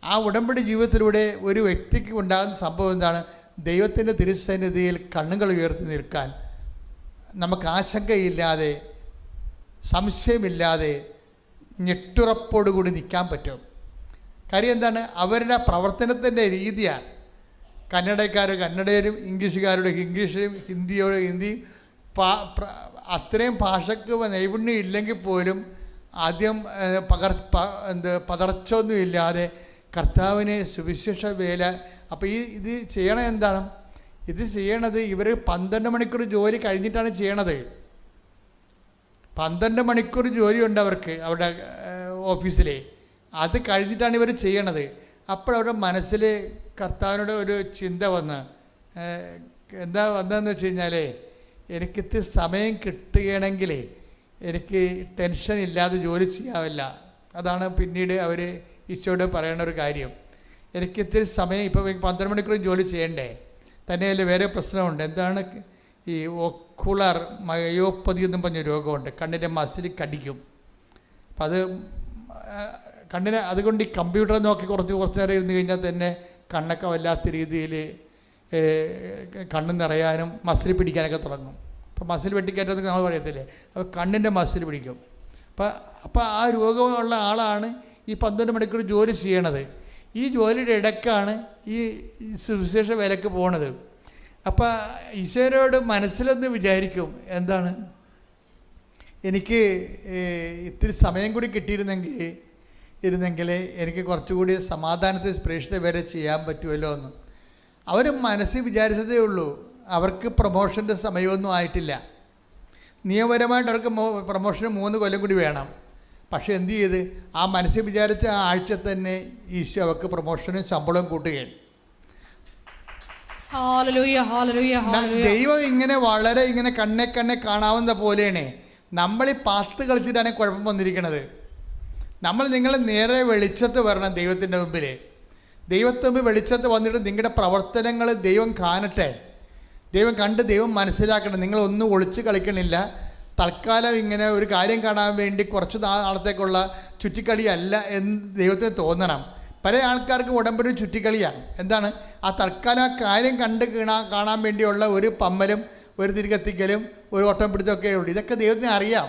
ആ ഉടമ്പടി ജീവിതത്തിലൂടെ ഒരു വ്യക്തിക്ക് ഉണ്ടാകുന്ന സംഭവം എന്താണ്? ദൈവത്തിൻ്റെ തിരുസന്നിധിയിൽ കണ്ണുകൾ ഉയർത്തി നിൽക്കാൻ നമുക്ക് ആശങ്കയില്ലാതെ, സംശയമില്ലാതെ, ഞെട്ടുറപ്പോടുകൂടി നിൽക്കാൻ പറ്റും. കാര്യം എന്താണ്? അവരുടെ പ്രവർത്തനത്തിൻ്റെ രീതിയാണ്. കന്നഡയും ഇംഗ്ലീഷുകാരുടെ ഇംഗ്ലീഷും ഹിന്ദിയോട് ഹിന്ദിയും അത്രയും ഭാഷയ്ക്ക് നൈപുണ്യം ഇല്ലെങ്കിൽ പോലും ആദ്യം പതർച്ചൊന്നും ഇല്ലാതെ കർത്താവിനെ സുവിശേഷ വേല. അപ്പോൾ ഇത് ചെയ്യണത് എന്താണ്? ഇത് ചെയ്യണത് ഇവർ 12 മണിക്കൂർ ജോലി കഴിഞ്ഞിട്ടാണ് ചെയ്യണത്. 12 മണിക്കൂർ ജോലിയുണ്ട് അവർക്ക് അവരുടെ ഓഫീസിൽ. അത് കഴിഞ്ഞിട്ടാണ് ഇവർ ചെയ്യണത്. അപ്പോഴവരുടെ മനസ്സിൽ കർത്താവിനോട് ഒരു ചിന്ത എന്താ വന്നതെന്ന് വെച്ച് കഴിഞ്ഞാൽ, എനിക്കിത് സമയം കിട്ടുകയാണെങ്കിൽ എനിക്ക് ടെൻഷൻ ഇല്ലാതെ ജോലി ചെയ്യാവില്ല. അതാണ് പിന്നീട് അവർ ഈശോയോട് പറയണ ഒരു കാര്യം. എനിക്കിത്തിരി സമയം, ഇപ്പോൾ 12 മണിക്കൂർ ജോലി ചെയ്യണ്ടേ. തന്നെയല്ല വേറെ പ്രശ്നമുണ്ട്. എന്താണ്? ഈ ഒക്കുലർ മയോപ്പതി എന്നും പറഞ്ഞ രോഗമുണ്ട്. കണ്ണിൻ്റെ മസിൽ കടിക്കും. അപ്പം അത് കണ്ണിന് അതുകൊണ്ട് ഈ കമ്പ്യൂട്ടർ നോക്കി കുറച്ച് നേരം ഇരുന്ന് കഴിഞ്ഞാൽ തന്നെ കണ്ണൊക്കെ വല്ലാത്ത രീതിയിൽ കണ്ണ് നിറയാനും മസിൽ പിടിക്കാനൊക്കെ തുടങ്ങും. അപ്പോൾ മസിൽ വെട്ടിക്കയറ്റതൊക്കെ നമ്മൾ പറയത്തില്ലേ, അപ്പോൾ കണ്ണിൻ്റെ മസിൽ പിടിക്കും. അപ്പോൾ ആ രോഗമുള്ള ആളാണ് ഈ 12 മണിക്കൂർ ജോലി ചെയ്യണത്. ഈ ജോലിയുടെ ഇടയ്ക്കാണ് ഈ സുവിശേഷ വേലയ്ക്ക് പോണത്. അപ്പോൾ ഈശോയോട് മനസ്സിലൊന്ന് വിചാരിക്കും, എന്താണ്, എനിക്ക് ഇത്തിരി സമയം കൂടി കിട്ടിയിരുന്നെങ്കിൽ എനിക്ക് കുറച്ചുകൂടി സമാധാനത്തിൽ പ്രേക്ഷിത വരെ ചെയ്യാൻ പറ്റുമല്ലോ എന്ന് അവർ മനസ്സിൽ വിചാരിച്ചതേ ഉള്ളൂ. അവർക്ക് പ്രൊമോഷൻ്റെ സമയമൊന്നും ആയിട്ടില്ല. നിയമപരമായിട്ട് അവർക്ക് പ്രൊമോഷന് 3 കൊല്ലം കൂടി വേണം. പക്ഷേ എന്തു ചെയ്ത് ആ മനസ്സിൽ വിചാരിച്ച ആ ആഴ്ച തന്നെ ഈശോ അവർക്ക് പ്രൊമോഷനും ശമ്പളവും കൂട്ടുകയാണ്. ദൈവം ഇങ്ങനെ വളരെ കണ്ണെ കാണാവുന്ന പോലെയാണ് നമ്മൾ ഈ പാത്ത് കളിച്ചിട്ടാണ് കുഴപ്പം വന്നിരിക്കുന്നത്. നിങ്ങൾ നേരെ വെളിച്ചത്ത് വരണം ദൈവത്തിൻ്റെ മുമ്പിൽ. ദൈവത്തിൻ്റെ മുമ്പിൽ വെളിച്ചത്ത് വന്നിട്ട് നിങ്ങളുടെ പ്രവർത്തനങ്ങൾ ദൈവം കാണട്ടെ. ദൈവം കണ്ട് ദൈവം മനസ്സിലാക്കണം. നിങ്ങളൊന്നും ഒളിച്ച് കളിക്കണില്ല. തൽക്കാലം ഇങ്ങനെ ഒരു കാര്യം കാണാൻ വേണ്ടി കുറച്ച് നാളത്തേക്കുള്ള ചുറ്റിക്കളിയല്ല എന്ന് ദൈവത്തിന് തോന്നണം. പല ആൾക്കാർക്ക് ഉടമ്പടി ചുറ്റിക്കളിയാണ്. എന്താണ്? ആ തൽക്കാലം ആ കാര്യം കാണാൻ വേണ്ടിയുള്ള ഒരു പമ്മലും ഒരു തിരികെത്തിക്കലും ഒരു ഓട്ടം പിടുത്തമൊക്കെ ഉള്ളൂ. ഇതൊക്കെ ദൈവത്തിന് അറിയാം.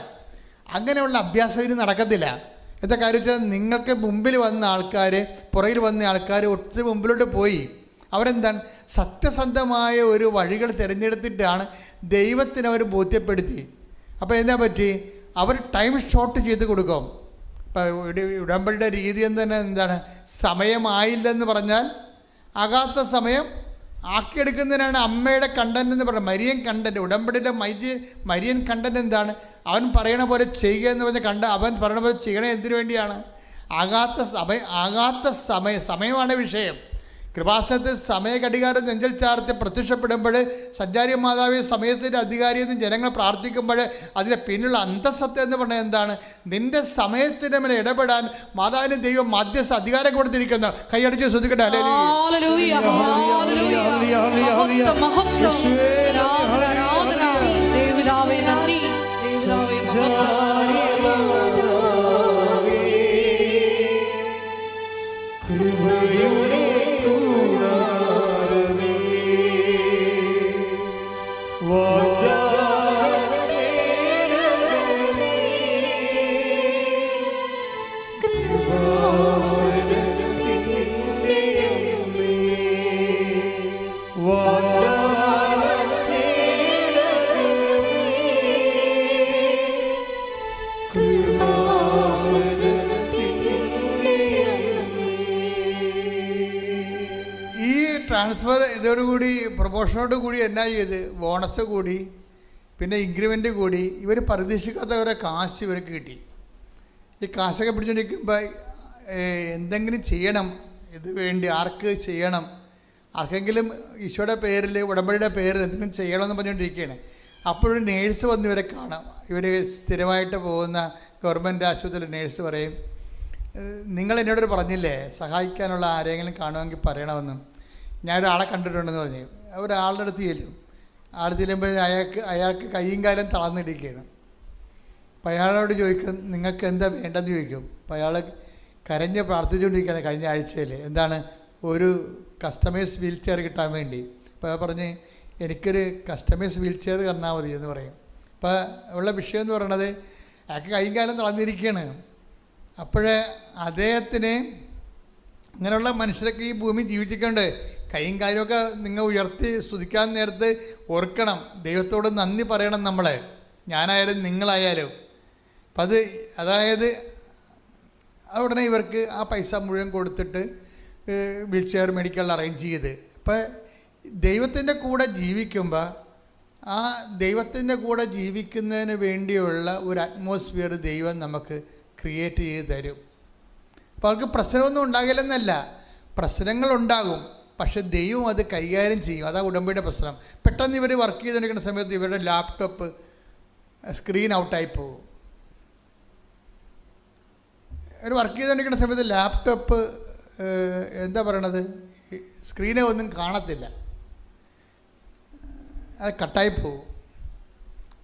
അങ്ങനെയുള്ള അഭ്യാസം ഇനി നടക്കത്തില്ല. എന്താ കാര്യം വെച്ചാൽ നിങ്ങൾക്ക് മുമ്പിൽ വന്ന ആൾക്കാർ, പുറകിൽ വന്ന ആൾക്കാർ ഒത്തിരി മുമ്പിലോട്ട് പോയി. അവരെന്താണ്? സത്യസന്ധമായ ഒരു വഴികൾ തിരഞ്ഞെടുത്തിട്ടാണ് ദൈവത്തിന് അവർ ബോധ്യപ്പെടുത്തി. അപ്പോൾ എന്താ പറ്റി? അവർ ടൈം ഷോർട്ട് ചെയ്ത് കൊടുക്കും. ഇപ്പോൾ ഉടമ്പടിയുടെ രീതി എന്താണ്? സമയമായില്ലെന്ന് പറഞ്ഞാൽ ആകാത്ത സമയം ആക്കിയെടുക്കുന്നതിനാണ് അമ്മയുടെ കണ്ടന്റ് എന്ന് പറയുന്നത്. Marian content. ഉടമ്പടിയുടെ മരിയൻ കണ്ടന്റ് എന്താണ്? അവൻ പറയണ പോലെ ചെയ്യുക എന്ന് പറഞ്ഞാൽ അവൻ പറയണ പോലെ ചെയ്യണേ എന്തിനു വേണ്ടിയാണ്? ആകാത്ത സമയമാണ് വിഷയം. കൃപാസനത്തിൽ സമയഘടികാരം നെഞ്ചൽ ചാർത്തി പ്രത്യക്ഷപ്പെടുമ്പോൾ സഞ്ചാരി മാതാവ് സമയത്തിൻ്റെ അധികാരിയെന്ന് ജനങ്ങൾ പ്രാർത്ഥിക്കുമ്പോൾ അതിൻ്റെ പിന്നിലുള്ള അന്തസ്സത്ത എന്ന് പറഞ്ഞാൽ എന്താണ്? നിൻ്റെ സമയത്തിൻ്റെ മേലെ ഇടപെടാൻ മാതാവിന് ദൈവം മധ്യസ്ഥ അധികാരം കൊടുത്തിരിക്കുന്നു. കൈയടിച്ച് ശ്രദ്ധിക്കട്ടെ. ട്രാൻസ്ഫർ ഇതോടുകൂടി പ്രൊമോഷനോട് കൂടി എന്നാ ചെയ്ത് ബോണസ് കൂടി, പിന്നെ ഇൻക്രിമെൻ്റ് കൂടി. ഇവർ പ്രതീക്ഷിക്കാത്ത ഓരോ കാശ് ഇവർക്ക് കിട്ടി. ഈ കാശൊക്കെ പിടിച്ചുകൊണ്ടിരിക്കുമ്പോൾ എന്തെങ്കിലും ചെയ്യണം. ഇത് വേണ്ടി ആർക്ക് ചെയ്യണം? ആർക്കെങ്കിലും ഈശോയുടെ പേരിൽ ഉടമ്പടിയുടെ പേരിൽ എന്തെങ്കിലും ചെയ്യണമെന്ന് പറഞ്ഞുകൊണ്ടിരിക്കുകയാണ്. അപ്പോഴൊരു നേഴ്സ് വന്ന് ഇവരെ കാണാം. ഇവർ സ്ഥിരമായിട്ട് പോകുന്ന ഗവൺമെൻറ് ആശുപത്രിയിൽ നേഴ്സ് പറയും, നിങ്ങൾ എന്നോട് പറഞ്ഞില്ലേ സഹായിക്കാനുള്ള ആരെങ്കിലും കാണുമെങ്കിൽ പറയണമെന്ന്. ഞാനൊരാളെ കണ്ടിട്ടുണ്ടെന്ന് പറഞ്ഞു. ഒരാളുടെ അടുത്ത് ചെല്ലും. ആൾ ചെല്ലുമ്പോൾ അയാൾക്ക് കൈയും കാലം തളർന്നിരിക്കുകയാണ്. അപ്പോൾ അയാളോട് ചോദിക്കും, നിങ്ങൾക്ക് എന്താ വേണ്ടതെന്ന് ചോദിക്കും. അപ്പോൾ അയാൾ കരഞ്ഞ് പ്രാർത്ഥിച്ചുകൊണ്ടിരിക്കുകയാണ് കഴിഞ്ഞ ആഴ്ചയിൽ. എന്താണ്? ഒരു കസ്റ്റമൈസ് വീൽ ചെയർ കിട്ടാൻ വേണ്ടി. അപ്പോൾ പറഞ്ഞ് എനിക്കൊരു കസ്റ്റമൈസ് വീൽ ചെയർ തന്നാൽ മതി എന്ന് പറയും. അപ്പോൾ ഉള്ള വിഷയം എന്ന് പറയണത് അയാൾക്ക് കൈയും കാലം തളർന്നിരിക്കുകയാണ്. അപ്പോഴേ അദ്ദേഹത്തിന് അങ്ങനെയുള്ള മനുഷ്യരൊക്കെ ഈ ഭൂമി ജീവിച്ചിട്ടുണ്ട്. കൈയും കാര്യമൊക്കെ നിങ്ങൾ ഉയർത്തി സ്തുതിക്കാൻ നേരത്ത് ഓർക്കണം, ദൈവത്തോട് നന്ദി പറയണം നമ്മൾ, ഞാനായാലും നിങ്ങളായാലും. അപ്പം അതായത് ഉടനെ ഇവർക്ക് ആ പൈസ മുഴുവൻ കൊടുത്തിട്ട് വീൽ ചെയർ മെഡിക്കൽ അറേഞ്ച് ചെയ്ത്. അപ്പം ദൈവത്തിൻ്റെ കൂടെ ജീവിക്കുമ്പോൾ ആ ദൈവത്തിൻ്റെ കൂടെ ജീവിക്കുന്നതിന് വേണ്ടിയുള്ള ഒരു അറ്റ്മോസ്ഫിയർ ദൈവം നമുക്ക് ക്രിയേറ്റ് ചെയ്ത് തരും. അപ്പോൾ അവർക്ക് പ്രശ്നമൊന്നും ഉണ്ടാകില്ലെന്നല്ല, പ്രശ്നങ്ങളുണ്ടാകും. പക്ഷെ ദൈവം അത് കൈകാര്യം ചെയ്യും. അതാ ഉടമ്പടിയുടെ പ്രശ്നം. പെട്ടെന്ന് ഇവർ വർക്ക് ചെയ്തുകൊണ്ടിരിക്കുന്ന സമയത്ത് ഇവരുടെ ലാപ്ടോപ്പ് സ്ക്രീൻ ഔട്ടായി പോകും. ഇവർ വർക്ക് ചെയ്തുകൊണ്ടിരിക്കുന്ന സമയത്ത് ലാപ്ടോപ്പ് എന്താ പറയണത്, സ്ക്രീനെ ഒന്നും കാണത്തില്ല, അത് കട്ടായി പോകും.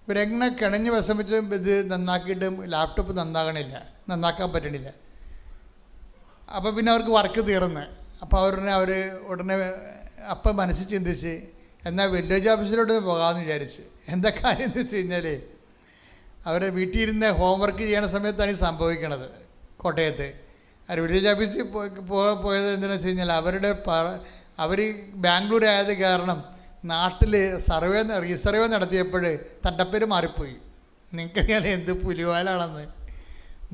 ഇവരെങ്ങനെ കിണഞ്ഞ് വിഷമിച്ച് ഇത് നന്നാക്കിയിട്ട് ലാപ്ടോപ്പ് നന്നാക്കാൻ പറ്റണില്ല. അപ്പോൾ പിന്നെ അവർക്ക് വർക്ക് തീർന്ന്. അപ്പോൾ അവർ ഉടനെ അപ്പം മനസ്സിൽ ചിന്തിച്ച് എന്നാൽ വില്ലേജ് ഓഫീസിലോട്ട് പോകാമെന്ന് വിചാരിച്ച്. എന്താ കാര്യം എന്ന് വെച്ച് കഴിഞ്ഞാൽ അവരെ വീട്ടിൽ ഇരുന്ന് ഹോംവർക്ക് ചെയ്യണ സമയത്താണ് ഈ സംഭവിക്കണത്. കോട്ടയത്ത് അവർ വില്ലേജ് ഓഫീസിൽ പോയത് എന്താണെന്ന് വെച്ച് കഴിഞ്ഞാൽ അവർ ബാംഗ്ലൂർ ആയത് കാരണം നാട്ടിൽ റീസർവേ നടത്തിയപ്പോൾ തണ്ടപ്പേര് മാറിപ്പോയി. നിങ്ങൾക്കറിയാൻ എന്ത് പുലിവാലാണെന്ന്.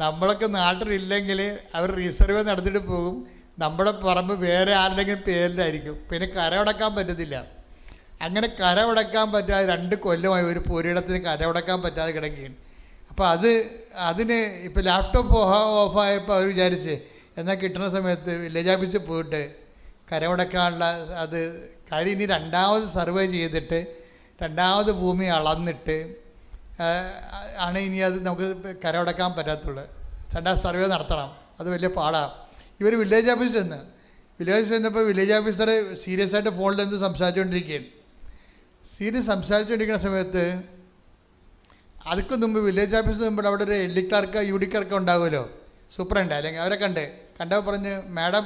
നമ്മളൊക്കെ നാട്ടിലില്ലെങ്കിൽ അവർ റീസർവേ നടത്തിയിട്ട് പോകും. നമ്മുടെ പറമ്പ് വേറെ ആരുടെങ്കിലും പേരിലായിരിക്കും. പിന്നെ കരമടക്കാൻ പറ്റത്തില്ല. അങ്ങനെ കരമടക്കാൻ പറ്റാതെ 2 കൊല്ലമായി ഒരു പുരയിടത്തിന് കരമടക്കാൻ പറ്റാതെ കിടക്കുകയാണ്. അപ്പോൾ അതിന് ഇപ്പോൾ ലാപ്ടോപ്പ് ഓഫായപ്പോൾ അവർ വിചാരിച്ച് എന്നാൽ കിട്ടുന്ന സമയത്ത് വില്ലേജ് ഓഫീസിൽ പോയിട്ട് കരമടക്കാനുള്ള കാര്യം ഇനി 2ാമത് സർവേ ചെയ്തിട്ട് 2ാമത് ഭൂമി അളന്നിട്ട് ആണ് ഇനി അത് നമുക്ക് കരമടക്കാൻ പറ്റാത്തുള്ളൂ. രണ്ടാം സർവേ നടത്തണം, അത് വലിയ പാടാണ്. ഇവർ വില്ലേജ് ഓഫീസിൽ ചെന്നപ്പോൾ വില്ലേജ് ഓഫീസർ സീരിയസ് ആയിട്ട് ഫോണിൽ എന്ത് സംസാരിച്ചുകൊണ്ടിരിക്കുകയാണ്. സംസാരിച്ചുകൊണ്ടിരിക്കുന്ന സമയത്ത് അതിക്ക് മുമ്പ് വില്ലേജ് ഓഫീസിന് മുമ്പ് അവിടെ ഒരു L D clerk U D clerk ഉണ്ടാകുമല്ലോ, സൂപ്രണ്ട്, അല്ലെങ്കിൽ അവരെ കണ്ടപ്പോൾ പറഞ്ഞ്, മാഡം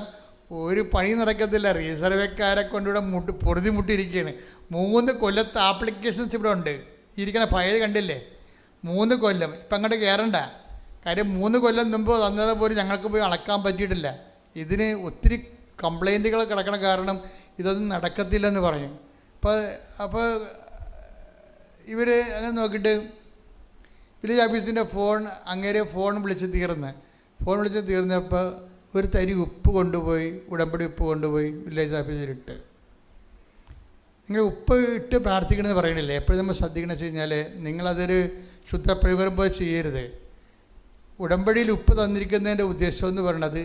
ഒരു പണി നടക്കത്തില്ല, റീസർവേക്കാരെ കൊണ്ടിവിടെ പൊറുതി മുട്ടിയിരിക്കുകയാണ്. 3 കൊല്ലത്തെ ആപ്ലിക്കേഷൻസ് ഇവിടെ ഉണ്ട്. ഇരിക്കുന്ന ഫയൽ കണ്ടില്ലേ, 3 കൊല്ലം. ഇപ്പം അങ്ങോട്ട് കയറണ്ട, കാര്യം 3 കൊല്ലം മുമ്പ് തന്നത് പോലും ഞങ്ങൾക്ക് പോയി അളക്കാൻ പറ്റിയിട്ടില്ല. ഇതിന് ഒത്തിരി കംപ്ലൈൻറ്റുകൾ കിടക്കണ കാരണം ഇതൊന്നും നടക്കത്തില്ലെന്ന് പറഞ്ഞു. അപ്പോൾ ഇവർ അങ്ങനെ നോക്കിയിട്ട് വില്ലേജ് ഓഫീസിൻ്റെ ഫോൺ വിളിച്ച് തീർന്നപ്പോൾ ഒരു തരി ഉപ്പ് കൊണ്ടുപോയി, ഉടമ്പടി ഉപ്പ് കൊണ്ടുപോയി വില്ലേജ് ഓഫീസിലിട്ട്. നിങ്ങൾ ഉപ്പ് ഇട്ട് പ്രാർത്ഥിക്കണമെന്ന് പറയണില്ലേ, എപ്പോഴും നമ്മൾ ശ്രദ്ധിക്കണമെന്ന് വെച്ച് കഴിഞ്ഞാൽ നിങ്ങളതൊരു ശുദ്ധപ്രയോഗം പോലെ ചെയ്യരുത്. ഉടമ്പടിയിൽ ഉപ്പ് തന്നിരിക്കുന്നതിൻ്റെ ഉദ്ദേശം എന്ന് പറയുന്നത്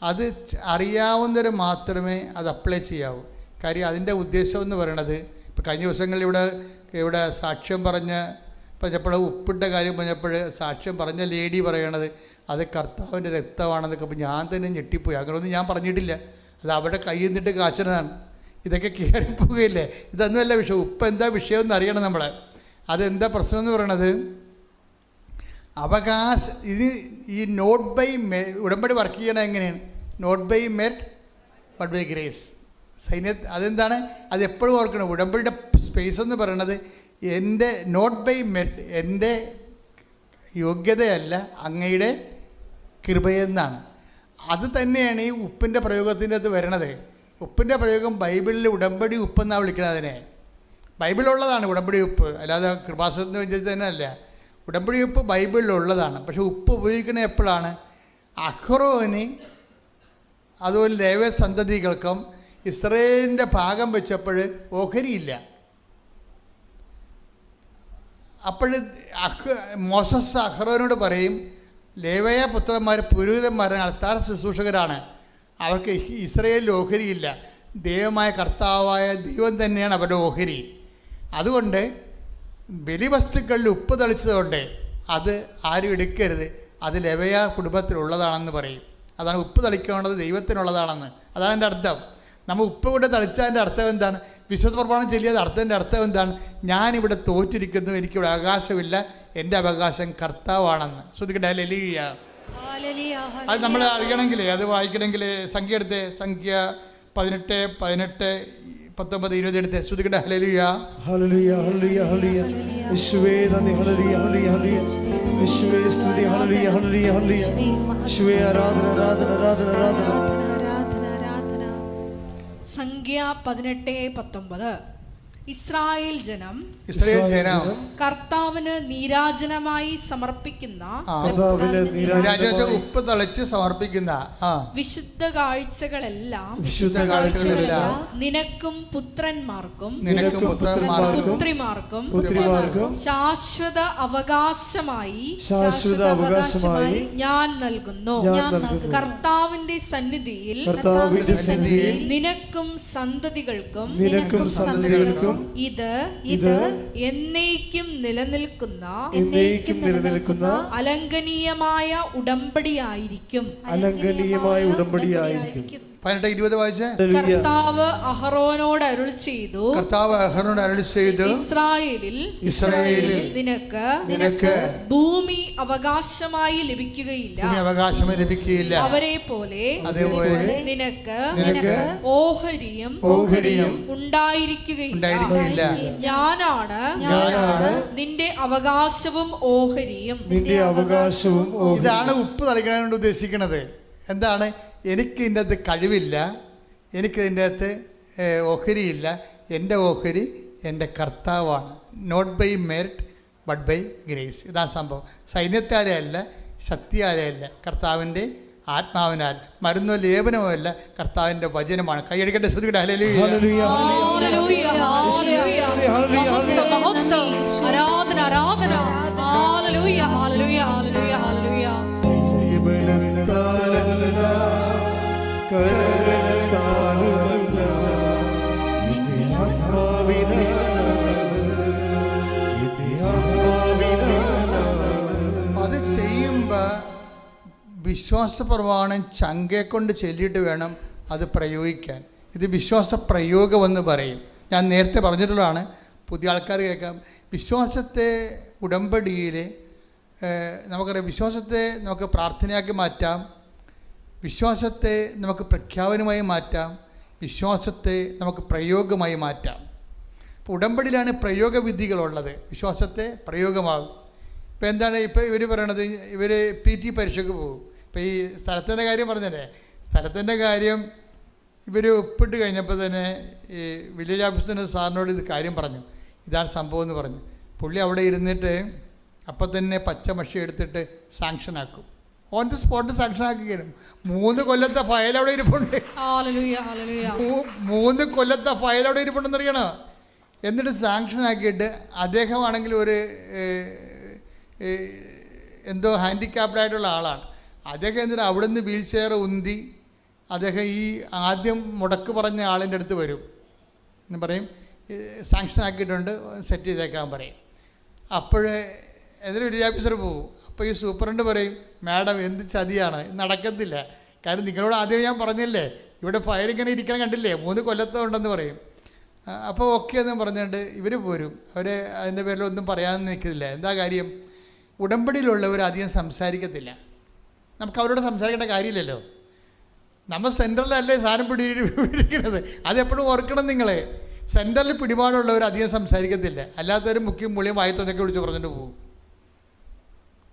അത് അറിയാവുന്നവർ മാത്രമേ അത് അപ്ലൈ ചെയ്യാവൂ. കാര്യം അതിൻ്റെ ഉദ്ദേശം എന്ന് പറയണത്, ഇപ്പോൾ കഴിഞ്ഞ ദിവസങ്ങളിൽ ഇവിടെ സാക്ഷ്യം പറഞ്ഞപ്പോൾ ഉപ്പിട്ട കാര്യം പറഞ്ഞപ്പോൾ സാക്ഷ്യം പറഞ്ഞ ലേഡി പറയണത് അത് കർത്താവിൻ്റെ രക്തമാണെന്നൊക്കെ. അപ്പോൾ ഞാൻ തന്നെ ഞെട്ടിപ്പോയി. അങ്ങനെയൊന്നും ഞാൻ പറഞ്ഞിട്ടില്ല, അത് അവിടെ കയ്യിൽ നിന്നിട്ട് കാച്ചണതാണ്. ഇതൊക്കെ കയറിപ്പോവുകയില്ലേ, ഇതൊന്നുമല്ല വിഷയം. ഉപ്പ് എന്താ വിഷയം എന്ന് അറിയണം നമ്മൾ. അതെന്താ പ്രശ്നം എന്ന് പറയണത്, ഇത് ഈ നോട്ട് ബൈ ഉടമ്പടി വർക്ക് ചെയ്യണത് എങ്ങനെയാണ്? Not by merit but by grace. അതെന്താണ്? അത് എപ്പോഴും ഓർക്കണം. ഉടമ്പടിയുടെ സ്പേസ് എന്ന് പറയണത് എൻ്റെ നോട്ട് ബൈ മെറ്റ്, എൻ്റെ യോഗ്യതയല്ല, അങ്ങയുടെ കൃപയെന്നാണ്. അത് തന്നെയാണ് ഈ ഉപ്പിൻ്റെ പ്രയോഗത്തിൻ്റെ അത് വരണത്. ഉപ്പിൻ്റെ പ്രയോഗം ബൈബിളിൽ ഉടമ്പടി ഉപ്പെന്നാണ് വിളിക്കുന്നത്. അതിനെ ബൈബിളുള്ളതാണ് ഉടമ്പടി ഉപ്പ്, അല്ലാതെ കൃപാസനത്തിന് വെച്ചിട്ട് തന്നെ അല്ല. ഉടമ്പടി ഉപ്പ് ബൈബിളിലുള്ളതാണ്. പക്ഷെ ഉപ്പ് ഉപയോഗിക്കുന്നത് എപ്പോഴാണ്? അഹ്റോന് അതുപോലെ ലേവ്യ സന്തതികൾക്കും ഇസ്രയേലിൻ്റെ ഭാഗം വെച്ചപ്പോൾ ഓഹരിയില്ല. അപ്പോൾ മോസസ് അഹ്റോനോട് പറയും, ലേവ്യ പുത്രന്മാർ പുരോഹിതന്മാരാണ്, അൾത്താര ശുശ്രൂഷകരാണ്, അവർക്ക് ഇസ്രയേലിൽ ഓഹരിയില്ല. ദൈവമായ കർത്താവായ ദൈവം തന്നെയാണ് അവരുടെ ഓഹരി. അതുകൊണ്ട് ബലിവസ്തുക്കളിൽ ഉപ്പ് തളിച്ചതുകൊണ്ട് അത് ആരും എടുക്കരുത്, അത് ലേവ്യ കുടുംബത്തിലുള്ളതാണെന്ന് പറയും. അതാണ് ഉപ്പ് തളിക്കേണ്ടത് ദൈവത്തിനുള്ളതാണെന്ന്. അതാണ് എൻ്റെ അർത്ഥം. നമ്മൾ ഉപ്പ് കൊണ്ട് തളിച്ചതിൻ്റെ അർത്ഥം എന്താണ്? വിശ്വാസ പ്രമാണം ചൊല്ലിയത് അർത്ഥം എന്താണ്? ഞാനിവിടെ തോറ്റിരിക്കുന്നു, എനിക്കിവിടെ അവകാശമില്ല, എൻ്റെ അവകാശം കർത്താവാണെന്ന്. ശ്രദ്ധിക്കട്ടെ, ഹല്ലേലൂയ. അത് നമ്മൾ അറിയണമെങ്കിൽ, അത് വായിക്കണമെങ്കിൽ സംഖ്യ എടുത്ത്, സംഖ്യ 18, 19, 20 എടുത്ത് ശ്രദ്ധിക്കട്ടെ. ഹല്ലേലൂയ, ഹല്ലേലൂയ, ഹല്ലേലൂയ, ഹല്ലേലൂയ. യേശുവേ നന്ദി, ഹല്ലേലൂയ, ഹല്ലേലൂയ, ഹല്ലേലൂയ. യേശുവേ സ്തുതി, ഹല്ലേലൂയ, ഹല്ലേലൂയ, ഹല്ലേലൂയ. യേശുവേ ആരാധന, ആരാധന, ആരാധന, ആരാധന. സംഖ്യ 18:19. ഇസ്രായേൽ ജനം കർത്താവിന് നീരാജനമായി സമർപ്പിക്കുന്ന ഉപ്പ് തളിച്ച് സമർപ്പിക്കുന്ന വിശുദ്ധ കാഴ്ചകളെല്ലാം നിനക്കും പുത്രന്മാർക്കും പുത്രിമാർക്കും ശാശ്വത അവകാശമായി ഞാൻ നൽകുന്നു. കർത്താവിന്റെ സന്നിധിയിൽ നിനക്കും സന്തതികൾക്കും ഇത് എന്നേക്കും നിലനിൽക്കുന്ന അലംഘനീയമായ ഉടമ്പടിയായിരിക്കും. 18-20 വായിച്ചേ. കർത്താവ് അഹറോനോട് അരുളി ചെയ്തു, ഇസ്രായേലിൽ നിനക്ക് ഭൂമി അവകാശമായി ലഭിക്കുകയില്ല. അവരെ പോലെ നിനക്ക് ഓഹരിയും ഉണ്ടായിരിക്കുകയില്ല. ഞാനാണ് നിന്റെ അവകാശവും ഓഹരിയും. ഇതാണ് ഉപ്പ് തളിക്കാനാണ് ഉദ്ദേശിക്കുന്നത്. എന്താണ്? എനിക്ക് ഇതിൻ്റെ അകത്ത് കഴിവില്ല, എനിക്ക് ഇതിൻ്റെ അകത്ത് ഓഹരിയില്ല. എൻ്റെ ഓഹരി എൻ്റെ കർത്താവാണ്. Not by merit but by grace. ഇതാ സംഭവം. സൈന്യത്താലേ അല്ല, ശക്തിയാലേ അല്ല, കർത്താവിൻ്റെ ആത്മാവിനാൽ. മരുന്നോ ലേപനമോ അല്ല, കർത്താവിൻ്റെ വചനമാണ്. കൈയടിക്കട്ടെ, ശ്രദ്ധിക്കട്ടെ. ഹല്ലേലൂയ, ആരാധന, ആരാധന. ഹല്ലേലൂയ, ഹല്ലേലൂയ, ഹല്ലേലൂയ, ഹല്ലേലൂയ. കരകരത്താലുമല്ല, എന്റെ ആത്മാവിനാലാണ്, എന്റെ വിശ്വാസ പ്രമാണം ചങ്കെ കൊണ്ട് ചൊല്ലിയിട്ട് വേണം അത് പ്രയോഗിക്കാൻ. ഇത് വിശ്വാസ പ്രയോഗമെന്ന് പറയും. ഞാൻ നേരത്തെ പറഞ്ഞിട്ടുള്ളതാണ്, പുതിയ ആൾക്കാർ കേൾക്കാം. വിശ്വാസത്തെ ഉടമ്പടിയിൽ നമുക്കറിയാം, വിശ്വാസത്തെ നമുക്ക് പ്രാർത്ഥനയാക്കി മാറ്റാം, വിശ്വാസത്തെ നമുക്ക് പ്രഖ്യാപനമായി മാറ്റാം, വിശ്വാസത്തെ നമുക്ക് പ്രയോഗമായി മാറ്റാം. ഇപ്പോൾ ഉടമ്പടിയിലാണ് പ്രയോഗവിധികളുള്ളത്, വിശ്വാസത്തെ പ്രയോഗമാകും. ഇപ്പോൾ എന്താണ് ഇപ്പോൾ ഇവർ പറയണത്, ഇവർ PT പരീക്ഷയ്ക്ക് പോകും. ഇപ്പോൾ ഈ സ്ഥലത്തിൻ്റെ കാര്യം പറഞ്ഞല്ലേ, സ്ഥലത്തിൻ്റെ കാര്യം ഇവർ ഒപ്പിട്ട് കഴിഞ്ഞപ്പോൾ തന്നെ ഈ വില്ലേജ് ഓഫീസറിൻ്റെ സാറിനോട് ഇത് കാര്യം പറഞ്ഞു, ഇതാണ് സംഭവം എന്ന് പറഞ്ഞു. പുള്ളി അവിടെ ഇരുന്നിട്ട് അപ്പം തന്നെ പച്ച മഷി എടുത്തിട്ട് സാങ്ഷനാക്കും. ഓൺ ദി സ്പോട്ട് സാങ്ഷനാക്കുകയാണ്. 3 കൊല്ലത്തെ ഫയൽ അവിടെ ഇരിപ്പുണ്ട്. 3 കൊല്ലത്തെ ഫയൽ അവിടെ ഇരിപ്പുണ്ടെന്ന് അറിയണോ? എന്നിട്ട് സാങ്ഷനാക്കിയിട്ട് അദ്ദേഹമാണെങ്കിൽ ഒരു എന്തോ ഹാൻഡിക്യാപ്ഡായിട്ടുള്ള ആളാണ്. അദ്ദേഹം എന്നിട്ട് അവിടെ നിന്ന് വീൽ ചെയർ ഉന്തി അദ്ദേഹം ഈ ആദ്യം മുടക്ക് പറഞ്ഞ ആളിൻ്റെ അടുത്ത് വരും എന്ന് പറയും, സാങ്ഷൻ ആക്കിയിട്ടുണ്ട്, സെറ്റ് ചെയ്തേക്കാൻ പറയും. അപ്പോഴേ എന്നിട്ട് വില്ലേജ് ഓഫീസർ പോകും. അപ്പോൾ ഈ സൂപ്രണ്ട് പറയും, മാഡം എന്ത് ചതിയാണ്, നടക്കത്തില്ല, കാര്യം നിങ്ങളോട് ആദ്യം ഞാൻ പറഞ്ഞില്ലേ ഇവിടെ ഫയൽ ഇങ്ങനെ ഇരിക്കണം കണ്ടില്ലേ, 3 കൊല്ലത്തോ ഉണ്ടെന്ന് പറയും. അപ്പോൾ ഓക്കെ എന്ന് പറഞ്ഞുകൊണ്ട് ഇവർ പോരും. അവർ അതിൻ്റെ പേരിലൊന്നും പറയാൻ നിൽക്കില്ല. എന്താ കാര്യം, ഉടമ്പടിയിലുള്ളവർ അധികം സംസാരിക്കത്തില്ല. നമുക്ക് അവരോട് സംസാരിക്കേണ്ട കാര്യമില്ലല്ലോ. നമ്മൾ സെൻറ്ററിലല്ലേ സാധനം പിടിക്കുന്നത്, അതെപ്പോഴും ഓർക്കണം നിങ്ങൾ. സെൻറ്ററിൽ പിടിപാടുള്ളവർ അധികം സംസാരിക്കത്തില്ല, അല്ലാത്തവർ മുഖ്യം മുളിയും വായത്തൊക്കെ വിളിച്ച് പറഞ്ഞിട്ട് പോകും.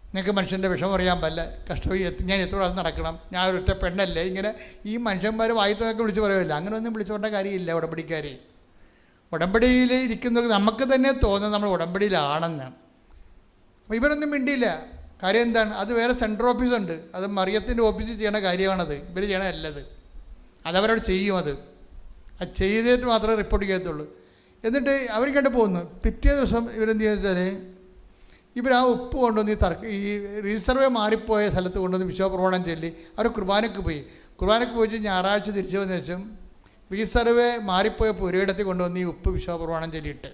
നിങ്ങൾക്ക് മനുഷ്യൻ്റെ വിഷമം അറിയാൻ പറ്റില്ല, കഷ്ടം, ഞാൻ എത്ര പ്രാവശ്യം നടക്കണം, ഞാൻ ഒരൊറ്റ പെണ്ണല്ലേ, ഇങ്ങനെ ഈ മനുഷ്യന്മാർ വായത്തൊക്കെ വിളിച്ച് പറയുമല്ലോ. അങ്ങനെ ഒന്നും വിളിച്ചുകൊണ്ട കാര്യമില്ല. ഉടമ്പടിക്കാർ ഉടമ്പടിയിൽ ഇരിക്കുന്നത് നമുക്ക് തന്നെ തോന്നുന്നത് നമ്മൾ ഉടമ്പടിയിലാണെന്ന്. അപ്പോൾ ഇവരൊന്നും മിണ്ടിയില്ല. കാര്യം എന്താണ്, അത് വേറെ സെൻട്രൽ ഓഫീസുണ്ട്, അത് മറിയത്തിൻ്റെ ഓഫീസിൽ ചെയ്യണ കാര്യമാണത്, ഇവർ ചെയ്യണമല്ലത്. അതവരോട് ചെയ്യും. അത് ചെയ്തിട്ട് മാത്രമേ റിപ്പോർട്ട് ചെയ്യത്തുള്ളൂ. എന്നിട്ട് അവർ കണ്ട് പോകുന്നു. പിറ്റേ ദിവസം ഇവരെന്ത് ചെയ്യുക വെച്ചാൽ ഇവർ ആ ഉപ്പ് കൊണ്ടുവന്ന് ഈ റിസർവേ മാറിപ്പോയ സ്ഥലത്ത് കൊണ്ടുവന്ന് വിശ്വപ്രമാണം ചൊല്ലി അവർ കുർബാനയ്ക്ക് പോയി ഞായറാഴ്ച തിരിച്ചു വന്ന ശേഷം റീസർവേ മാറിപ്പോയ പുരയിടത്തിൽ കൊണ്ടുവന്ന് ഈ ഉപ്പ് വിശ്വപ്രമാണം ചൊല്ലിയിട്ട്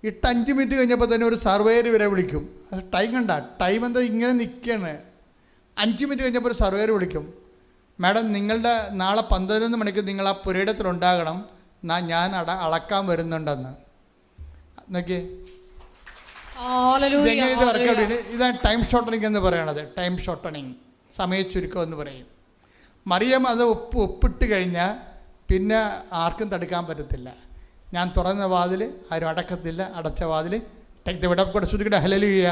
5 മിനിറ്റ് കഴിഞ്ഞപ്പോൾ തന്നെ ഒരു സർവേയർ ഇവരെ വിളിക്കും. അത് ടൈം കണ്ട, ടൈം എന്താ ഇങ്ങനെ നിൽക്കുകയാണ്. 5 മിനിറ്റ് കഴിഞ്ഞപ്പോൾ ഒരു സർവേയർ വിളിക്കും, മാഡം നിങ്ങളുടെ നാളെ 11 മണിക്ക് നിങ്ങൾ ആ പുരയിടത്തിലുണ്ടാകണം, ഞാൻ അളക്കാൻ വരുന്നുണ്ടെന്ന്. നോക്കിയേ, ഇതെങ്ങനെ ഇത് വർക്കൗട്ട്. ഇതാണ് ടൈം ഷോർട്ടണിങ് എന്ന് പറയണത്. ടൈം ഷോർട്ടണിങ്, സമയ ചുരുക്കം എന്ന് പറയും. മറിയം അത് ഒപ്പിട്ട് കഴിഞ്ഞാൽ പിന്നെ ആർക്കും തടുക്കാൻ പറ്റത്തില്ല. ഞാൻ തുറന്ന വാതിൽ ആരും അടക്കത്തില്ല, അടച്ച വാതിൽ ഇവിടെ കൂടെ ശ്രുതിക്കട്ടെ, ഹല്ലേലൂയ.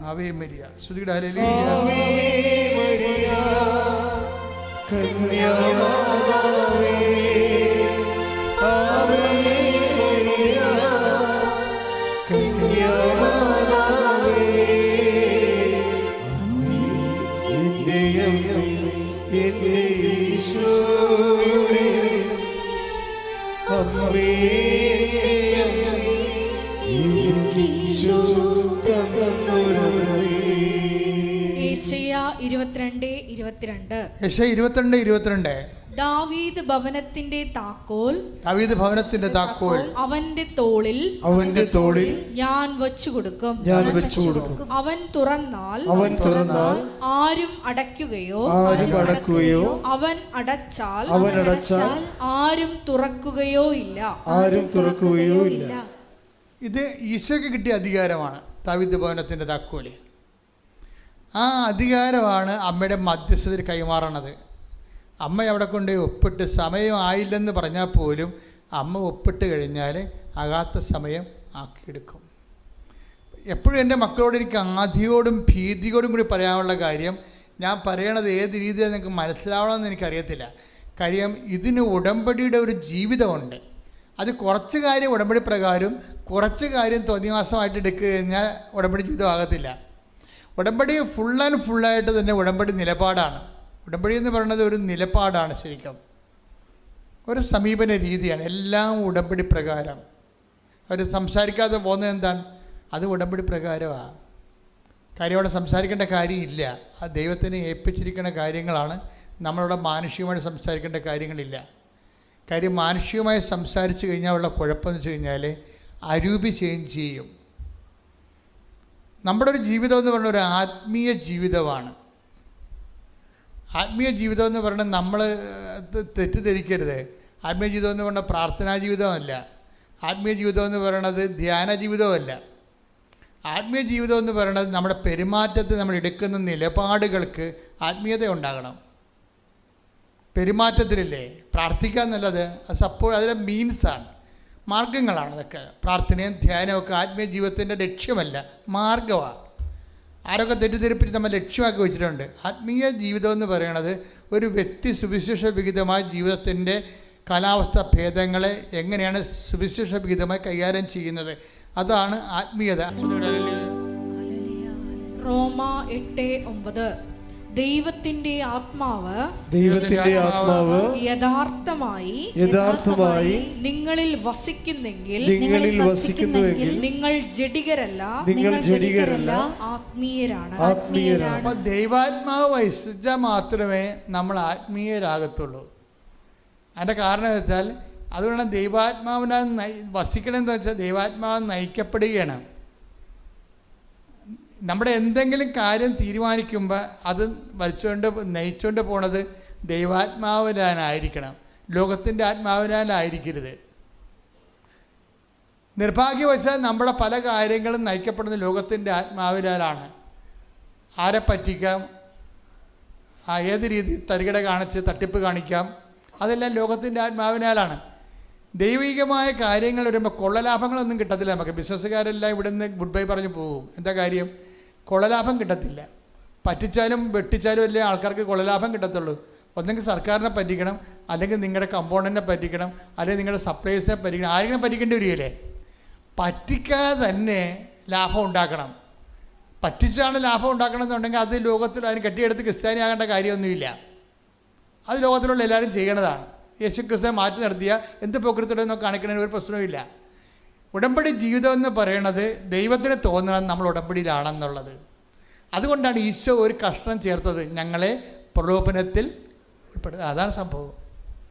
ആവേ മരിയ, ശ്രുതിയുടെ ഹല്ലേലൂയ. ആവേ മരിയ കന്യാമാതാവേ, ആവേ മരിയ കന്യാമാതാവേ, അമ്മേ എൻ്റെ അമ്മേ എൻ്റെ ഈശോയുടെ അമ്മേ യെശയ്യാ 22:22. യെശയ്യാ 22:22. ദാവീദ് ഭവനത്തിന്റെ താക്കോൽ അവന്റെ തോളിൽ ഞാൻ വച്ചു കൊടുക്കും. അവൻ തുറന്നാൽ ആരും അടയ്ക്കുകയോ അവൻ അടച്ചാൽ ആരും തുറക്കുകയോ ഇല്ല. ഇത് ഈശോയ്ക്ക് കിട്ടിയ അധികാരമാണ്, ദാവീദ് ഭവനത്തിന്റെ താക്കോല്. ആ അധികാരമാണ് അമ്മയുടെ മധ്യസ്ഥതയിൽ കൈമാറണത്. അമ്മ അവിടെ കൊണ്ട് ഒപ്പിട്ട് സമയം ആയില്ലെന്ന് പറഞ്ഞാൽ പോലും അമ്മ ഒപ്പിട്ട് കഴിഞ്ഞാൽ ആകാത്ത സമയം ആക്കിയെടുക്കും. എപ്പോഴും എൻ്റെ മക്കളോട് എനിക്ക് ആധിയോടും ഭീതിയോടും കൂടി പറയാനുള്ള കാര്യം, ഞാൻ പറയണത് ഏത് രീതിയിൽ നിങ്ങൾക്ക് മനസ്സിലാവണമെന്ന് എനിക്കറിയത്തില്ല. കാര്യം ഇതിന് ഉടമ്പടിയുടെ ഒരു ജീവിതമുണ്ട്. അത് കുറച്ച് കാര്യം ഉടമ്പടി പ്രകാരം, കുറച്ച് കാര്യം തോന്നിവാസമായിട്ട് എടുക്കുക കഴിഞ്ഞാൽ ഉടമ്പടി ജീവിതം ആകത്തില്ല. ഉടമ്പടി ഫുൾ ആൻഡ് ഫുള്ളായിട്ട് തന്നെ ഉടമ്പടി നിലപാടാണ്. ഉടമ്പടി എന്ന് പറയുന്നത് ഒരു നിലപാടാണ്, ശരിക്കും ഒരു സമീപന രീതിയാണ്. എല്ലാം ഉടമ്പടി പ്രകാരം. അവർ സംസാരിക്കാതെ പോകുന്നത് എന്താണ്? അത് ഉടമ്പടി പ്രകാരമാണ്. കാര്യം അവിടെ സംസാരിക്കേണ്ട കാര്യമില്ല. ആ ദൈവത്തിനെ ഏൽപ്പിച്ചിരിക്കുന്ന കാര്യങ്ങളാണ്. നമ്മളവിടെ മാനുഷികമായിട്ട് സംസാരിക്കേണ്ട കാര്യങ്ങളില്ല. കാര്യം മാനുഷികമായി സംസാരിച്ച് കഴിഞ്ഞാൽ ഉള്ള കുഴപ്പമെന്ന് വെച്ച് കഴിഞ്ഞാൽ അരൂപി ചേഞ്ച് ചെയ്യും. നമ്മുടെ ഒരു ജീവിതം എന്ന് പറയുന്നത് ഒരു ആത്മീയ ജീവിതമാണ്. ആത്മീയ ജീവിതം എന്ന് പറയുന്നത് നമ്മൾ തെറ്റിദ്ധരിക്കരുത്. ആത്മീയ ജീവിതം എന്ന് പറയുന്നത് പ്രാർത്ഥനാ ജീവിതമല്ല. ആത്മീയ ജീവിതം എന്ന് പറയുന്നത് ധ്യാന ജീവിതമല്ല. ആത്മീയ ജീവിതം എന്ന് പറയുന്നത് നമ്മുടെ പെരുമാറ്റത്തിൽ നമ്മൾ എടുക്കുന്ന നിലപാടുകൾക്ക് ആത്മീയത ഉണ്ടാകണം. പെരുമാറ്റത്തിലില്ലേ പ്രാർത്ഥിക്കുക എന്നുള്ളത് അത് അതിലെ മീൻസാണ്, മാർഗങ്ങളാണ്. അതൊക്കെ പ്രാർത്ഥനയും ധ്യാനവും ഒക്കെ ആത്മീയ ജീവിതത്തിൻ്റെ ലക്ഷ്യമല്ല, മാർഗമാണ്. ആരൊക്കെ തെറ്റിദ്ധരിപ്പിച്ച് നമ്മൾ ലക്ഷ്യമാക്കി വെച്ചിട്ടുണ്ട്. ആത്മീയ ജീവിതം എന്ന് പറയുന്നത് ഒരു വ്യക്തി സുവിശേഷ വിഹിതമായ ജീവിതത്തിൻ്റെ കാലാവസ്ഥ ഭേദങ്ങളെ എങ്ങനെയാണ് സുവിശേഷ വിഹിതമായി കൈകാര്യം ചെയ്യുന്നത്, അതാണ് ആത്മീയത. റോമ 8:9 ദൈവത്തിന്റെ ആത്മാവ് യഥാർത്ഥമായി നിങ്ങളിൽ വസിക്കുന്നെങ്കിൽ നിങ്ങൾ ജഡികരല്ല ആത്മീയരാണ്. അപ്പോൾ ദൈവാത്മാവ് വസിച്ചാൽ മാത്രമേ നമ്മൾ ആത്മീയരാകത്തുള്ളൂ. അതിൻ്റെ കാരണം വെച്ചാൽ അതുകൊണ്ട് ദൈവാത്മാവിനാൽ വസിക്കണമെന്ന് വെച്ചാൽ ദൈവാത്മാവ് നയിക്കപ്പെടുകയാണ്. നമ്മുടെ എന്തെങ്കിലും കാര്യം തീരുമാനിക്കുമ്പോൾ അത് നയിച്ചുകൊണ്ട് പോണത് ദൈവാത്മാവിനായിരിക്കണം, ലോകത്തിൻ്റെ ആത്മാവിനാലായിരിക്കരുത്. നിർഭാഗ്യവശാൽ നമ്മുടെ പല കാര്യങ്ങളും നയിക്കപ്പെടുന്നത് ലോകത്തിൻ്റെ ആത്മാവിനാലാണ്. ആരെ പറ്റിക്കാം, ഏത് രീതിയിൽ തരികിട കാണിച്ച് തട്ടിപ്പ് കാണിക്കാം, അതെല്ലാം ലോകത്തിൻ്റെ ആത്മാവിനാലാണ്. ദൈവികമായ കാര്യങ്ങൾ വരുമ്പോൾ കൊള്ളലാഭങ്ങളൊന്നും കിട്ടത്തില്ല. നമുക്ക് ബിസിനസ്സുകാരെല്ലാം ഇവിടുന്ന് ഗുഡ് ബൈ പറഞ്ഞ് പോകും. എന്താ കാര്യം? കൊള്ളലാഭം കിട്ടത്തില്ല. പറ്റിച്ചാലും വെട്ടിച്ചാലും അല്ലേ ആൾക്കാർക്ക് കൊള്ളലാഭം കിട്ടത്തുള്ളൂ. ഒന്നെങ്കിൽ സർക്കാരിനെ പറ്റിക്കണം, അല്ലെങ്കിൽ നിങ്ങളുടെ കമ്പോണൻറ്റിനെ പറ്റിക്കണം, അല്ലെങ്കിൽ നിങ്ങളുടെ സപ്ലൈസിനെ പറ്റിക്കണം. ആരെങ്കിലും പറ്റിക്കേണ്ടി വരികയില്ലേ? പറ്റിക്കാതെ തന്നെ ലാഭം ഉണ്ടാക്കണം. പറ്റിച്ചാണ് ലാഭം ഉണ്ടാക്കണമെന്നുണ്ടെങ്കിൽ അത് ലോകത്തിൽ അതിന് കെട്ടിയെടുത്ത് ക്രിസ്ത്യാനി ആകേണ്ട കാര്യമൊന്നുമില്ല. അത് ലോകത്തിലുള്ള എല്ലാവരും ചെയ്യണതാണ്. യേശു ക്രിസ്തുവിനെ മാറ്റി നടത്തിയ എന്ത് പോക്കൃത്തിലൊന്നും കാണിക്കണതിന് ഒരു പ്രശ്നവുമില്ല. ഉടമ്പടി ജീവിതം എന്ന് പറയണത് ദൈവത്തിന് തോന്നണം നമ്മൾ ഉടമ്പടിയിലാണെന്നുള്ളത്. അതുകൊണ്ടാണ് ഈശോ ഒരു കഷ്ണം ചേർത്തത്, ഞങ്ങളെ പ്രലോഭനത്തിൽ ഉൾപ്പെടുത്തുക. അതാണ് സംഭവം.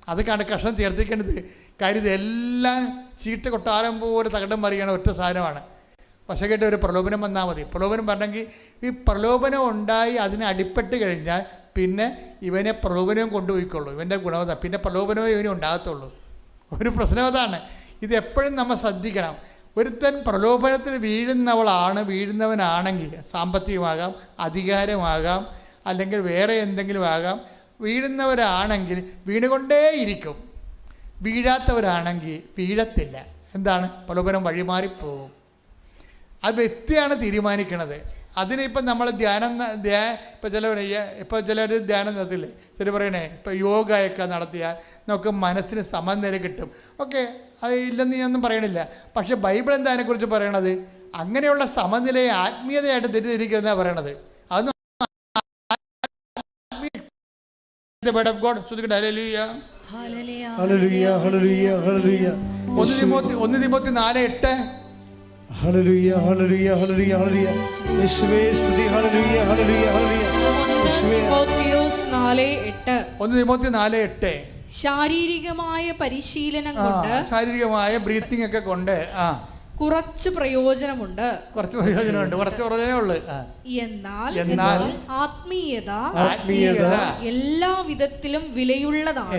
അതൊക്കെയാണ് കഷ്ണം ചേർത്തിക്കേണ്ടത്. കാര്യം ഇതെല്ലാം ചീട്ട് കൊട്ടാരം പോലെ തകടം മറിയണ ഒറ്റ സാധനമാണ്. പക്ഷേ കേട്ട് ഒരു പ്രലോഭനം വന്നാൽ മതി. പ്രലോഭനം പറഞ്ഞെങ്കിൽ ഈ പ്രലോഭനം ഉണ്ടായി അതിന് അടിപ്പെട്ട് കഴിഞ്ഞാൽ പിന്നെ ഇവനെ പ്രലോഭനവും കൊണ്ടുപോയിക്കൊള്ളൂ. ഇവൻ്റെ ഗുണവത പിന്നെ പ്രലോഭനമേ ഇവനും ഉണ്ടാകത്തുള്ളൂ. ഒരു പ്രശ്നം അതാണ്. ഇതെപ്പോഴും നമ്മൾ ശ്രദ്ധിക്കണം. ഒരുത്തൻ പ്രലോഭനത്തിൽ വീഴുന്നവനാണെങ്കിൽ സാമ്പത്തികമാകാം, അധികാരമാകാം, അല്ലെങ്കിൽ വേറെ എന്തെങ്കിലും ആകാം, വീഴുന്നവരാണെങ്കിൽ വീണുകൊണ്ടേയിരിക്കും. വീഴാത്തവരാണെങ്കിൽ വീഴത്തില്ല. എന്താണ്? പ്രലോഭനം വഴിമാറിപ്പോകും. അത് വ്യക്തിയാണ് തീരുമാനിക്കണത്. അതിനിപ്പം നമ്മൾ ഇപ്പം ചിലർ ധ്യാനം നടത്തില്ലേ, ചില പറയണേ ഇപ്പം യോഗയൊക്കെ നടത്തിയാൽ നമുക്ക് മനസ്സിന് സമനില കിട്ടും. ഓക്കെ, അത് ഇല്ലെന്ന് ഞാനൊന്നും പറയണില്ല. പക്ഷെ ബൈബിൾ എന്താ അതിനെക്കുറിച്ച് പറയണത്? അങ്ങനെയുള്ള സമനിലയെ ആത്മീയതയായിട്ട് തെറ്റിദ്ധരിക്കുന്നതാണ് പറയണത്. അതൊന്നും 1 തിമോത്തി 4:8 ഹല്ലേലൂയ ഹല്ലേലൂയ ഹല്ലേലൂയ ഹല്ലേലൂയ യേശുവേ സ്തുതി ഹല്ലേലൂയ ഹല്ലേലൂയ ഹല്ലേലൂയ 1 തിമോത്തി 4:8 ശാരീരികമായ പരിശീലനം കൊണ്ട് ശാരീരികമായ ബ്രീത്തിങ് ഒക്കെ കൊണ്ട് കുറച്ച് പ്രയോജനമുണ്ട്. കുറച്ച് പ്രയോജനമേ ഉള്ളൂ. എന്നാൽ ആത്മീയത എല്ലാ വിധത്തിലും വിലയുള്ളതാണ്.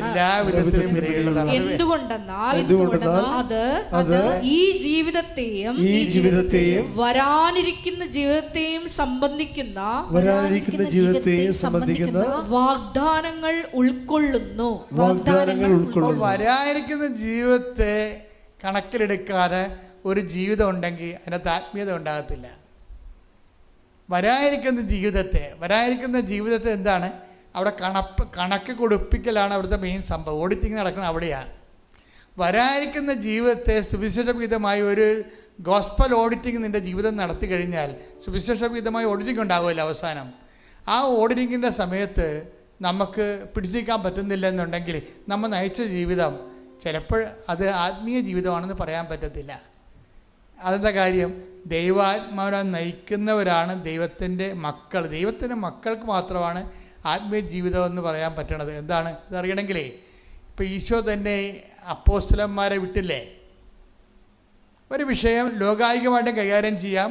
എന്തുകൊണ്ടെന്നാൽ അത് ഈ ജീവിതത്തെയും വരാനിരിക്കുന്ന ജീവിതത്തെയും സംബന്ധിക്കുന്ന വാഗ്ദാനങ്ങൾ ഉൾക്കൊള്ളുന്നു. വരാനിരിക്കുന്ന ജീവിതത്തെ കണക്കിലെടുക്കാതെ ഒരു ജീവിതം ഉണ്ടെങ്കിൽ അതിനകത്ത് ആത്മീയത ഉണ്ടാകത്തില്ല. വരാനിരിക്കുന്ന ജീവിതത്തെ എന്താണ്? അവിടെ കണക്ക് കൊടുപ്പിക്കലാണ് അവിടുത്തെ മെയിൻ സംഭവം. ഓഡിറ്റിങ് നടക്കുന്നത് അവിടെയാണ്. വരാനിരിക്കുന്ന ജീവിതത്തെ സുവിശേഷവിഹിതമായി ഒരു ഗോസ്പൽ ഓഡിറ്റിങ് നിൻ്റെ ജീവിതം നടത്തി കഴിഞ്ഞാൽ സുവിശേഷവിഹിതമായി ഓഡിറ്റിംഗ് ഉണ്ടാകുമല്ലോ അവസാനം. ആ ഓഡിറ്റിങ്ങിൻ്റെ സമയത്ത് നമുക്ക് പിടിച്ചിരിക്കാൻ പറ്റുന്നില്ല എന്നുണ്ടെങ്കിൽ നമ്മൾ നയിച്ച ജീവിതം ചിലപ്പോൾ അത് ആത്മീയ ജീവിതമാണെന്ന് പറയാൻ പറ്റത്തില്ല. അതെന്താ കാര്യം? ദൈവാത്മാവിനെ നയിക്കുന്നവരാണ് ദൈവത്തിൻ്റെ മക്കൾ. ദൈവത്തിൻ്റെ മക്കൾക്ക് മാത്രമാണ് ആത്മീയ ജീവിതം എന്ന് പറയാൻ പറ്റണത്. എന്താണ് ഇതറിയണമെങ്കിലേ, ഇപ്പോൾ ഈശോ തന്നെ അപ്പോസ്തലന്മാരെ വിട്ടില്ലേ? ഒരു വിഷയം ലോകായികമായിട്ടും കൈകാര്യം ചെയ്യാം,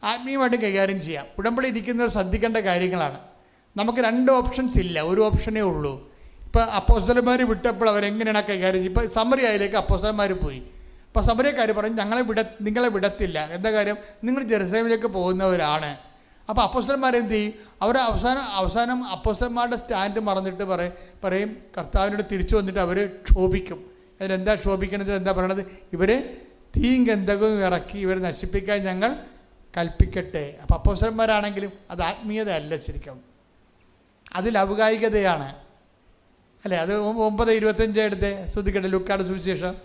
ആത്മീയമായിട്ടും കൈകാര്യം ചെയ്യാം. ഉടമ്പടി ഇരിക്കുന്നവർ ശ്രദ്ധിക്കേണ്ട കാര്യങ്ങളാണ്. നമുക്ക് 2 ഓപ്ഷൻസ് ഇല്ല, ഒരു ഓപ്ഷനേ ഉള്ളൂ. ഇപ്പോൾ അപ്പോസ്തലന്മാർ വിട്ടപ്പോൾ അവരെങ്ങനെയാണ് കൈകാര്യം ചെയ്യുക? ഇപ്പോൾ സമറിയയിലേക്ക് അപ്പോസ്തലന്മാർ പോയി. അപ്പോൾ സമറിയക്കാർ പറഞ്ഞു നിങ്ങളെ വിടത്തില്ല. എന്താ കാര്യം? നിങ്ങൾ ജെറുസലേമിലേക്ക് പോകുന്നവരാണ്. അപ്പോൾ അപ്പോസ്തലന്മാർ എന്ത് ചെയ്യും? അവർ അവസാനം അപ്പോസ്തലന്മാരുടെ സ്റ്റാൻഡ് മറന്നിട്ട് പറയും കർത്താവിനോട് തിരിച്ചു വന്നിട്ട് അവർ ക്ഷോഭിക്കും. അതിലെന്താ ക്ഷോഭിക്കണത്? എന്താ പറയണത്? ഇവർ തീയും ഗന്ധകവും ഇറക്കി ഇവർ നശിപ്പിക്കാൻ ഞങ്ങൾ കൽപ്പിക്കട്ടെ. അപ്പോൾ അപ്പോസ്തലന്മാരാണെങ്കിലും അത് ആത്മീയത അല്ല, ശരിക്കും അത് ലൗകികതയാണ് അല്ലേ? അത് 9:25 എടുത്ത് ശ്രദ്ധിക്കട്ടെ. ലൂക്കായുടെ സുവിശേഷം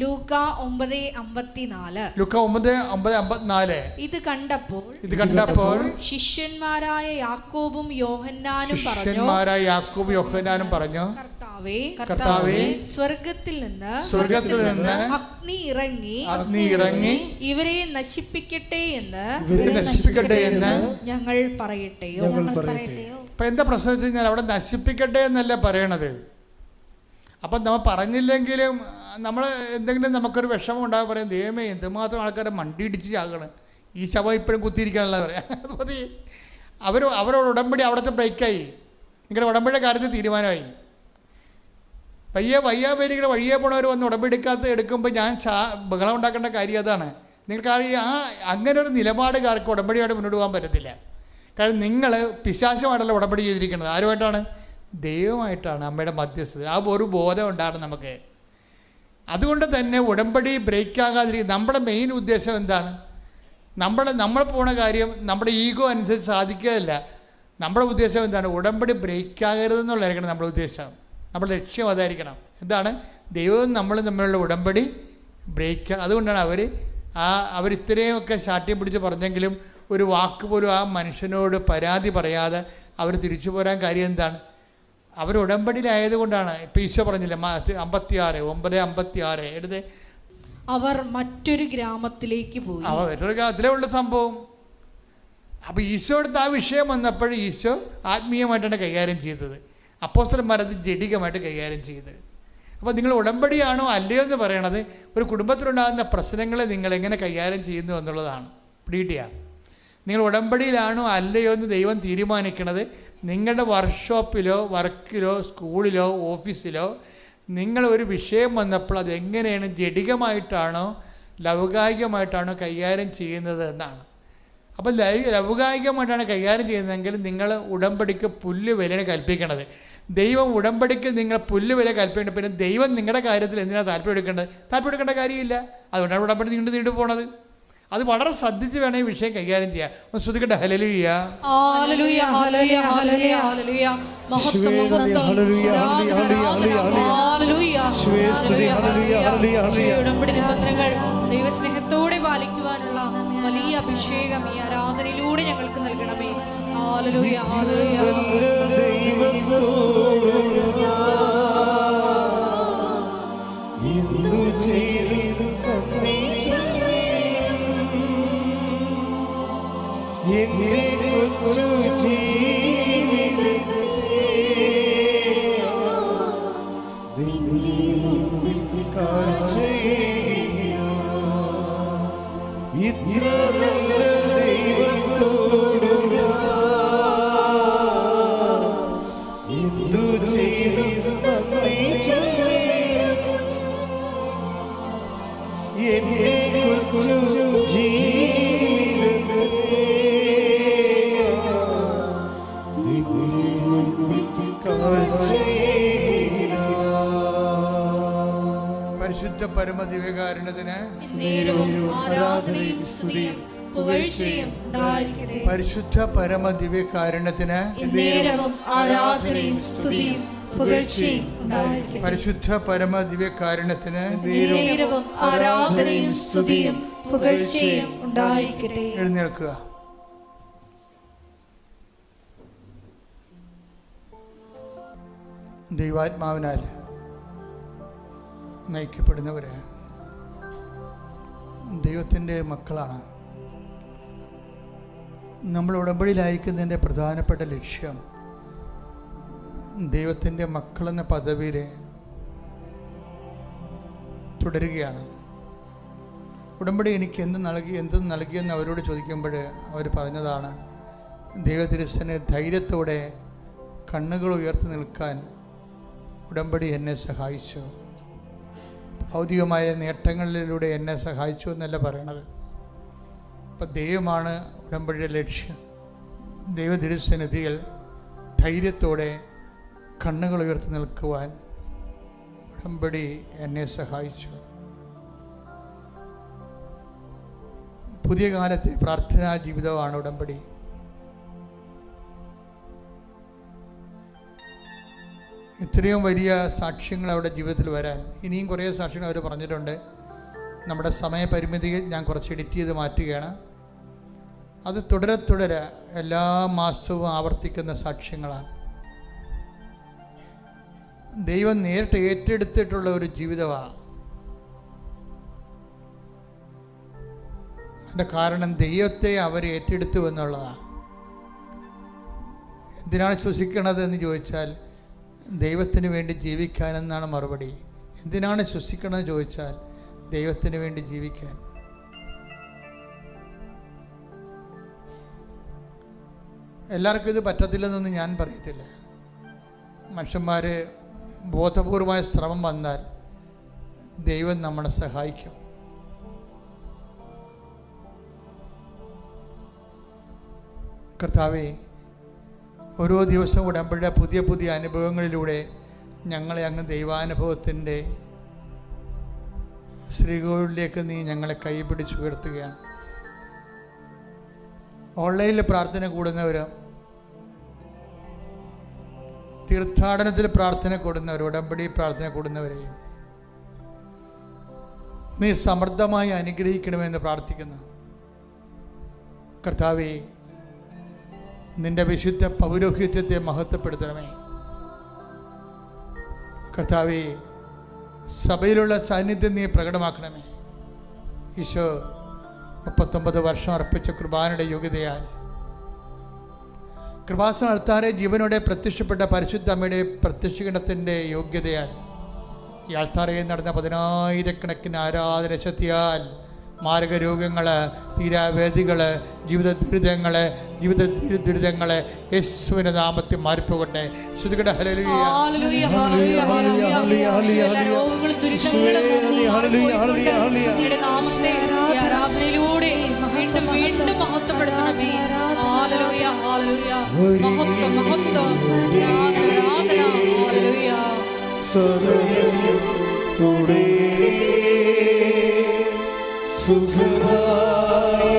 ലൂക്ക 9:54. ലൂക്ക 9:54. ഇത് കണ്ടപ്പോൾ ശിഷ്യന്മാരായ യാക്കോബും യോഹന്നാനും പറഞ്ഞു, കർത്താവേ, സ്വർഗത്തിൽ നിന്ന് അഗ്നി ഇറങ്ങി ഇവരെ നശിപ്പിക്കട്ടെ എന്ന് ഞങ്ങൾ പറയട്ടെയോ? ഇപ്പം എന്താ പ്രശ്നം വെച്ച് കഴിഞ്ഞാൽ അവിടെ നശിപ്പിക്കട്ടെ എന്നല്ല പറയണത്. അപ്പം നമ്മൾ പറഞ്ഞില്ലെങ്കിലും നമ്മൾ എന്തെങ്കിലും നമുക്കൊരു വിഷമം ഉണ്ടാകാൻ പറയും, ദൈവമേ എന്തുമാത്രം ആൾക്കാരെ മണ്ടിയിടിച്ച് ചാകണം, ഈ ശവം ഇപ്പോഴും കുത്തിയിരിക്കാനുള്ള പറയാം. അത് മതി. അവരോട് ഉടമ്പടി അവിടുത്തെ ബ്രേക്കായി. നിങ്ങളുടെ ഉടമ്പടിയുടെ കാര്യത്തിൽ തീരുമാനമായി. വയ്യാവേലിയുടെ വഴിയെ പോണവർ വന്ന് ഉടമ്പടിക്കാത്ത എടുക്കുമ്പോൾ ഞാൻ ബഹളം ഉണ്ടാക്കേണ്ട കാര്യം അതാണ്. നിങ്ങൾക്കറിയാം, അങ്ങനെ ഒരു നിലപാടുകാർക്ക് ഉടമ്പടിയായിട്ട് മുന്നോട്ട് പോകാൻ പറ്റത്തില്ല. കാരണം നിങ്ങൾ പിശാചുമായിട്ടല്ല ഉടമ്പടി ചെയ്തിരിക്കുന്നത്. ആരുമായിട്ടാണ്? ദൈവമായിട്ടാണ്, അമ്മയുടെ മധ്യസ്ഥത. ആ ഒരു ബോധം ഉണ്ടാകണം നമുക്ക്. അതുകൊണ്ട് തന്നെ ഉടമ്പടി ബ്രേക്കാകാതിരിക്കും. നമ്മുടെ മെയിൻ ഉദ്ദേശം എന്താണ്? നമ്മൾ പോണ കാര്യം നമ്മുടെ ഈഗോ അനുസരിച്ച് സാധിക്കുകയല്ല. നമ്മുടെ ഉദ്ദേശം എന്താണ്? ഉടമ്പടി ബ്രേക്കാകരുതെന്നുള്ളതായിരിക്കണം നമ്മുടെ ഉദ്ദേശം. നമ്മുടെ ലക്ഷ്യം അതായിരിക്കണം. എന്താണ്? ദൈവവും നമ്മളും തമ്മിലുള്ള ഉടമ്പടി ബ്രേക്ക്. അതുകൊണ്ടാണ് അവർ ഇത്രയുമൊക്കെ ശാഠ്യം പിടിച്ച് പറഞ്ഞെങ്കിലും ഒരു വാക്ക് പോലും ആ മനുഷ്യനോട് പരാതി പറയാതെ അവർ തിരിച്ചു പോരാൻ കാര്യം എന്താണ്? അവർ ഉടമ്പടിയിലായതുകൊണ്ടാണ്. ഇപ്പം ഈശോ പറഞ്ഞില്ല 9:56 എടുത്ത് അവർ മറ്റൊരു ഗ്രാമത്തിലേക്ക് പോയി. മറ്റൊരു ഗ്രാമത്തിലേ ഉള്ള സംഭവം. അപ്പോൾ ഈശോ എടുത്ത് ആ വിഷയം വന്നപ്പോൾ ഈശോ ആത്മീയമായിട്ടാണ് കൈകാര്യം ചെയ്തത്. അപ്പോസ്തലന്മാരത് ജഡികമായിട്ട് കൈകാര്യം ചെയ്തത്. അപ്പോൾ നിങ്ങൾ ഉടമ്പടിയാണോ അല്ലയോ എന്ന് പറയണത് ഒരു കുടുംബത്തിലുണ്ടാകുന്ന പ്രശ്നങ്ങളെ നിങ്ങൾ എങ്ങനെ കൈകാര്യം ചെയ്യുന്നു എന്നുള്ളതാണ്. പിടികിട്ടിയ നിങ്ങൾ ഉടമ്പടിയിലാണോ അല്ലയോ എന്ന് ദൈവം തീരുമാനിക്കണത് നിങ്ങളുടെ വർക്ക്ഷോപ്പിലോ വർക്കിലോ സ്കൂളിലോ ഓഫീസിലോ നിങ്ങൾ ഒരു വിഷയം വന്നപ്പോൾ അതെങ്ങനെയാണ് ജഡികമായിട്ടാണോ ലൗകികമായിട്ടാണോ കൈകാര്യം ചെയ്യുന്നത് എന്നാണ്. അപ്പോൾ ലൗകികമായിട്ടാണ് കൈകാര്യം ചെയ്യുന്നതെങ്കിൽ നിങ്ങൾ ഉടമ്പടിക്ക് പുല്ല് വിലയാണ് കൽപ്പിക്കണത്. ദൈവം ഉടമ്പടിക്ക് നിങ്ങൾ പുല്ല് വില കൽപ്പിക്കേണ്ടത്. പിന്നെ ദൈവം നിങ്ങളുടെ കാര്യത്തിൽ എന്തിനാണ് താല്പര്യം എടുക്കേണ്ട കാര്യമില്ല. അതുകൊണ്ടാണ് ഉടമ്പടി നീണ്ടു പോണത്. അത് വളരെ ശ്രദ്ധിച്ച് വേണം ഈ വിഷയം കൈകാര്യം ചെയ്യാൻ. ഒന്ന് ശ്രദ്ധിക്കട്ടെ. ഹല്ലേലൂയ, ഹല്ലേലൂയ, ഹല്ലേലൂയ, ഹല്ലേലൂയ, ഹല്ലേലൂയ. മഹത്വം, ഉടമ്പടി നിബന്ധനകൾ ദൈവസ്നേഹത്തോടെ പാലിക്കുവാനുള്ള വലിയ അഭിഷേകം ഈ ആരാധനയിലൂടെ ഞങ്ങൾക്ക് നൽകണമേ. ഹല്ലേലൂയ, ഹല്ലേലൂയ. എന്റെ കൊച്ചു ജീവിതത്തെ ഇത്ര നല്ല ദൈവത്തോടും എന്തു ചെയ്തു നന്ദി ചൊല്ലേണം. എന്റെ കൊച്ചു പരിശുദ്ധ പരമദിവ്യകാരുണ്യത്തിന് നേരവും ആരാധനയും സ്തുതിയും പുകഴ്ചയും ഉണ്ടായിരിക്കട്ടെ. പരിശുദ്ധ പരമ ദിവ്യകാരുണ്യത്തിന് എന്നേരവും ആരാധനയും സ്തുതിയും പുകഴ്ചയും ഉണ്ടായിരിക്കട്ടെ. പരിശുദ്ധ പരമ ദിവ്യകാരുണ്യത്തിന് എന്നേരവും ആരാധനയും സ്തുതിയും പുകഴ്ചയും ഉണ്ടായിരിക്കട്ടെ. എഴുന്നേൽക്കുക. ദൈവാത്മാവിനാൽ നയിക്കപ്പെടുന്നവര് ദൈവത്തിൻ്റെ മക്കളാണ്. നമ്മൾ ഉടമ്പടിയിലായിരിക്കുന്നതിൻ്റെ പ്രധാനപ്പെട്ട ലക്ഷ്യം ദൈവത്തിൻ്റെ മക്കളെന്ന പദവിയിൽ തുടരുകയാണ്. ഉടമ്പടി എനിക്ക് എന്ത് നൽകിയെന്ന് അവരോട് ചോദിക്കുമ്പോൾ അവർ പറഞ്ഞതാണ്, ദൈവതിരുസനെ ധൈര്യത്തോടെ കണ്ണുകൾ ഉയർത്തി നിൽക്കാൻ ഉടമ്പടി എന്നെ സഹായിച്ചു. ഭൗതികമായ നേട്ടങ്ങളിലൂടെ എന്നെ സഹായിച്ചു എന്നല്ല പറയണത്. അപ്പം ദൈവമാണ് ഉടമ്പടിയുടെ ലക്ഷ്യം. ദൈവതിരുസന്നിധിയിൽ ധൈര്യത്തോടെ കണ്ണുകൾ ഉയർത്തി നിൽക്കുവാൻ ഉടമ്പടി എന്നെ സഹായിച്ചു. പുതിയ കാലത്തെ പ്രാർത്ഥനാ ജീവിതമാണ് ഉടമ്പടി. ഇത്രയും വലിയ സാക്ഷ്യങ്ങൾ അവരുടെ ജീവിതത്തിൽ വരാൻ ഇനിയും കുറേ സാക്ഷ്യങ്ങൾ അവർ പറഞ്ഞിട്ടുണ്ട്. നമ്മുടെ സമയപരിമിതി ഞാൻ കുറച്ച് എഡിറ്റ് ചെയ്ത് മാറ്റുകയാണ്. അത് തുടരെ എല്ലാ മാസവും ആവർത്തിക്കുന്ന സാക്ഷ്യങ്ങളാണ്. ദൈവം നേരിട്ട് ഏറ്റെടുത്തിട്ടുള്ള ഒരു ജീവിതമാണ്. അതിൻ്റെ കാരണം ദൈവത്തെ അവർ ഏറ്റെടുത്തു എന്നുള്ളതാണ്. എന്തിനാണ് ശ്വസിക്കണത് എന്ന് ചോദിച്ചാൽ ദൈവത്തിന് വേണ്ടി ജീവിക്കാനെന്നാണ് മറുപടി. എന്തിനാണ് ശ്വസിക്കണമെന്ന് ചോദിച്ചാൽ ദൈവത്തിന് വേണ്ടി ജീവിക്കാൻ. എല്ലാവർക്കും ഇത് പറ്റത്തില്ലെന്നൊന്നും ഞാൻ പറയത്തില്ല. മനുഷ്യന്മാർ ബോധപൂർവമായ ശ്രമം വന്നാൽ ദൈവം നമ്മളെ സഹായിക്കും. കർത്താവേ, ഓരോ ദിവസവും ഉടമ്പടിയുടെ പുതിയ പുതിയ അനുഭവങ്ങളിലൂടെ ഞങ്ങളെ അങ്ങ് ദൈവാനുഭവത്തിൻ്റെ ശ്രീകോവിലേക്ക് നീ ഞങ്ങളെ കൈപിടിച്ച് ഉയർത്തുകയാണ്. ഓൺലൈനിൽ പ്രാർത്ഥന കൂടുന്നവരും തീർത്ഥാടനത്തിൽ പ്രാർത്ഥന കൂടുന്നവർ, ഉടമ്പടി പ്രാർത്ഥന കൂടുന്നവരെയും നീ സമൃദ്ധമായി അനുഗ്രഹിക്കണമെന്ന് പ്രാർത്ഥിക്കുന്നു. കർത്താവേ, നിന്റെ വിശുദ്ധ പൗരോഹിത്യത്തെ മഹത്വപ്പെടുത്തണമേ. കർത്താവേ, സഭയിലുള്ള സാന്നിധ്യം നീ പ്രകടമാക്കണമേ. ഈശോ 39 വർഷം അർപ്പിച്ച കൃപാനയുടെ യോഗ്യതയാൽ, കൃപാസന അൾത്താരെ ജീവനോടെ പ്രത്യക്ഷപ്പെട്ട പരിശുദ്ധ അമ്മയുടെ പ്രത്യക്ഷീകരണത്തിൻ്റെ യോഗ്യതയാൽ, ഈ അൾത്താരയിൽ നടന്ന 10,000 ആരാധന ശക്തിയാൽ മാരക രോഗങ്ങൾ, തീരാവേദികൾ, ജീവിത ദുരിതങ്ങൾ യേശുവിന്റെ നാമത്തിൽ മാറിപ്പോകട്ടെ. ശ്രുതികട ഹല്ലേലൂയ. ഹല്ലേലൂയ, ഹല്ലേലൂയ, ഹല്ലേലൂയ. എല്ലാ രോഗങ്ങളും ദുരിതങ്ങളും നാമത്തെ ആരാധനയിലൂടെ വീണ്ടും വീണ്ടും മഹത്വപ്പെടുത്തണമേ. ഹല്ലേലൂയ, ഹല്ലേലൂയ. മഹത്വം, മഹത്വം, ആരാധന. ഹല്ലേലൂയ. സദയത്തോടെ സുഖമായി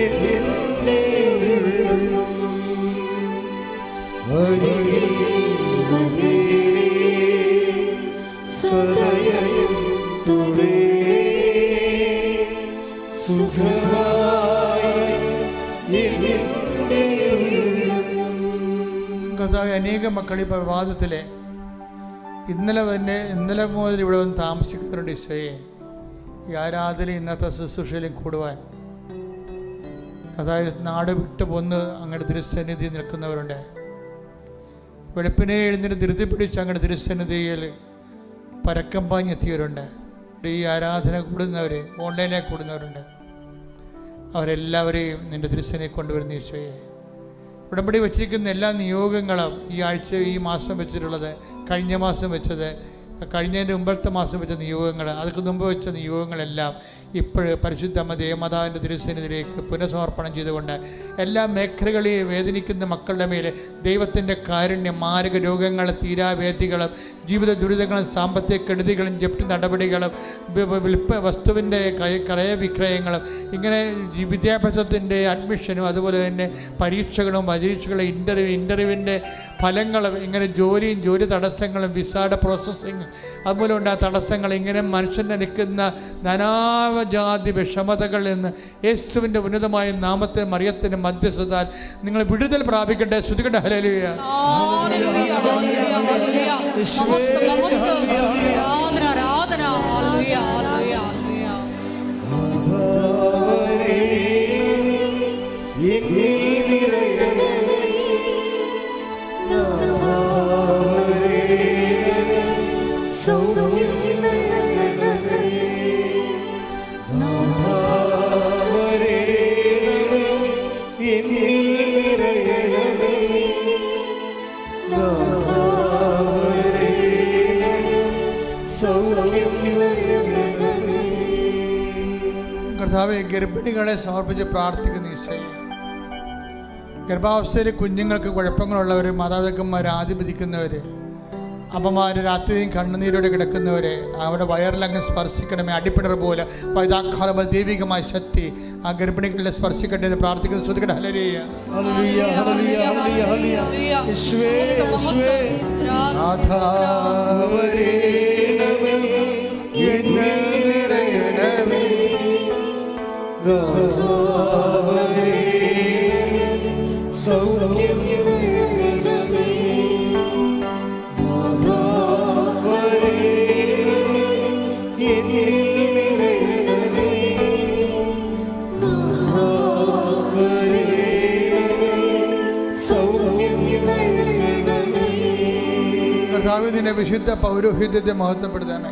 എന്നെ അരികിൽ വരേണേ, സദയത്തോടെ സുഖമായി എന്നെ. കർത്താവേ, അനേകം മക്കൾ ഈ പ്രഭാതത്തിലെ ഇന്നലെ മുതൽ ഇവിടെ വന്ന് താമസിക്കുന്നുണ്ട്. ഈശോയെ, ഈ ആരാധന ഇന്നത്തെ ശുശ്രൂഷയിലും കൂടുവാൻ, അതായത് നാട് വിട്ട് പോന്ന് അങ്ങയുടെ തിരുസന്നിധി നിൽക്കുന്നവരുണ്ട്. വെളുപ്പിനെ എഴുന്നേറ്റ് ധൃതി പിടിച്ച് അങ്ങയുടെ തിരുസന്നിധിയിൽ പരക്കം പാഞ്ഞെത്തിയവരുണ്ട്. ഈ ആരാധന കൂടുന്നവർ, ഓൺലൈനിൽ കൂടുന്നവരുണ്ട്. അവരെല്ലാവരെയും നിൻ്റെ തിരുസന്നിധിയിൽ കൊണ്ടുവരുന്ന ഈശോയെ, ഉടമ്പടി വെച്ചിരിക്കുന്ന എല്ലാ നിയോഗങ്ങളും ഈ ആഴ്ച, ഈ മാസം വെച്ചിട്ടുള്ളത്, കഴിഞ്ഞ മാസം വെച്ചത്, കഴിഞ്ഞതിൻ്റെ മുമ്പത്തെ മാസം വെച്ച നിയോഗങ്ങൾ, അതിന് മുമ്പ് വെച്ച നിയോഗങ്ങളെല്ലാം ഇപ്പോൾ പരിശുദ്ധ അമ്മ ദേവമാതാവിൻ്റെ തിരുസന്നിധിയിലേക്ക് പുനഃസമർപ്പണം ചെയ്തുകൊണ്ട് എല്ലാ മേഖലകളിൽ വേദനിക്കുന്ന മക്കളുടെ മേലെ ദൈവത്തിൻ്റെ കാരുണ്യം, മാരക രോഗങ്ങൾ, തീരാവേദികൾ, ജീവിത ദുരിതങ്ങളും സാമ്പത്തിക കെടുതികളും ജപ്തി നടപടികളും വസ്തുവിൻ്റെ ക്രയവിക്രയങ്ങളും ഇങ്ങനെ വിദ്യാഭ്യാസത്തിൻ്റെ അഡ്മിഷനും അതുപോലെ തന്നെ പരീക്ഷകളും പരീക്ഷകളും ഇൻ്റർവ്യൂവിൻ്റെ ഫലങ്ങളും ഇങ്ങനെ ജോലി തടസ്സങ്ങളും വിസയുടെ പ്രോസസ്സിങ് അതുപോലെ ഉണ്ടായ തടസ്സങ്ങൾ ഇങ്ങനെ മനുഷ്യനെ നിൽക്കുന്ന നാനാജാതി വിഷമതകളിൽ നിന്ന് യേശുവിൻ്റെ ഉന്നതമായ നാമത്തെ മറിയത്തിൻ്റെ മധ്യസ്ഥതാൽ നിങ്ങൾ വിടുതൽ പ്രാപിക്കട്ടെ. ശ്രുതികട്ടെ. ഹല്ലേലൂയ. കർത്താവേ, ഗർഭിണികളെ സമർപ്പിച്ച് പ്രാർത്ഥിക്കുന്ന ഈശോയെ, ഗർഭാവസ്ഥയിൽ കുഞ്ഞുങ്ങൾക്ക് കുഴപ്പങ്ങളുള്ളവർ, മാതാപിതാക്കന്മാർ ആധിപതിക്കുന്നവർ, അമ്മമാർ രാത്രിയും കണ്ണുനീരോടെ കിടക്കുന്നവരെ അവിടെ വയറിലങ്ങ് സ്പർശിക്കണമേ. അടിപ്പിണർ പോലെ പൈതാക്കാലം ദൈവികമായ ശക്തി ആ ഗർഭിണികളെ സ്പർശിക്കട്ടെ എന്ന് പ്രാർത്ഥിക്കുന്ന. ശ്രുതികട്ടെ. ഹല്ലേലൂയ. കർത്താവിനെ വിശുദ്ധ പൗരോഹിത്യത്തെ മഹത്വപ്പെടുത്തണമേ.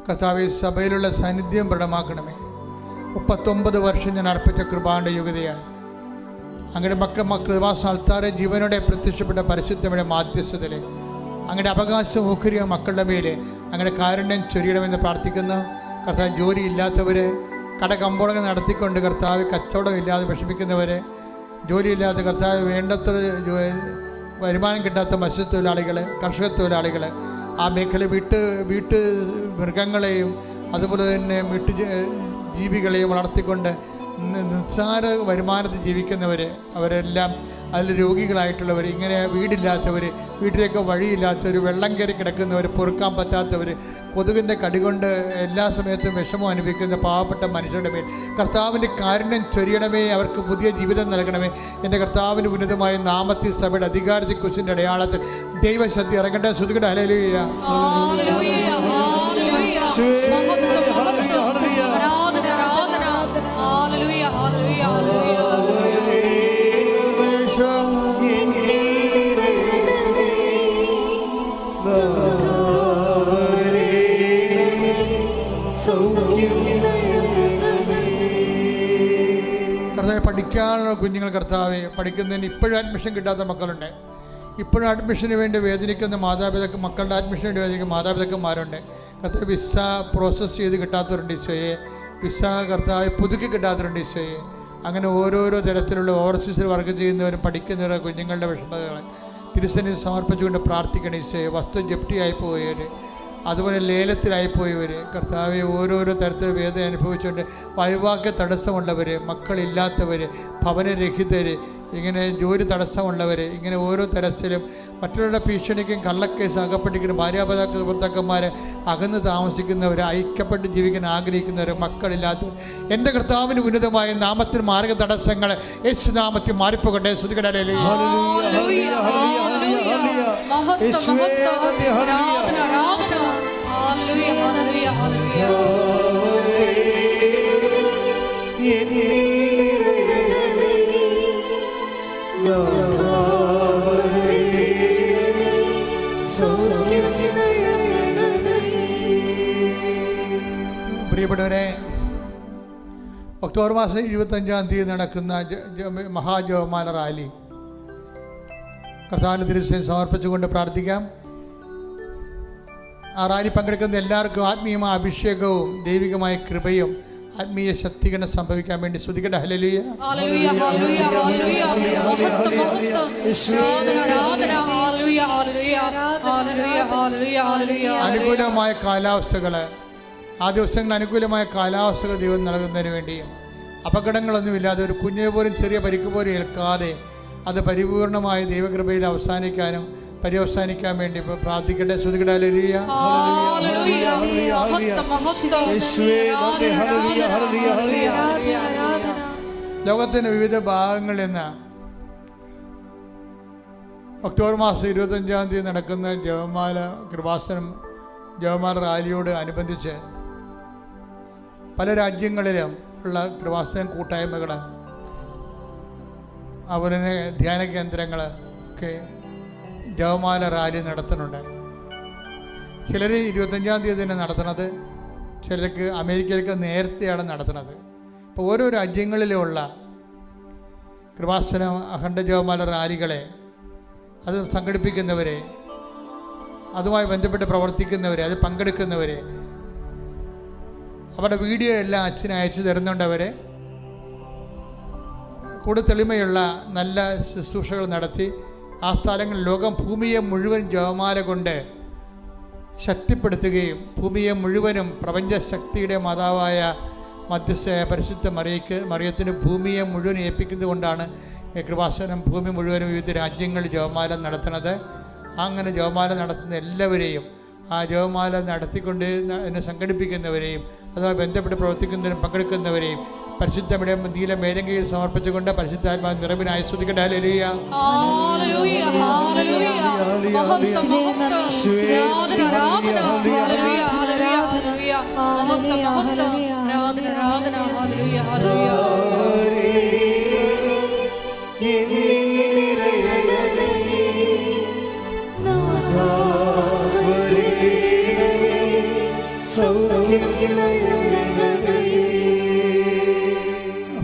കർത്താവ് സഭയിലുള്ള സാന്നിധ്യം പ്രകടമാക്കണമേ. 39 വർഷം ഞാൻ അർപ്പിച്ച കൃപാന്റെ യോഗ്യതയാൽ അങ്ങയുടെ കൃപാസ്ഥാനത്താറെ ജീവനോടെ പ്രത്യക്ഷപ്പെട്ട പരിശുദ്ധയുടെ മാധ്യസ്ഥതയിൽ അങ്ങയുടെ അവകാശം ഓഹരിയ മക്കളുടെ മേലെ അങ്ങയുടെ കാരുണ്യം ചൊരിയണമെന്ന് പ്രാർത്ഥിക്കുന്നു. കർത്താവ് ജോലിയില്ലാത്തവരെ, കടകമ്പോളങ്ങൾ നടത്തിക്കൊണ്ട് കർത്താവ് കച്ചവടമില്ലാതെ വിഷമിക്കുന്നവരെ, ജോലിയില്ലാത്ത കർത്താവ് വേണ്ടത്ര വരുമാനം കിട്ടാത്ത മത്സ്യത്തൊഴിലാളികൾ, കർഷക തൊഴിലാളികൾ, ആ മേഖല വീട്ട് മൃഗങ്ങളെയും അതുപോലെ തന്നെ ജീവികളെയും വളർത്തിക്കൊണ്ട് നിസ്സാര വരുമാനത്തിൽ ജീവിക്കുന്നവർ, അവരെല്ലാം അതിൽ രോഗികളായിട്ടുള്ളവർ, ഇങ്ങനെ വീടില്ലാത്തവർ, വീട്ടിലേക്ക് വഴിയില്ലാത്തവർ, വെള്ളം കയറി കിടക്കുന്നവർ, പൊറുക്കാൻ പറ്റാത്തവർ, കൊതുകിൻ്റെ കടികൊണ്ട് എല്ലാ സമയത്തും വിഷമം അനുഭവിക്കുന്ന പാവപ്പെട്ട മനുഷ്യരുടെ മേൽ കർത്താവിൻ്റെ കാരുണ്യം ചൊരിയണമേ. അവർക്ക് പുതിയ ജീവിതം നൽകണമേ. എൻ്റെ കർത്താവിൻ്റെ ഉന്നതമായ നാമത്തിൽ സഭയുടെ അധികാരത്തിൽ കുരിശിൻ്റെ അടയാളത്തിൽ ദൈവശക്തി ഇറങ്ങട്ടെ. ശ്രുതികട്ടെ. ഹല്ലേലൂയ. കർത്താവെ, പഠിക്കാനുള്ള കുഞ്ഞുങ്ങൾ കർത്താവെ, പഠിക്കുന്നതിന് ഇപ്പോഴും അഡ്മിഷൻ കിട്ടാത്ത മക്കളുണ്ട്. ഇപ്പോഴും അഡ്മിഷന് വേണ്ടി വേദനിക്കുന്ന മക്കളുടെ അഡ്മിഷന് വേണ്ടി വേദനിക്കുന്ന മാതാപിതാക്കന്മാരുണ്ട്. കർത്താവ് വിസ പ്രോസസ്സ് ചെയ്ത് കിട്ടാത്തവരുണ്ട് ഈശോയെ. വിസ കർത്താവ് പുതുക്കി കിട്ടാത്തവരുണ്ട് ഈശോയെ. അങ്ങനെ ഓരോരോ തരത്തിലുള്ള ഓവർസീസിൽ വർക്ക് ചെയ്യുന്നവരും പഠിക്കുന്നവരും കുഞ്ഞുങ്ങളുടെ വിഷമതകൾ തിരുസന്നിധി സമർപ്പിച്ചുകൊണ്ട് പ്രാർത്ഥിക്കണം ഈശോയെ. വസ്തു ജപ്തിയായി പോയവർ, അതുപോലെ ലേലത്തിലായിപ്പോയവർ, കർത്താവെ ഓരോരോ തരത്തിൽ വേദന അനുഭവിച്ചുകൊണ്ട് വൈവാഹിക തടസ്സമുള്ളവർ, മക്കളില്ലാത്തവർ, ഭവനരഹിതർ, ഇങ്ങനെ ജോലി തടസ്സമുള്ളവർ, ഇങ്ങനെ ഓരോ തരത്തിലും മറ്റുള്ള ഭീഷണിക്കും കള്ളക്കേസ് അകപ്പെട്ടിരിക്കുന്ന ഭർത്താക്കന്മാർ അകന്ന് താമസിക്കുന്നവർ, ഐക്യപ്പെട്ട് ജീവിക്കാൻ ആഗ്രഹിക്കുന്നവർ, മക്കളില്ലാത്തവർ, എൻ്റെ കർത്താവിന് ഉന്നതമായ നാമത്തിൽ മാർഗ തടസ്സങ്ങൾ യേശുനാമത്തിൽ മാറിപ്പോകട്ടെ. ശ്രുതികട. പ്രിയപ്പെട്ടവരെ, ഒക്ടോബർ മാസം 25-ാം തീയതി നടക്കുന്ന മഹാജപമാല റാലി കർത്താവിൻ്റെ തിരുസന്നിധിയിൽ സമർപ്പിച്ചുകൊണ്ട് പ്രാർത്ഥിക്കാം. ആ റാലി പങ്കെടുക്കുന്ന എല്ലാവർക്കും ആത്മീയമായ അഭിഷേകവും ദൈവികമായ കൃപയും ആത്മീയ ശക്തികളും സംഭവിക്കാൻ വേണ്ടി സ്തുതിക്കട്ടെ. ഹല്ലേലൂയ. ഹല്ലേലൂയ. ഹല്ലേലൂയ. ഹല്ലേലൂയ. ഹല്ലേലൂയ ഹല്ലേലൂയ ഹല്ലേലൂയ ഹല്ലേലൂയ ഹല്ലേലൂയ. അനുകൂലമായ കാലാവസ്ഥകൾ, ആ ദിവസങ്ങളിൽ അനുകൂലമായ കാലാവസ്ഥകൾ ദൈവം നൽകുന്നതിന് വേണ്ടിയും അപകടങ്ങളൊന്നുമില്ലാതെ ഒരു കുഞ്ഞിനെ പോലും ചെറിയ പരിക്ക് പോലും ഏൽക്കാതെ അത് പരിപൂർണമായ ദൈവകൃപയിൽ അവസാനിക്കാൻ വേണ്ടി ഇപ്പോൾ പ്രാർത്ഥിക്കട്ടെ. ശ്രുതികട ഹല്ലേലൂയ ഹല്ലേലൂയ മഹത്വം മഹത്വം യേശുവേ നന്ദി. ഹല്ലേലൂയ ഹല്ലേലൂയ ഹല്ലേലൂയ. ലോകത്തിൻ്റെ വിവിധ ഭാഗങ്ങളിൽ നിന്ന് ഒക്ടോബർ മാസം 25-ാം തീയതി നടക്കുന്ന ജപമാല കൃപാസനം ജപമാല റാലിയോട് അനുബന്ധിച്ച് പല രാജ്യങ്ങളിലും ഉള്ള കൃപാസനം കൂട്ടായ്മകൾ, അതുപോലെ ധ്യാന കേന്ദ്രങ്ങൾ ഒക്കെ ജപമാല റാലി നടത്തുന്നുണ്ട്. ചിലർ 25-ാം തീയതി തന്നെ നടത്തുന്നത്, ചിലർക്ക് അമേരിക്കയിലൊക്കെ നേരത്തെയാണ് നടത്തുന്നത്. ഇപ്പോൾ ഓരോ രാജ്യങ്ങളിലുമുള്ള കൃപാസന അഖണ്ഡ ജപമാല റാലികളെ, അത് സംഘടിപ്പിക്കുന്നവരെ, അതുമായി ബന്ധപ്പെട്ട് പ്രവർത്തിക്കുന്നവരെ, അത് പങ്കെടുക്കുന്നവരെ, അവരുടെ വീഡിയോ എല്ലാം അച്ഛന് അയച്ചു തരുന്നുണ്ടവരെ കൂടുതൽ തെളിമയുള്ള നല്ല ശുശ്രൂഷകൾ നടത്തി ആ സ്ഥലങ്ങളിൽ ലോകം ഭൂമിയെ മുഴുവൻ ജപമാല കൊണ്ട് ശക്തിപ്പെടുത്തുകയും ഭൂമിയെ മുഴുവനും പ്രപഞ്ചശക്തിയുടെ മാതാവായ മധ്യസ്ഥയായ പരിശുദ്ധ മറിയത്തിന് ഭൂമിയെ മുഴുവൻ ഏൽപ്പിക്കുന്നത് കൊണ്ടാണ് കൃപാസനം ഭൂമി മുഴുവനും വിവിധ രാജ്യങ്ങളിൽ ജപമാല നടത്തുന്നത്. അങ്ങനെ ജപമാല നടത്തുന്ന എല്ലാവരെയും, ആ ജപമാല നടത്തിക്കൊണ്ട് എന്നെ സംഘടിപ്പിക്കുന്നവരെയും അതുമായി ബന്ധപ്പെട്ട് പ്രവർത്തിക്കുന്നവരും പങ്കെടുക്കുന്നവരെയും പരിശുദ്ധയുടെ നീല മേലങ്കയിൽ സമർപ്പിച്ചുകൊണ്ട് പരിശുദ്ധാത്മാ നിറവിനായി സ്തുതിക്കട്ടെ. ഹല്ലേലൂയ ഹല്ലേലൂയ ഹല്ലേലൂയ മഹത്വം മഹത്വം ആരാധന ആരാധന ഹല്ലേലൂയ ഹല്ലേലൂയ ഹല്ലേലൂയ മഹത്വം മഹത്വം ആരാധന ആരാധന ഹല്ലേലൂയ ഹല്ലേലൂയ.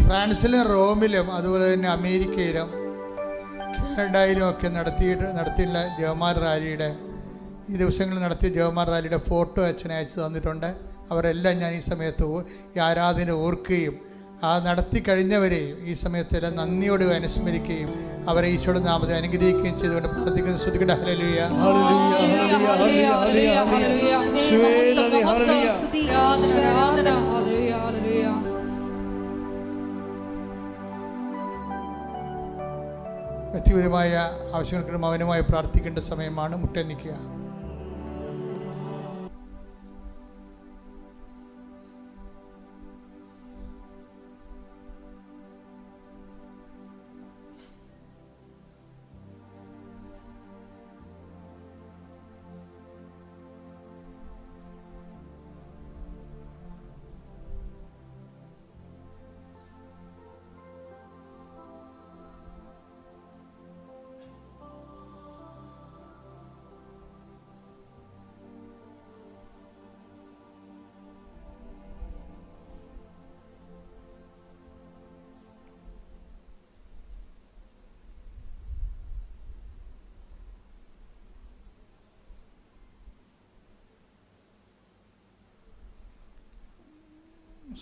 ഫ്രാൻസിലും റോമിലും അതുപോലെ തന്നെ അമേരിക്കയിലും കാനഡയിലും ഒക്കെ നടത്തിയുള്ള ജപമാല റാലിയുടെ ഈ ദിവസങ്ങളിൽ നടത്തിയ ജപമാല റാലിയുടെ ഫോട്ടോ അച്ഛനെ അയച്ചു തന്നിട്ടുണ്ട്. അവരെല്ലാം ഞാൻ ഈ സമയത്ത് ഈ ആരാധന ഓർക്കുകയും ആ നടത്തി കഴിഞ്ഞവരെയും ഈ സമയത്തെല്ലാം നന്ദിയോട് അനുസ്മരിക്കുകയും അവരെ ഈശോയുടെ നാമത്തെ അനുഗ്രഹിക്കുകയും ചെയ്തുകൊണ്ട് പ്രാർത്ഥിക്കുന്ന ശ്രുതികട ഹല്ലേലൂയ ഹല്ലേലൂയ ഹല്ലേലൂയ ഹല്ലേലൂയ ഹല്ലേലൂയ ആരാധന ഹല്ലേലൂയ ഹല്ലേലൂയ. വ്യക്തിപരമായ ആവശ്യങ്ങൾക്ക് മൗനമായി പ്രാർത്ഥിക്കേണ്ട സമയമാണ്. മുട്ടേ നിൽക്കുക.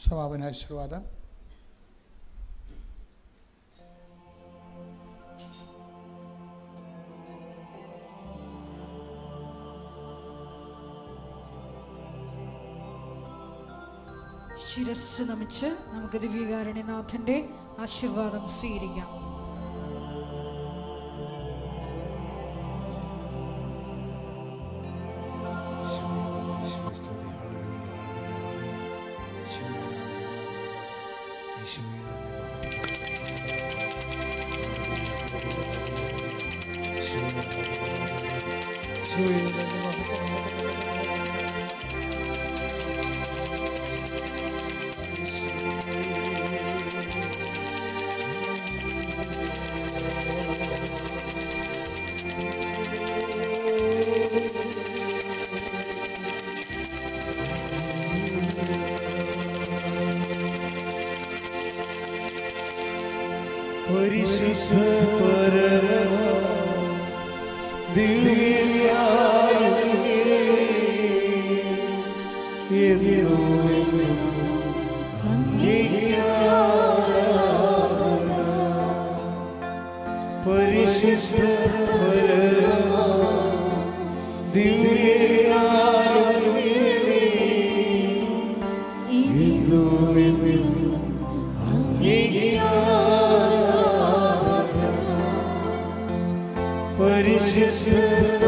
സമാപനാശീർവാദം. ശിരസ് നമിച്ച് നമുക്ക് ദിവ്യകാരുണ്യനാഥന്റെ ആശീർവാദം സ്വീകരിക്കാം. പരിശുദ്ധ പരമ പരിശുദ്ധ പരമ ദിവ്യകാരുണ്യമേ, ഇന്നുമെന്നും അങ്ങേക്ക് ആരാധന. പരിശുദ്ധ